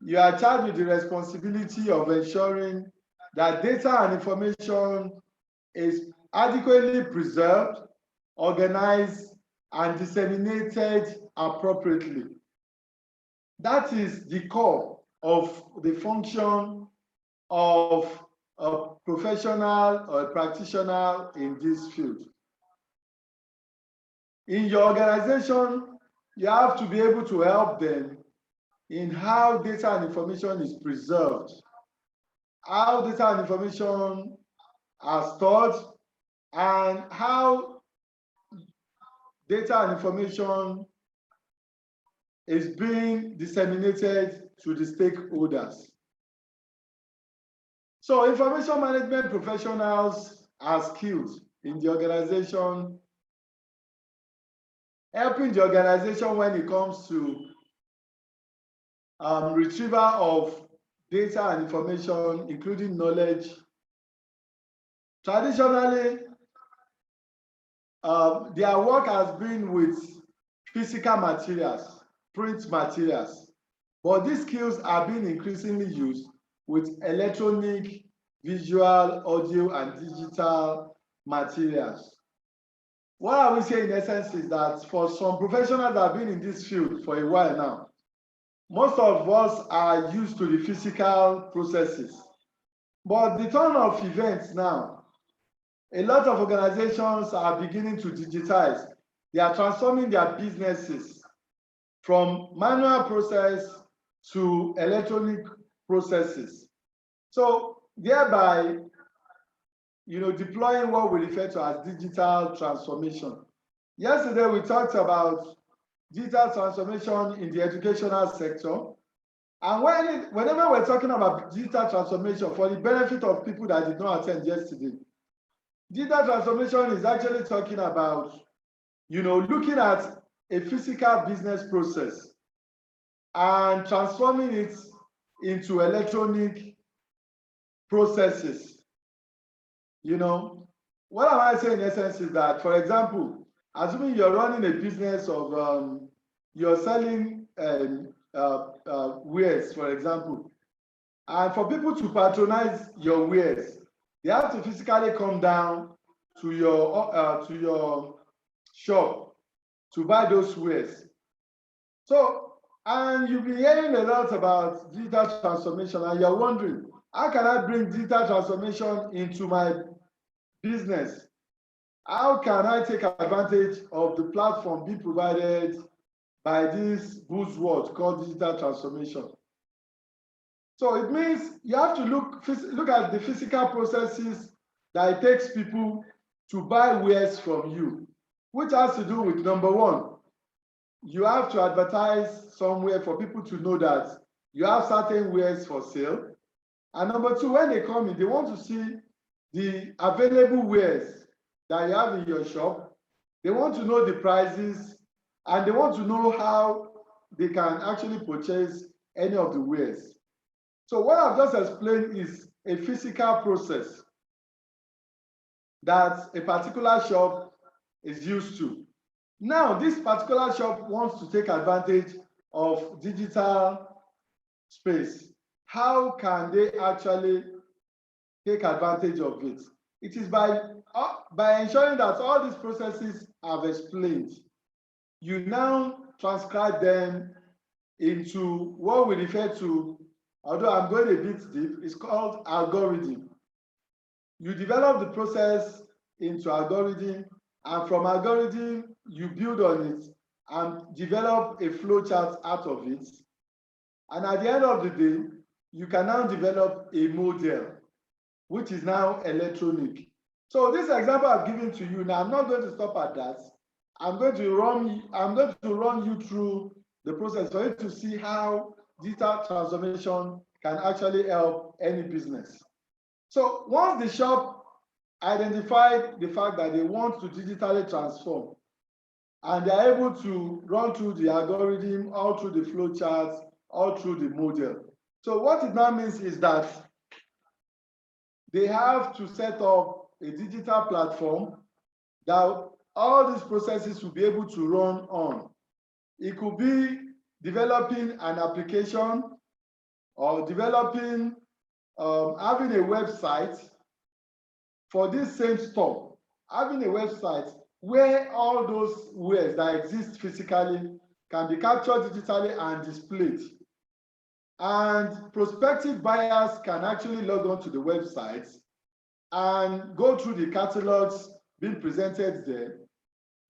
you are charged with the responsibility of ensuring that data and information is adequately preserved, organized, and disseminated appropriately. That is the core of the function of a professional or a practitioner in this field. In your organization, you have to be able to help them in how data and information is preserved, how data and information are stored, and how data and information is being disseminated to the stakeholders. So information management professionals are skilled in the organization, helping the organization when it comes to retrieval of data and information, including knowledge. Traditionally, their work has been with physical materials, print materials, but these skills are being increasingly used with electronic, visual, audio, and digital materials. What I will say in essence is that for some professionals that have been in this field for a while now, most of us are used to the physical processes. But the turn of events now, a lot of organizations are beginning to digitize. They are transforming their businesses from manual process to electronic processes. So thereby, deploying what we refer to as digital transformation. Yesterday, we talked about digital transformation in the educational sector. And whenever we're talking about digital transformation, for the benefit of people that did not attend yesterday, digital transformation is actually talking about, looking at a physical business process and transforming it into electronic processes. What am I saying in essence is that, for example, assuming you're running a business of, you're selling wares, for example, and for people to patronize your wares, they have to physically come down to your shop to buy those wares. So, and you've been hearing a lot about digital transformation, and you're wondering, how can I bring digital transformation into my business? How can I take advantage of the platform being provided by this buzzword called digital transformation? So it means you have to look at the physical processes that it takes people to buy wares from you, which has to do with, number one, you have to advertise somewhere for people to know that you have certain wares for sale. And number two, when they come in, they want to see the available wares that you have in your shop. They want to know the prices, and they want to know how they can actually purchase any of the wares. So what I've just explained is a physical process that a particular shop is used to. Now, this particular shop wants to take advantage of digital space. How can they actually take advantage of it? It is by ensuring that all these processes I've explained, you now transcribe them into what we refer to, although I'm going a bit deep, it's called algorithm. You develop the process into algorithm, and from algorithm, you build on it and develop a flowchart out of it. And at the end of the day, you can now develop a model, which is now electronic. So this example I've given to you now, I'm not going to stop at that. I'm going to run you through the process for you to see how digital transformation can actually help any business. So once the shop identified the fact that they want to digitally transform, and they're able to run through the algorithm, all through the flow charts, all through the model. So what it now means is that they have to set up a digital platform that all these processes will be able to run on. It could be developing an application or developing, having a website for this same store, having a website where all those wares that exist physically can be captured digitally and displayed. And prospective buyers can actually log on to the website and go through the catalogs being presented there,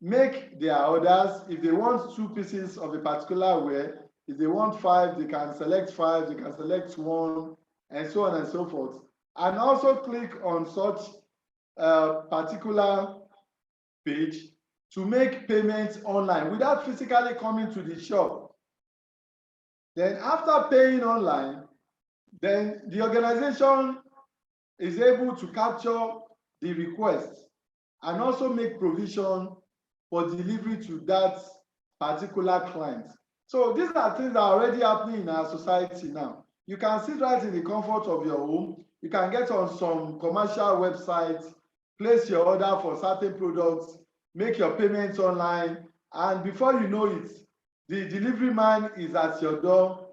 make their orders. If they want 2 pieces of a particular wear, if they want 5, they can select 5, they can select 1, and so on and so forth. And also click on such particular page to make payments online without physically coming to the shop. Then after paying online, then the organization is able to capture the request and also make provision for delivery to that particular client. So these are things that are already happening in our society now. You can sit right in the comfort of your home. You can get on some commercial websites, place your order for certain products, make your payments online, and before you know it, the delivery man is at your door,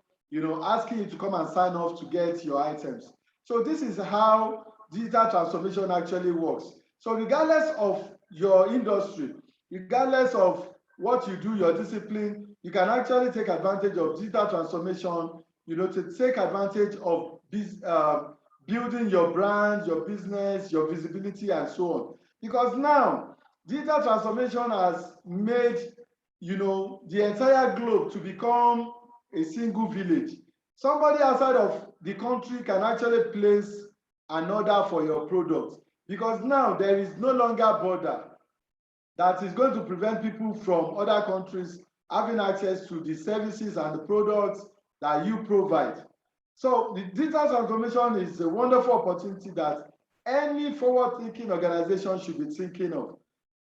asking you to come and sign off to get your items. So this is how digital transformation actually works. So regardless of your industry, regardless of what you do, your discipline, you can actually take advantage of digital transformation, to take advantage of building your brand, your business, your visibility, and so on. Because now, digital transformation has made, the entire globe to become a single village. Somebody outside of the country can actually place an order for your product, because now there is no longer border that is going to prevent people from other countries having access to the services and the products that you provide. So the digital transformation is a wonderful opportunity that any forward-thinking organization should be thinking of.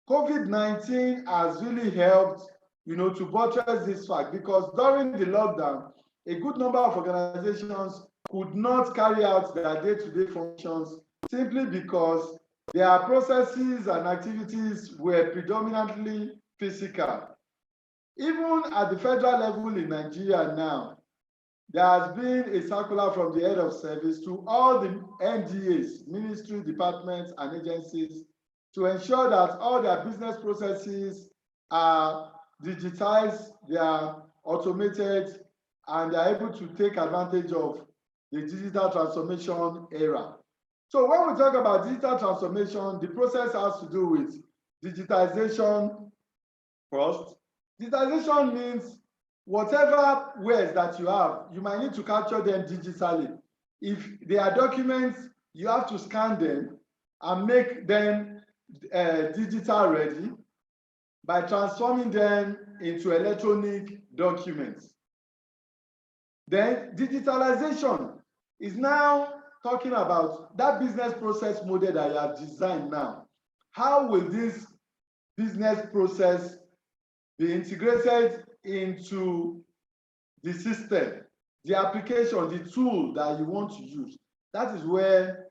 COVID-19 has really helped, to buttress this fact, because during the lockdown, a good number of organizations could not carry out their day-to-day functions simply because their processes and activities were predominantly physical. Even at the federal level in Nigeria now, there has been a circular from the head of service to all the NDAs, ministry, departments, and agencies to ensure that all their business processes are digitized, they are automated, and they are able to take advantage of the digital transformation era. So when we talk about digital transformation, the process has to do with digitization first. Digitization means whatever wares that you have, you might need to capture them digitally. If they are documents, you have to scan them and make them digital ready by transforming them into electronic documents. Then digitalization is now talking about that business process model that you have designed now. How will this business process be integrated into the system, the application, the tool that you want to use? That is where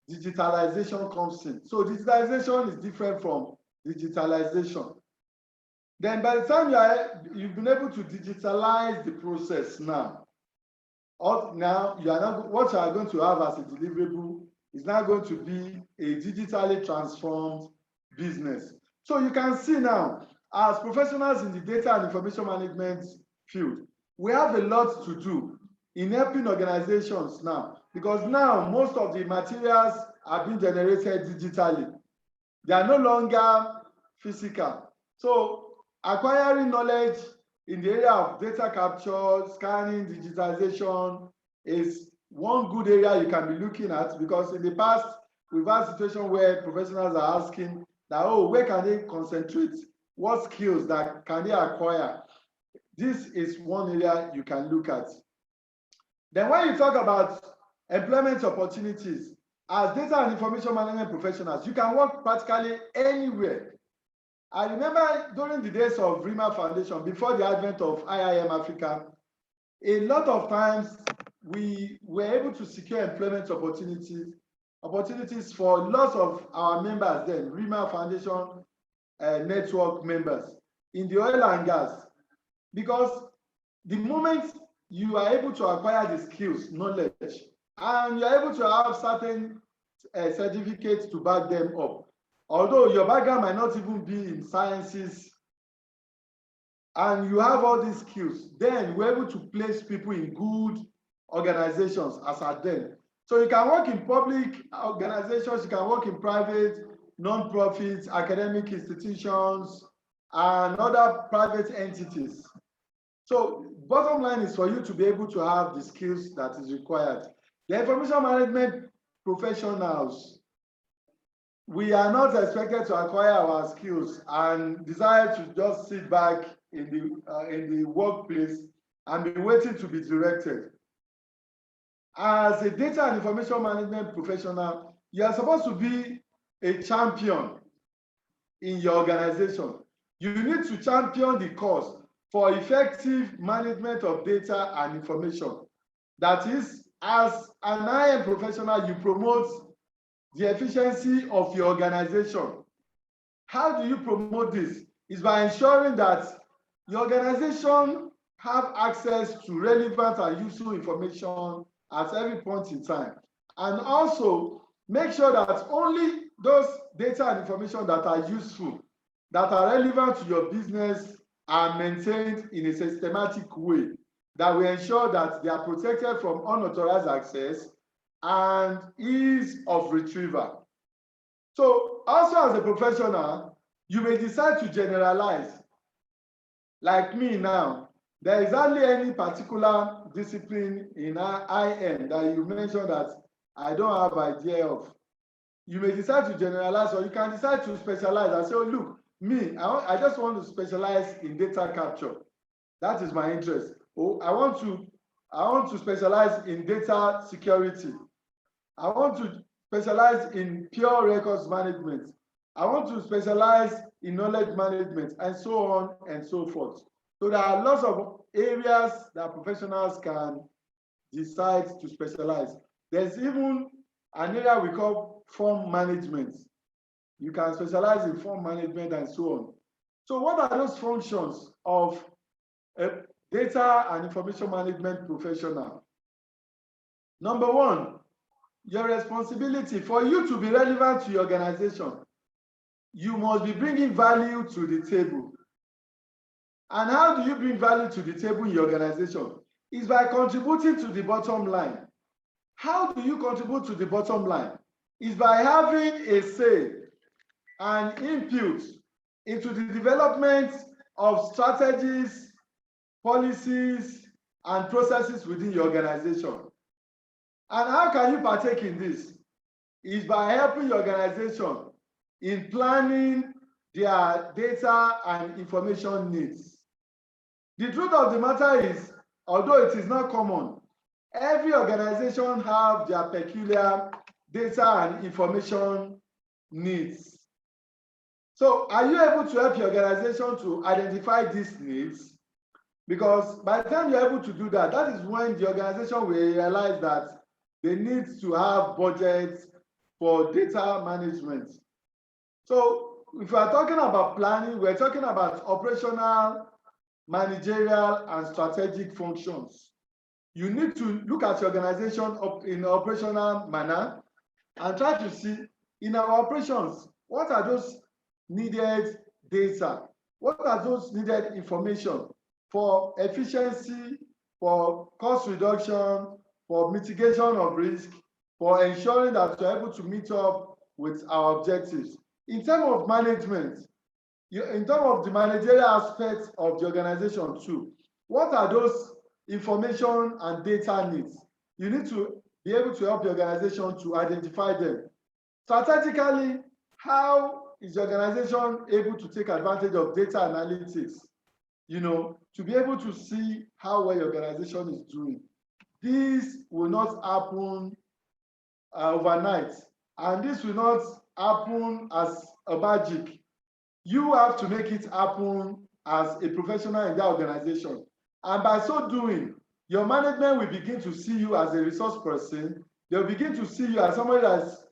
digitalization comes in. So digitalization is different from digitalization. Then by the time you've been able to digitalize the process now you are not, what you are going to have as a deliverable is now going to be a digitally transformed business. So you can see now, as professionals in the data and information management field, we have a lot to do in helping organizations now, because now most of the materials are being generated digitally. They are no longer physical. So acquiring knowledge in the area of data capture, scanning, digitization is one good area you can be looking at, because in the past, we've had situations where professionals are asking that, oh, where can they concentrate? What skills that can they acquire? This is one area you can look at. Then when you talk about employment opportunities, as data and information management professionals, you can work practically anywhere. I remember during the days of RIMA Foundation, before the advent of IIM Africa, a lot of times we were able to secure employment opportunities for lots of our members then, RIMA Foundation network members in the oil and gas. Because the moment you are able to acquire the skills, knowledge, and you're able to have certain certificates to back them up, although your background might not even be in sciences and you have all these skills, then we're able to place people in good organizations as at then. So you can work in public organizations, you can work in private, non-profits, academic institutions, and other private entities. So bottom line is for you to be able to have the skills that is required. The information management professionals, we are not expected to acquire our skills and desire to just sit back in the workplace and be waiting to be directed. As a data and information management professional, you are supposed to be a champion in your organization. You need to champion the cause for effective management of data and information. That is, as an IM professional, you promote the efficiency of your organization. How do you promote this? Is by ensuring that your organization have access to relevant and useful information at every point in time. And also make sure that only those data and information that are useful, that are relevant to your business, are maintained in a systematic way that will ensure that they are protected from unauthorized access and ease of retrieval. So also as a professional, you may decide to generalize. Like me now, there is hardly any particular discipline in IM that you mentioned that I don't have idea of. You may decide to generalize, or you can decide to specialize and say, oh, look, me, I just want to specialize in data capture. That is my interest. Oh, I want to specialize in data security. I want to specialize in pure records management. I want to specialize in knowledge management, and so on and so forth. So there are lots of areas that professionals can decide to specialize. There's even an area we call form management. You can specialize in form management and so on. So what are those functions of a data and information management professional? Number one, your responsibility for you to be relevant to your organization. You must be bringing value to the table. And how do you bring value to the table in your organization? It's by contributing to the bottom line. How do you contribute to the bottom line? It's by having a say and input into the development of strategies, policies, and processes within your organization. And how can you partake in this? Is by helping your organization in planning their data and information needs. The truth of the matter is, although it is not common, every organization have their peculiar data and information needs. So are you able to help your organization to identify these needs? Because by the time you're able to do that, that is when the organization will realize that they need to have budgets for data management. So if we are talking about planning, we're talking about operational, managerial, and strategic functions. You need to look at your organization in an operational manner and try to see in our operations, what are those needed data? What are those needed information for efficiency, for cost reduction, for mitigation of risk, for ensuring that we're able to meet up with our objectives? In terms of management, in terms of the managerial aspects of the organization too, what are those information and data needs? You need to be able to help the organization to identify them. Strategically, how is the organization able to take advantage of data analytics, to be able to see how well your organization is doing? This will not happen overnight, and this will not happen as a magic. You have to make it happen as a professional in that organization. And by so doing, your management will begin to see you as a resource person. They'll begin to see you as somebody that's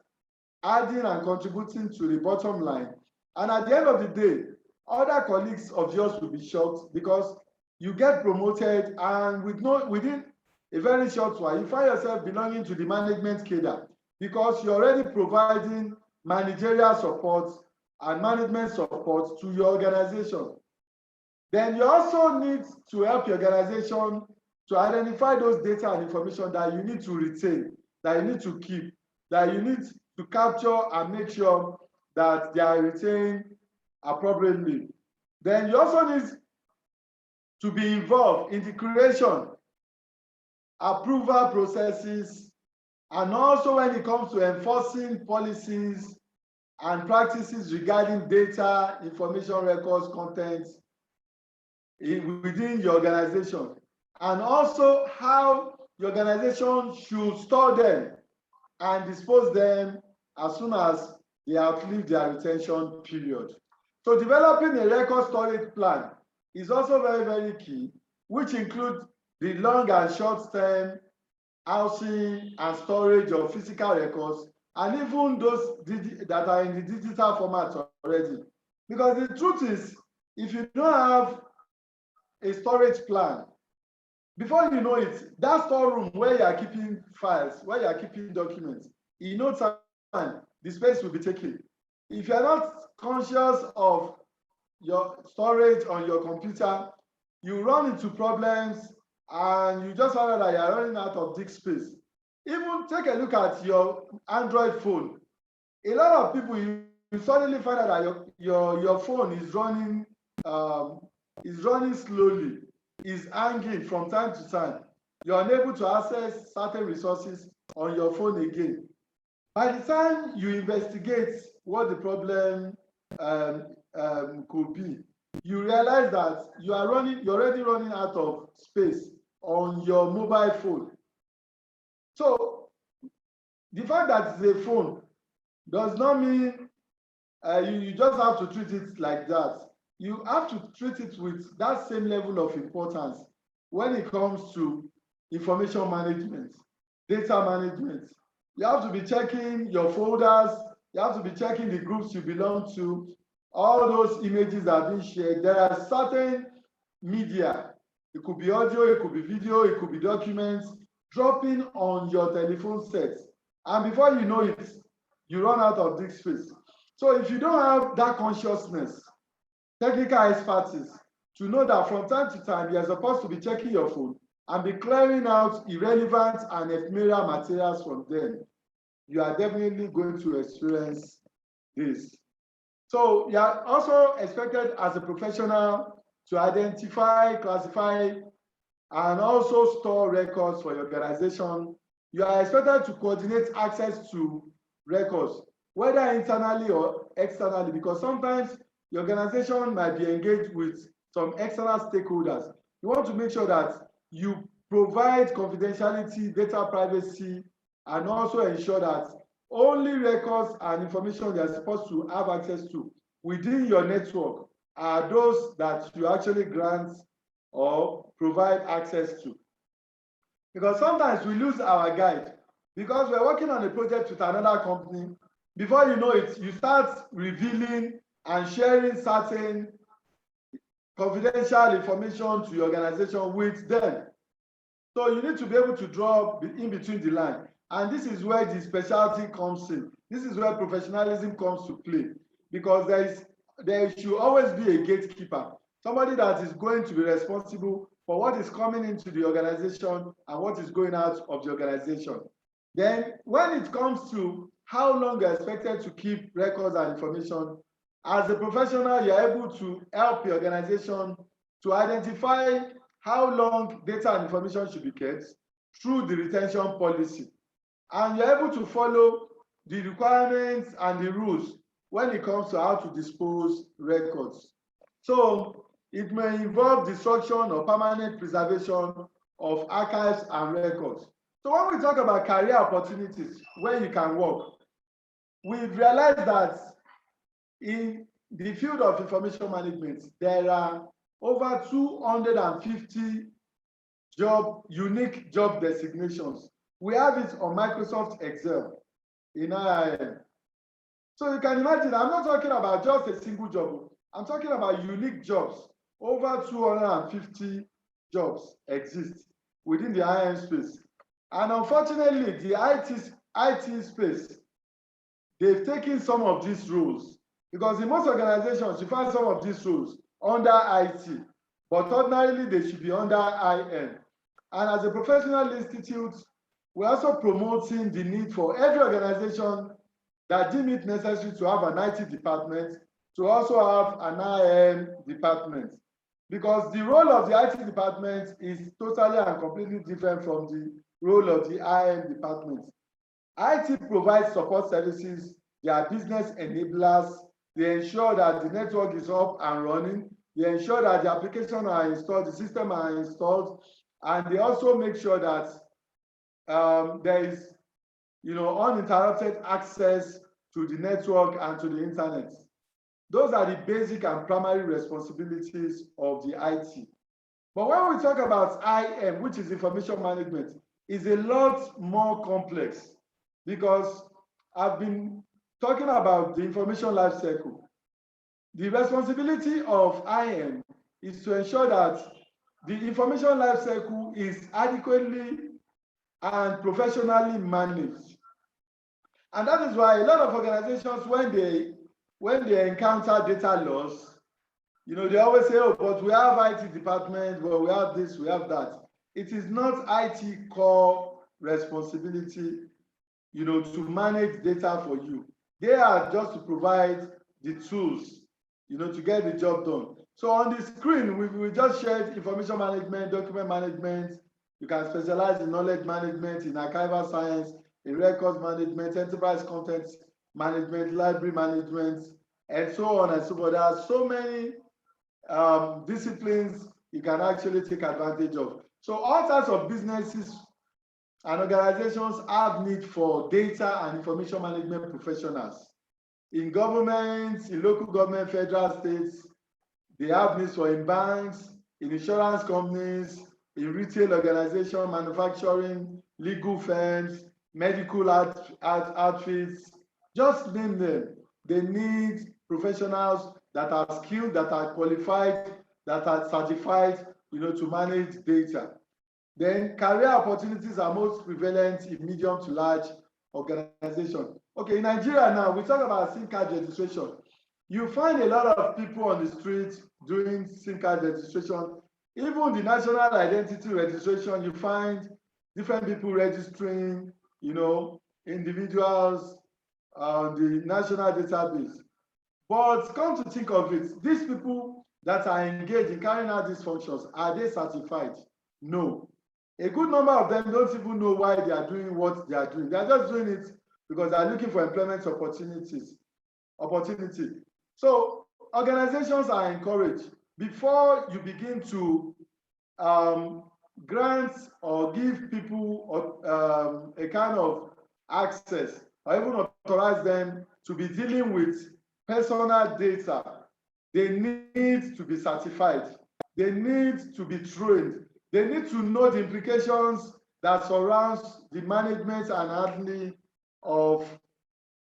adding and contributing to the bottom line. And at the end of the day, other colleagues of yours will be shocked because you get promoted, and within a very short while, you find yourself belonging to the management cadre because you're already providing managerial support and management support to your organization. Then you also need to help your organization to identify those data and information that you need to retain, that you need to keep, that you need to capture and make sure that they are retained appropriately. Then you also need to be involved in the creation, approval processes, and also when it comes to enforcing policies and practices regarding data, information records, content within your organization, and also how your organization should store them and dispose them as soon as they outlive their retention period. So developing a record storage plan is also very, very key, which includes the long and short term housing and storage of physical records, and even those that are in the digital format already. Because the truth is, if you don't have a storage plan, before you know it, that storeroom where you are keeping files, where you are keeping documents, in no time, the space will be taken. If you are not conscious of your storage on your computer, you run into problems and you just find out that you are running out of disk space. Even take a look at your Android phone. A lot of people, you suddenly find out that your phone is running slowly, is hanging from time to time. You're unable to access certain resources on your phone again. By the time you investigate what the problem could be, you realize that you're already running out of space on your mobile phone. So the fact that it's a phone does not mean you just have to treat it like that. You have to treat it with that same level of importance when it comes to information management, data management. You have to be checking your folders, you have to be checking the groups you belong to, all those images that are being shared. There are certain media, it could be audio, it could be video, it could be documents, dropping on your telephone set. And before you know it, you run out of disk space. So if you don't have that consciousness, technical expertise, to know that from time to time, you're supposed to be checking your phone and be clearing out irrelevant and ephemeral materials from them, you are definitely going to experience this. So you are also expected as a professional to identify, classify, and also store records for your organization. You are expected to coordinate access to records, whether internally or externally, because sometimes your organization might be engaged with some external stakeholders. You want to make sure that you provide confidentiality, data privacy, and also ensure that only records and information you are supposed to have access to within your network are those that you actually grant or provide access to. Because sometimes we lose our guide because we're working on a project with another company. Before you know it, you start revealing and sharing certain confidential information to your organization with them. So you need to be able to draw in between the line. And this is where the specialty comes in. This is where professionalism comes to play, because there should always be a gatekeeper, somebody that is going to be responsible for what is coming into the organization and what is going out of the organization. Then when it comes to how long you're expected to keep records and information, as a professional, you're able to help your organization to identify how long data and information should be kept through the retention policy. And you're able to follow the requirements and the rules when it comes to how to dispose records. So it may involve destruction or permanent preservation of archives and records. So when we talk about career opportunities where you can work, we've realized that in the field of information management, there are over 250 unique job designations. We have it on Microsoft Excel in IIM. So you can imagine, I'm not talking about just a single job. I'm talking about unique jobs. Over 250 jobs exist within the IIM space. And unfortunately, the IT space, they've taken some of these roles, because in most organizations, you find some of these roles under IT. but ordinarily they should be under IM. And as a professional institute, we're also promoting the need for every organization that deem it necessary to have an IT department to also have an IM department. Because the role of the IT department is totally and completely different from the role of the IM department. IT provides support services, they are business enablers, they ensure that the network is up and running, they ensure that the applications are installed, the system are installed, and they also make sure that there is uninterrupted access to the network and to the internet. Those are the basic and primary responsibilities of the IT. But when we talk about IM, which is information management, is a lot more complex because I've been talking about the information life cycle. The responsibility of IM is to ensure that the information life cycle is adequately and professionally managed. And that is why a lot of organizations, when they encounter data loss, they always say, oh, but we have IT department, well, we have this, we have that. It is not IT core responsibility, to manage data for you. They are just to provide the tools, to get the job done. So on the screen, we just shared information management, document management. You can specialize in knowledge management, in archival science, in records management, enterprise content management, library management, and so on and so forth. There are so many disciplines you can actually take advantage of. So all types of businesses and organizations have need for data and information management professionals. In government, in local government, federal, states, they have needs for in banks, in insurance companies, in retail organization, manufacturing, legal firms, medical outfits, just name them. They need professionals that are skilled, that are qualified, that are certified, to manage data. Then career opportunities are most prevalent in medium to large organizations. Okay, in Nigeria now, we talk about SIM card registration. You find a lot of people on the street doing SIM card registration. Even the national identity registration, you find different people registering, individuals on the national database. But come to think of it, these people that are engaged in carrying out these functions, are they certified? No. A good number of them don't even know why they are doing what they are doing. They are just doing it because they are looking for employment opportunity. So organizations are encouraged, before you begin to grant or give people a kind of access or even authorize them to be dealing with personal data, they need to be certified. They need to be trained. They need to know the implications that surrounds the management and handling of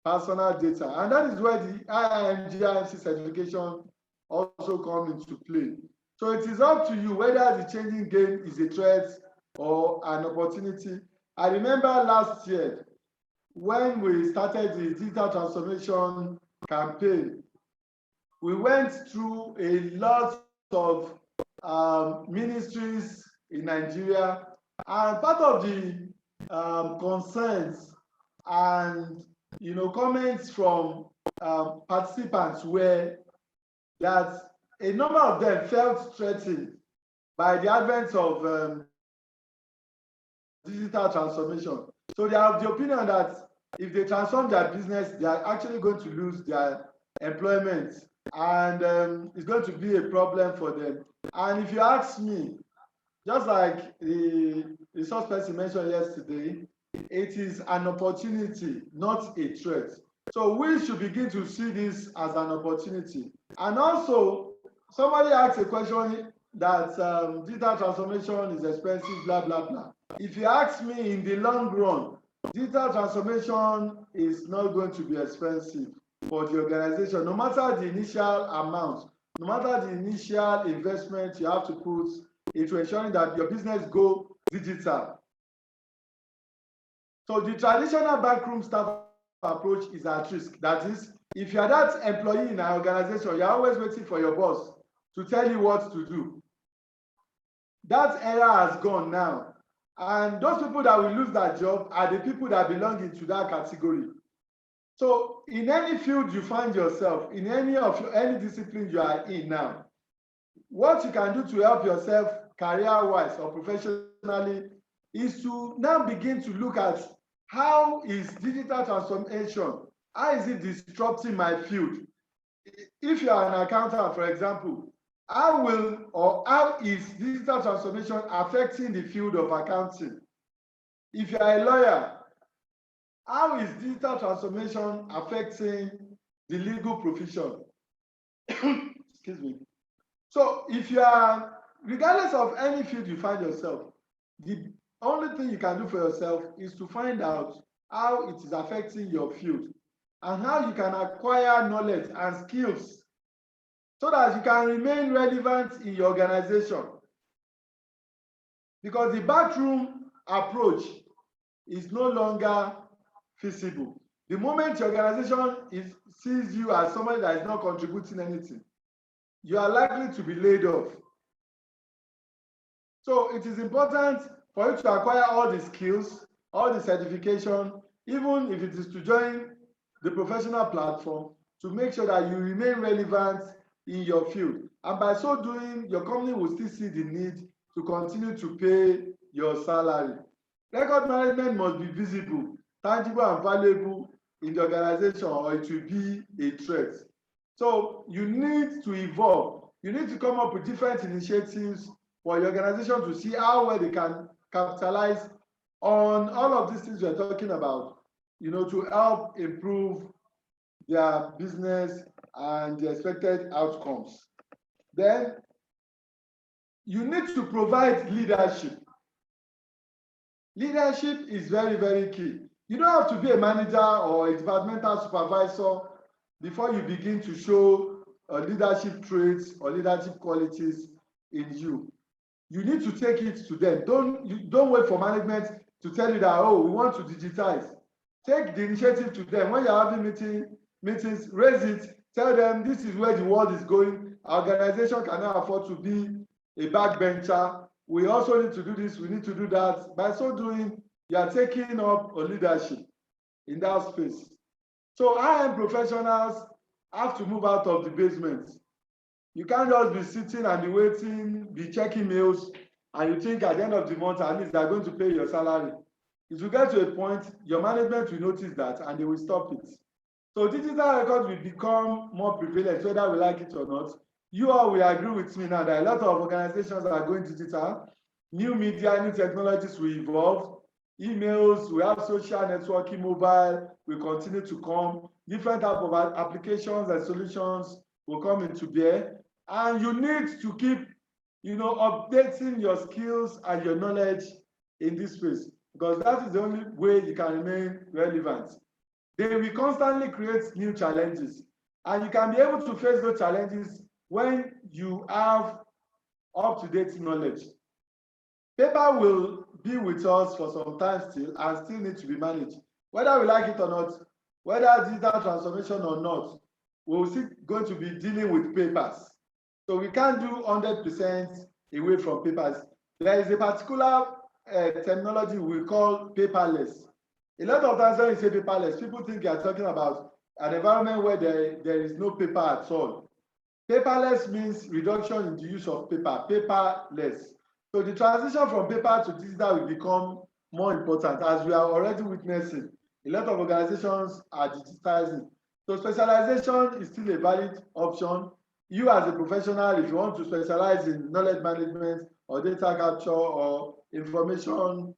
personal data. And that is where the IIMG-IMC certification also comes into play. So it is up to you whether the changing game is a threat or an opportunity. I remember last year when we started the digital transformation campaign, we went through a lot of ministries in Nigeria, and part of the concerns and comments from participants were that a number of them felt threatened by the advent of digital transformation. So they have the opinion that if they transform their business, they are actually going to lose their employment, and it's going to be a problem for them. And if you ask me, just like the resource person mentioned yesterday, it is an opportunity, not a threat. So we should begin to see this as an opportunity. And also, somebody asked a question that digital transformation is expensive, blah, blah, blah. If you ask me, in the long run, digital transformation is not going to be expensive for the organization, no matter the initial amount, no matter the initial investment you have to put into ensuring that your business go digital. So the traditional backroom staff approach is at risk. That is, if you're that employee in an organization, you're always waiting for your boss to tell you what to do. That era has gone now. And those people that will lose their job are the people that belong into that category. So in any field you find yourself, in any discipline you are in now, what you can do to help yourself career-wise or professionally is to now begin to look at how is digital transformation, how is it disrupting my field? If you are an accountant, for example, how is digital transformation affecting the field of accounting? If you are a lawyer, how is digital transformation affecting the legal profession? Excuse me. So if you are, regardless of any field you find yourself, the only thing you can do for yourself is to find out how it is affecting your field and how you can acquire knowledge and skills so that you can remain relevant in your organization. Because the backroom approach is no longer feasible. The moment your organization sees you as somebody that is not contributing anything, you are likely to be laid off. So it is important for you to acquire all the skills, all the certification, even if it is to join the professional platform, to make sure that you remain relevant in your field. And by so doing, your company will still see the need to continue to pay your salary. Record management must be visible, tangible, and valuable in the organization, or it will be a threat. So you need to evolve. You need to come up with different initiatives for your organization to see how well they can capitalize on all of these things we're talking about, to help improve their business and the expected outcomes. Then you need to provide leadership. Leadership is very, very key. You don't have to be a manager or a departmental supervisor before you begin to show leadership traits or leadership qualities in you. You need to take it to them. Don't wait for management to tell you that, oh, we want to digitize. Take the initiative to them. When you're having meetings, raise it. Tell them this is where the world is going. Our organization cannot afford to be a backbencher. We also need to do this. We need to do that. By so doing, you are taking up a leadership in that space. So high-end professionals have to move out of the basement. You can't just be sitting and be waiting, be checking mails, and you think at the end of the month, at least they're going to pay your salary. It will get to a point, your management will notice that, and they will stop it. So digital records will become more prevalent, whether we like it or not. You all will agree with me now that a lot of organizations are going digital. New media, new technologies will evolve. Emails, we have social networking, mobile will continue to come. Different type of applications and solutions will come into bear. And you need to keep, updating your skills and your knowledge in this space, because that is the only way you can remain relevant. They will constantly create new challenges, and you can be able to face those challenges when you have up-to-date knowledge. Paper will be with us for some time still and still need to be managed. Whether we like it or not, whether digital transformation or not, we're still going to be dealing with papers. So we can't do 100% away from papers. There is a particular terminology we call paperless. A lot of times when you say paperless, people think you are talking about an environment where there is no paper at all. Paperless means reduction in the use of paper, paperless. So the transition from paper to digital will become more important, as we are already witnessing. A lot of organizations are digitizing. So specialization is still a valid option. You as a professional, if you want to specialize in knowledge management or data capture or information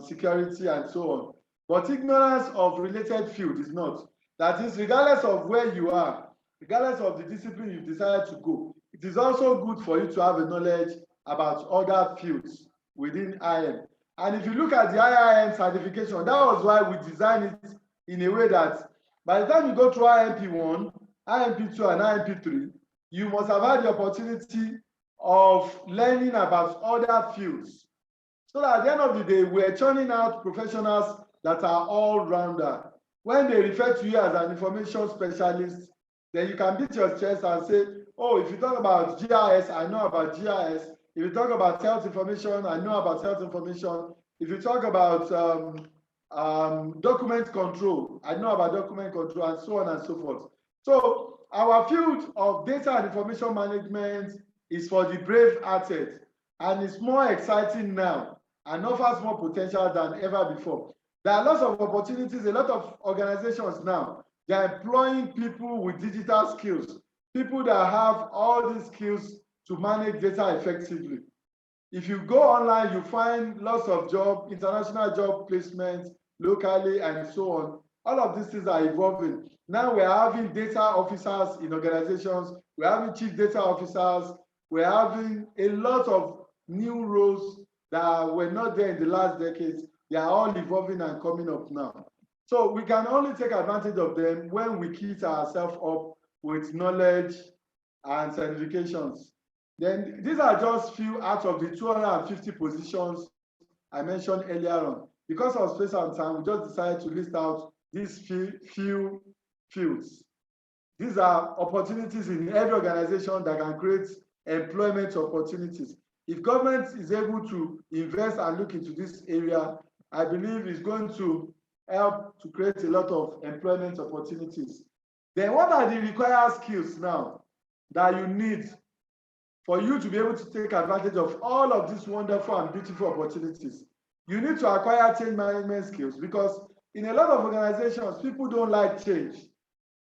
security and so on. But ignorance of related field is not. That is, regardless of where you are, regardless of the discipline you've decided to go, it is also good for you to have a knowledge about other fields within IM. And if you look at the IIM certification, that was why we designed it in a way that by the time you go through IMP1, IMP2, and IMP3, you must have had the opportunity of learning about other fields. So that at the end of the day, we're churning out professionals that are all-rounder. When they refer to you as an information specialist, then you can beat your chest and say, oh, if you talk about GIS, I know about GIS. If you talk about health information, I know about health information. If you talk about document control, I know about document control, and so on and so forth. So our field of data and information management is for the brave-hearted, and it's more exciting now and offers more potential than ever before. There are lots of opportunities. A lot of organizations now, they're employing people with digital skills, people that have all these skills to manage data effectively. If you go online, you find lots of job, international job placements locally and so on. All of these things are evolving. Now we're having data officers in organizations, we're having chief data officers, we're having a lot of new roles that were not there in the last decades. They are all evolving and coming up now. So we can only take advantage of them when we kit ourselves up with knowledge and certifications. Then these are just few out of the 250 positions I mentioned earlier on. Because of space and time, we just decided to list out these few fields. These are opportunities in every organization that can create employment opportunities. If government is able to invest and look into this area, I believe it's going to help to create a lot of employment opportunities. Then what are the required skills now that you need for you to be able to take advantage of all of these wonderful and beautiful opportunities? You need to acquire change management skills, because in a lot of organizations, people don't like change.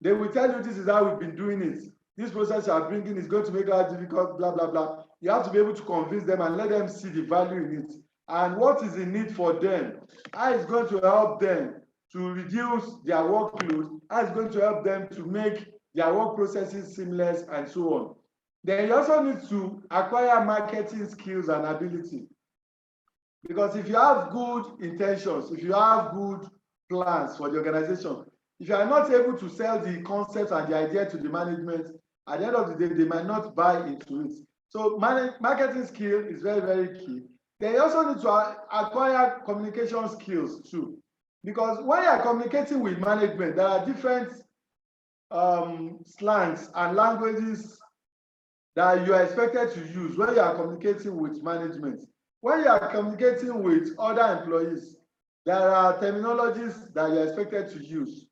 They will tell you this is how we've been doing it. This process you are bringing is going to make life difficult, blah, blah, blah. You have to be able to convince them and let them see the value in it and what is in it for them. How it's going to help them to reduce their workload, how it's going to help them to make their work processes seamless and so on. Then you also need to acquire marketing skills and ability. Because if you have good intentions, if you have good plans for the organization, if you are not able to sell the concept and the idea to the management, at the end of the day, they might not buy into it. So marketing skill is very, very key. They also need to acquire communication skills too. Because when you are communicating with management, there are different slangs and languages that you are expected to use when you are communicating with management. When you are communicating with other employees, there are terminologies that you are expected to use.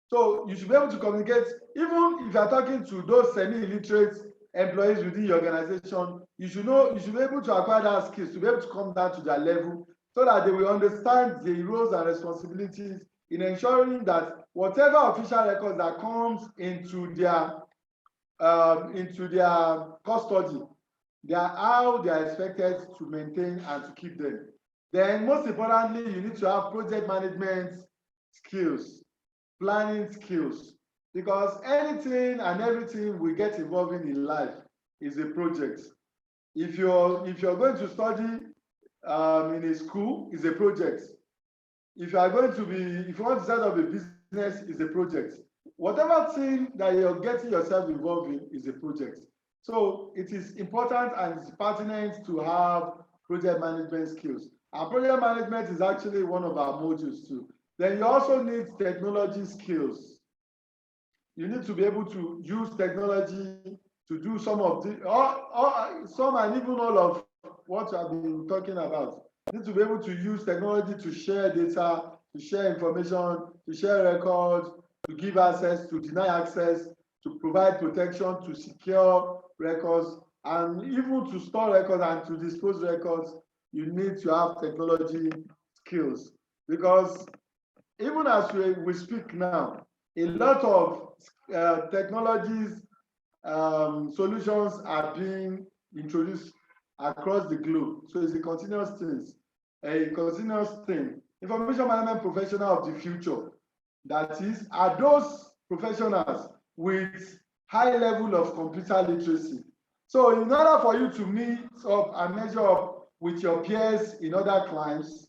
So you should be able to communicate, even if you are talking to those semi-illiterate employees within your organization, you should be able to acquire that skills to be able to come down to their level so that they will understand the roles and responsibilities in ensuring that whatever official records that comes into their custody, they are how they are expected to maintain and to keep them. Then most importantly, you need to have project management skills, planning skills, because anything and everything we get involved in life is a project. If you're going to study in a school, is a project. If you want to set up a business, is a project. Whatever thing that you're getting yourself involved in is a project. So it is important and it's pertinent to have project management skills. And project management is actually one of our modules too. Then you also need technology skills. You need to be able to use technology to do some of the, some and even all of what I've been talking about. You need to be able to use technology to share data, to share information, to share records, to give access, to deny access, to provide protection, to secure records, and even to store records and to dispose records. You need to have technology skills, because even as we speak now, a lot of technologies solutions are being introduced across the globe. So it's a continuous thing. Information management professional of the future, that is, are those professionals with high level of computer literacy. So in order for you to meet up and measure up with your peers in other climes,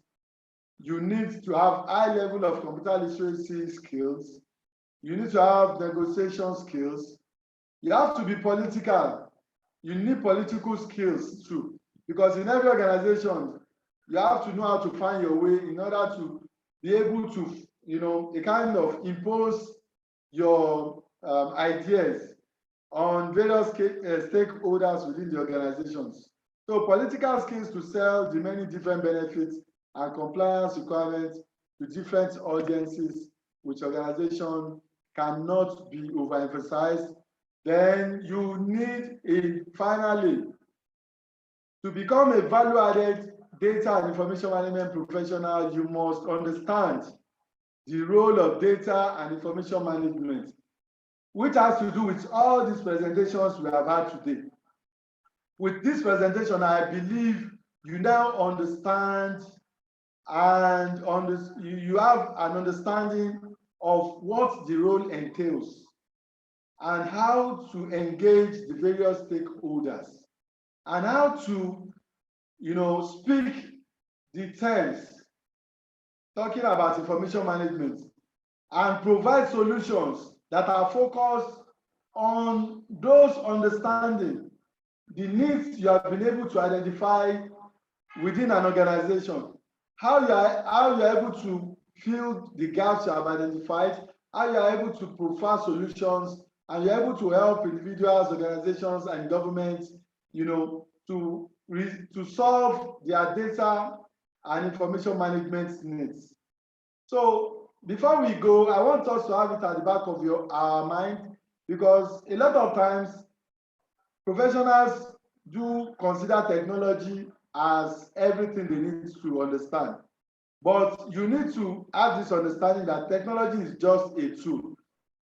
you need to have high level of computer literacy skills. You need to have negotiation skills. You have to be political. You need political skills too, because in every organization, you have to know how to find your way in order to be able to, kind of impose your ideas on various stakeholders within the organizations. So political skills to sell the many different benefits and compliance requirements to different audiences, which organization cannot be overemphasized. Then you need finally, to become a value-added data and information management professional, you must understand the role of data and information management, which has to do with all these presentations we have had today. With this presentation, I believe you now understand and you have an understanding of what the role entails and how to engage the various stakeholders and how to, speak the terms talking about information management and provide solutions that are focused on those understanding the needs you have been able to identify within an organization, how you are able to fill the gaps you have identified, how you are able to provide solutions, and you're able to help individuals, organizations, and governments, to solve their data and information management needs. So before we go, I want us to have it at the back of our mind, because a lot of times professionals do consider technology as everything they need to understand. But you need to have this understanding that technology is just a tool.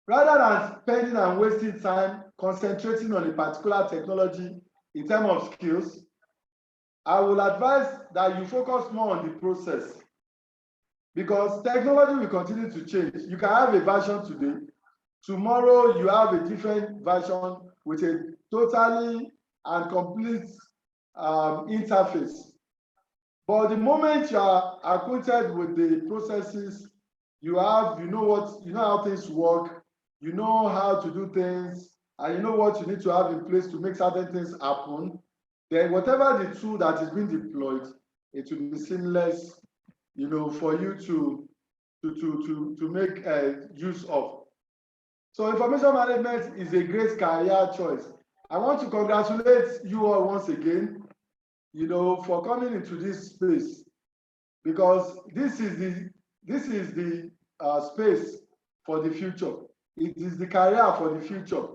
Rather than spending and wasting time concentrating on a particular technology in terms of skills, I will advise that you focus more on the process, because technology will continue to change. You can have a version today, tomorrow you have a different version with a totally and complete interface. But the moment you are acquainted with the processes, you know how things work, you know how to do things, and you know what you need to have in place to make certain things happen, then whatever the tool that is being deployed, it will be seamless, for you to make use of. So information management is a great career choice. I want to congratulate you all once again, for coming into this space, because this is the space for the future. It is the career for the future.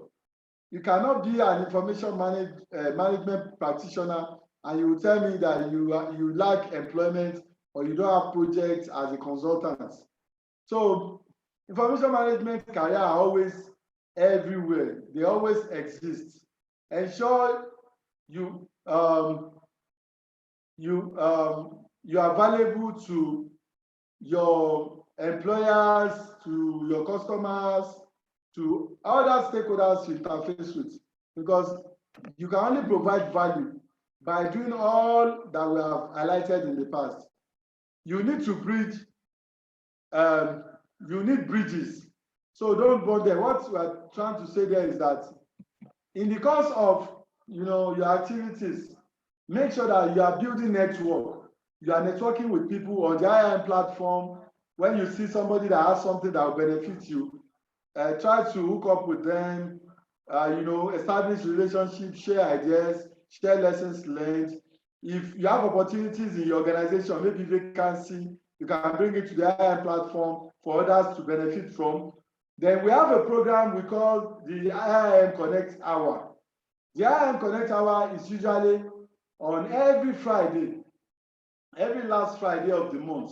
You cannot be an information management practitioner and you will tell me that you lack employment or you don't have projects as a consultant. So information management career are always everywhere. They always exist. Ensure you are valuable to your employers, to your customers, to other stakeholders you interface with, because you can only provide value by doing all that we have highlighted in the past. You need to bridge, you need bridges. So don't go there. What we are trying to say there is that in the course of your activities, make sure that you are building network. You are networking with people on the IIM platform. When you see somebody that has something that will benefit you, try to hook up with them, establish relationships, share ideas, share lessons learned. If you have opportunities in your organization, maybe vacancy, you can bring it to the IIM platform for others to benefit from. Then we have a program we call the IIM Connect Hour. The IIM Connect Hour is usually on every Friday, every last Friday of the month.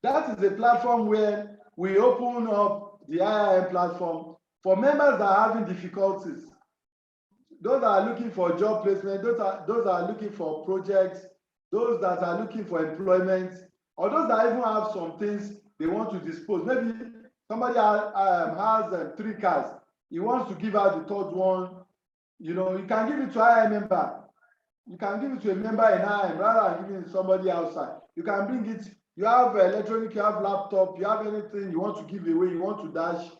That is a platform where we open up the IIM platform for members that are having difficulties. Those that are looking for job placement, those that are looking for projects, those that are looking for employment, or those that even have some things they want to dispose. Maybe somebody has 3 cars. He wants to give out the third one. You can give it to IIM member. You can give it to a member in IIM rather than giving it to somebody outside. You can bring it. You have electronic, you have laptop, you have anything you want to give away, you want to dash,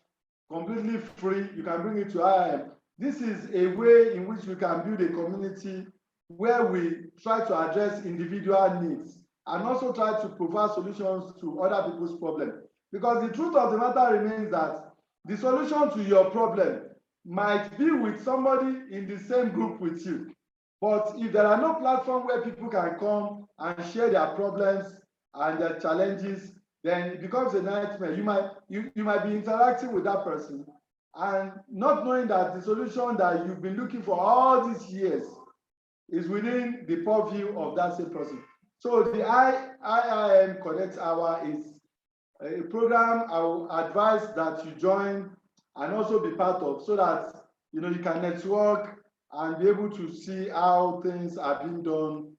completely free, you can bring it to IIM. This is a way in which we can build a community where we try to address individual needs and also try to provide solutions to other people's problems. Because the truth of the matter remains that the solution to your problem might be with somebody in the same group with you. But if there are no platform where people can come and share their problems and their challenges, then it becomes a nightmare. You might be interacting with that person and not knowing that the solution that you've been looking for all these years is within the purview of that same person. So the IIM Connect Hour is a program I will advise that you join and also be part of, so that you can network and be able to see how things are being done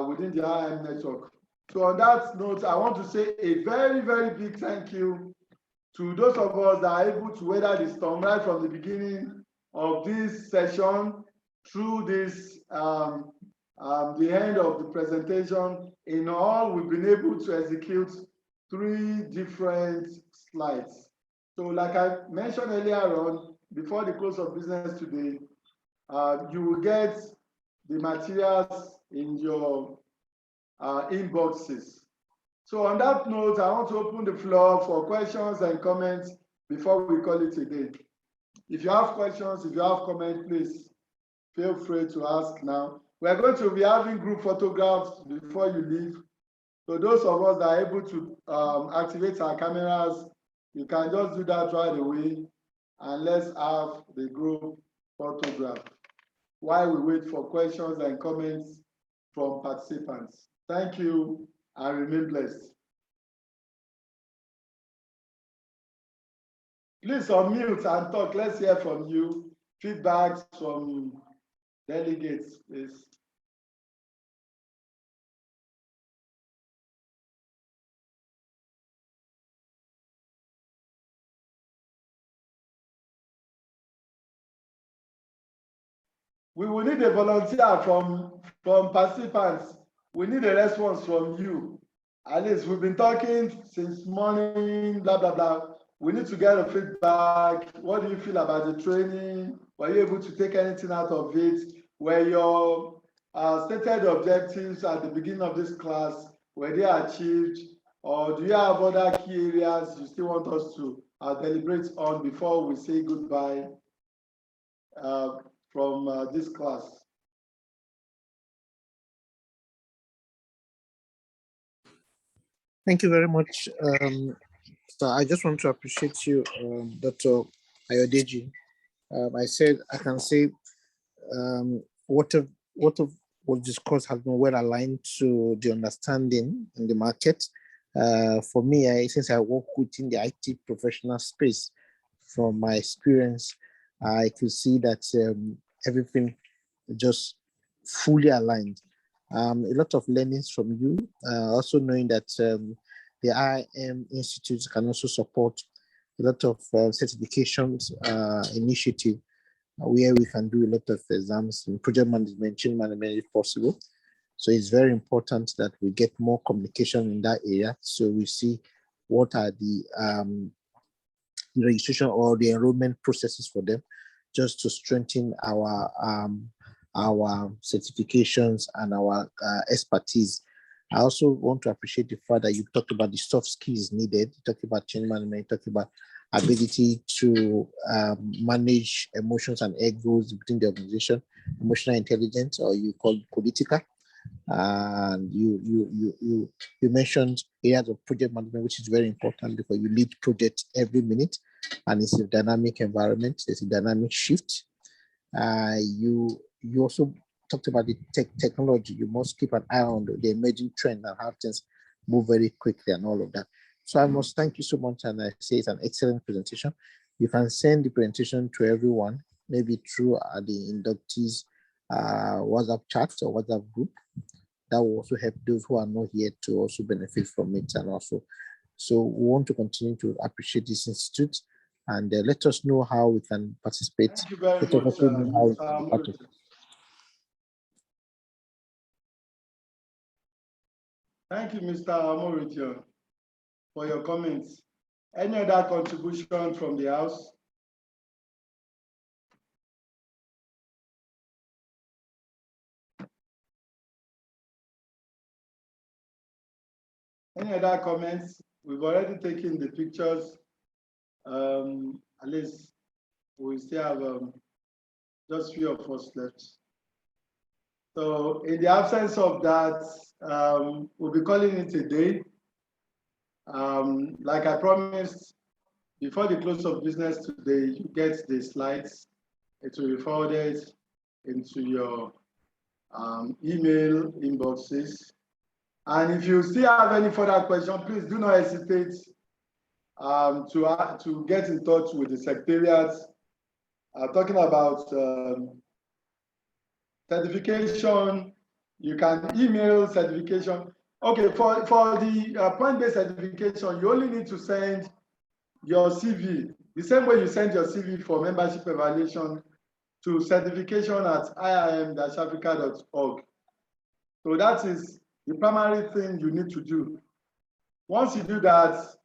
within the IIM network. So on that note, I want to say a very, very big thank you to those of us that are able to weather the storm right from the beginning of this session through this the end of the presentation. In all, we've been able to execute 3 different slides. So like I mentioned earlier on, before the close of business today, you will get the materials in your inboxes. So on that note, I want to open the floor for questions and comments before we call it a day. If you have questions, if you have comments, please feel free to ask now. We're going to be having group photographs before you leave. So those of us that are able to activate our cameras, you can just do that right away, and let's have the group photograph while we wait for questions and comments from participants. Thank you and remain blessed. Please unmute and talk. Let's hear from you. Feedbacks from delegates, please. We will need a volunteer from participants. We need a response from you. At least we've been talking since morning, blah, blah, blah. We need to get a feedback. What do you feel about the training? Were you able to take anything out of it? Were your stated objectives at the beginning of this class, were they achieved? Or do you have other key areas you still want us to deliberate on before we say goodbye from this class? Thank you very much. So I just want to appreciate you, Dr. Ayodeji. I can say what was discussed has been well aligned to the understanding in the market. For me, since I work within the IT professional space, from my experience, I could see that everything just fully aligned. A lot of learnings from you, also knowing that the IIM Institute can also support a lot of certifications initiative where we can do a lot of exams in project management, change management if possible. So it's very important that we get more communication in that area. So we see what are the registration or the enrollment processes for them, just to strengthen our certifications and our expertise. I also want to appreciate the fact that you talked about the soft skills needed. You talked about change management, you talked about ability to manage emotions and egos within the organization, emotional intelligence, or you call it political. And you mentioned areas of project management, which is very important because you lead projects every minute, and it's a dynamic environment. It's a dynamic shift. You also talked about the technology. You must keep an eye on the emerging trend and how things move very quickly and all of that. So I must thank you so much, and I say it's an excellent presentation. You can send the presentation to everyone, maybe through the inductees WhatsApp chat or WhatsApp group. That will also help those who are not here to also benefit from it. And also, so we want to continue to appreciate this institute, and let us know how we can participate. Thank you very much, Mr. Amori. Thank you, Mr. Amori, for your comments. Any other contribution from the House? Any other comments? We've already taken the pictures. At least we still have just few of us left. So in the absence of that, we'll be calling it a day. Like I promised, before the close of business today, you get the slides. It will be forwarded into your email inboxes. And if you still have any further questions, please do not hesitate to get in touch with the secretariat. Talking about certification, you can email certification. Okay, for the point-based certification, you only need to send your CV, the same way you send your CV for membership evaluation to certification@iim-africa.org. So that is the primary thing you need to do. Once you do that,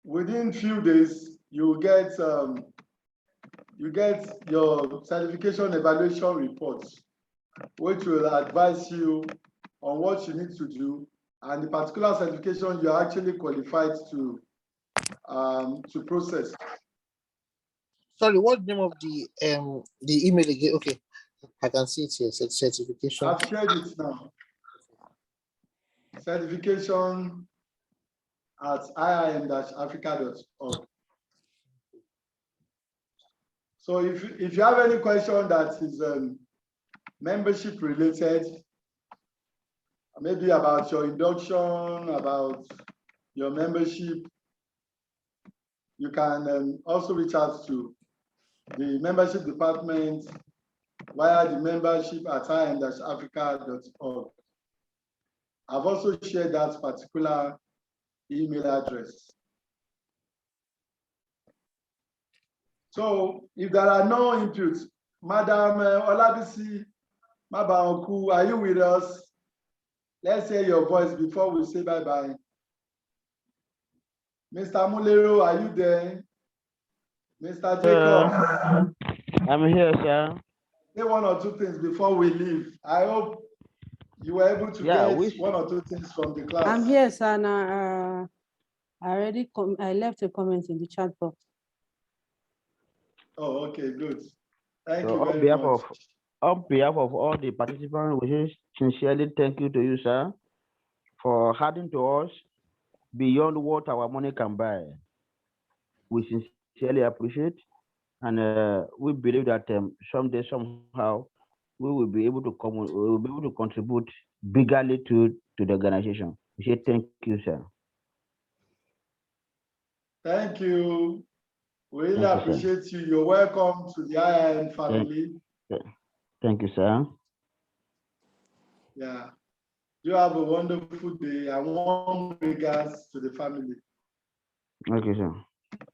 within few days, you get your certification evaluation reports, which will advise you on what you need to do and the particular certification you are actually qualified to process. Sorry, what's the name of the email again? Okay, I can see it here. Certification. I've shared it now. Certification@iim-africa.org. So if you have any question that is membership related, maybe about your induction, about your membership, you can also reach out to the membership department via the membership@iim-africa.org. I've also shared that particular email address. So if there are no inputs, Madam Olabisi Mabaoku, are you with us? Let's hear your voice before we say bye-bye. Mr. Mulero, are you there? Mr. Jacob? I'm here, sir. Say one or two things before we leave. I hope you were able to get one or two things from the class. I'm here, sir, and I left a comment in the chat box. Oh, okay, good. Thank So you very much. On behalf of all the participants, we sincerely thank you to you, sir, for adding to us beyond what our money can buy. We sincerely appreciate, and we believe that someday, somehow, we will be able to contribute bigly to the organization. We say thank you, sir. Thank you. We really appreciate you. You're welcome to the IIM family. Thank you, sir. Yeah. You have a wonderful day and warm regards to the family. Okay, sir.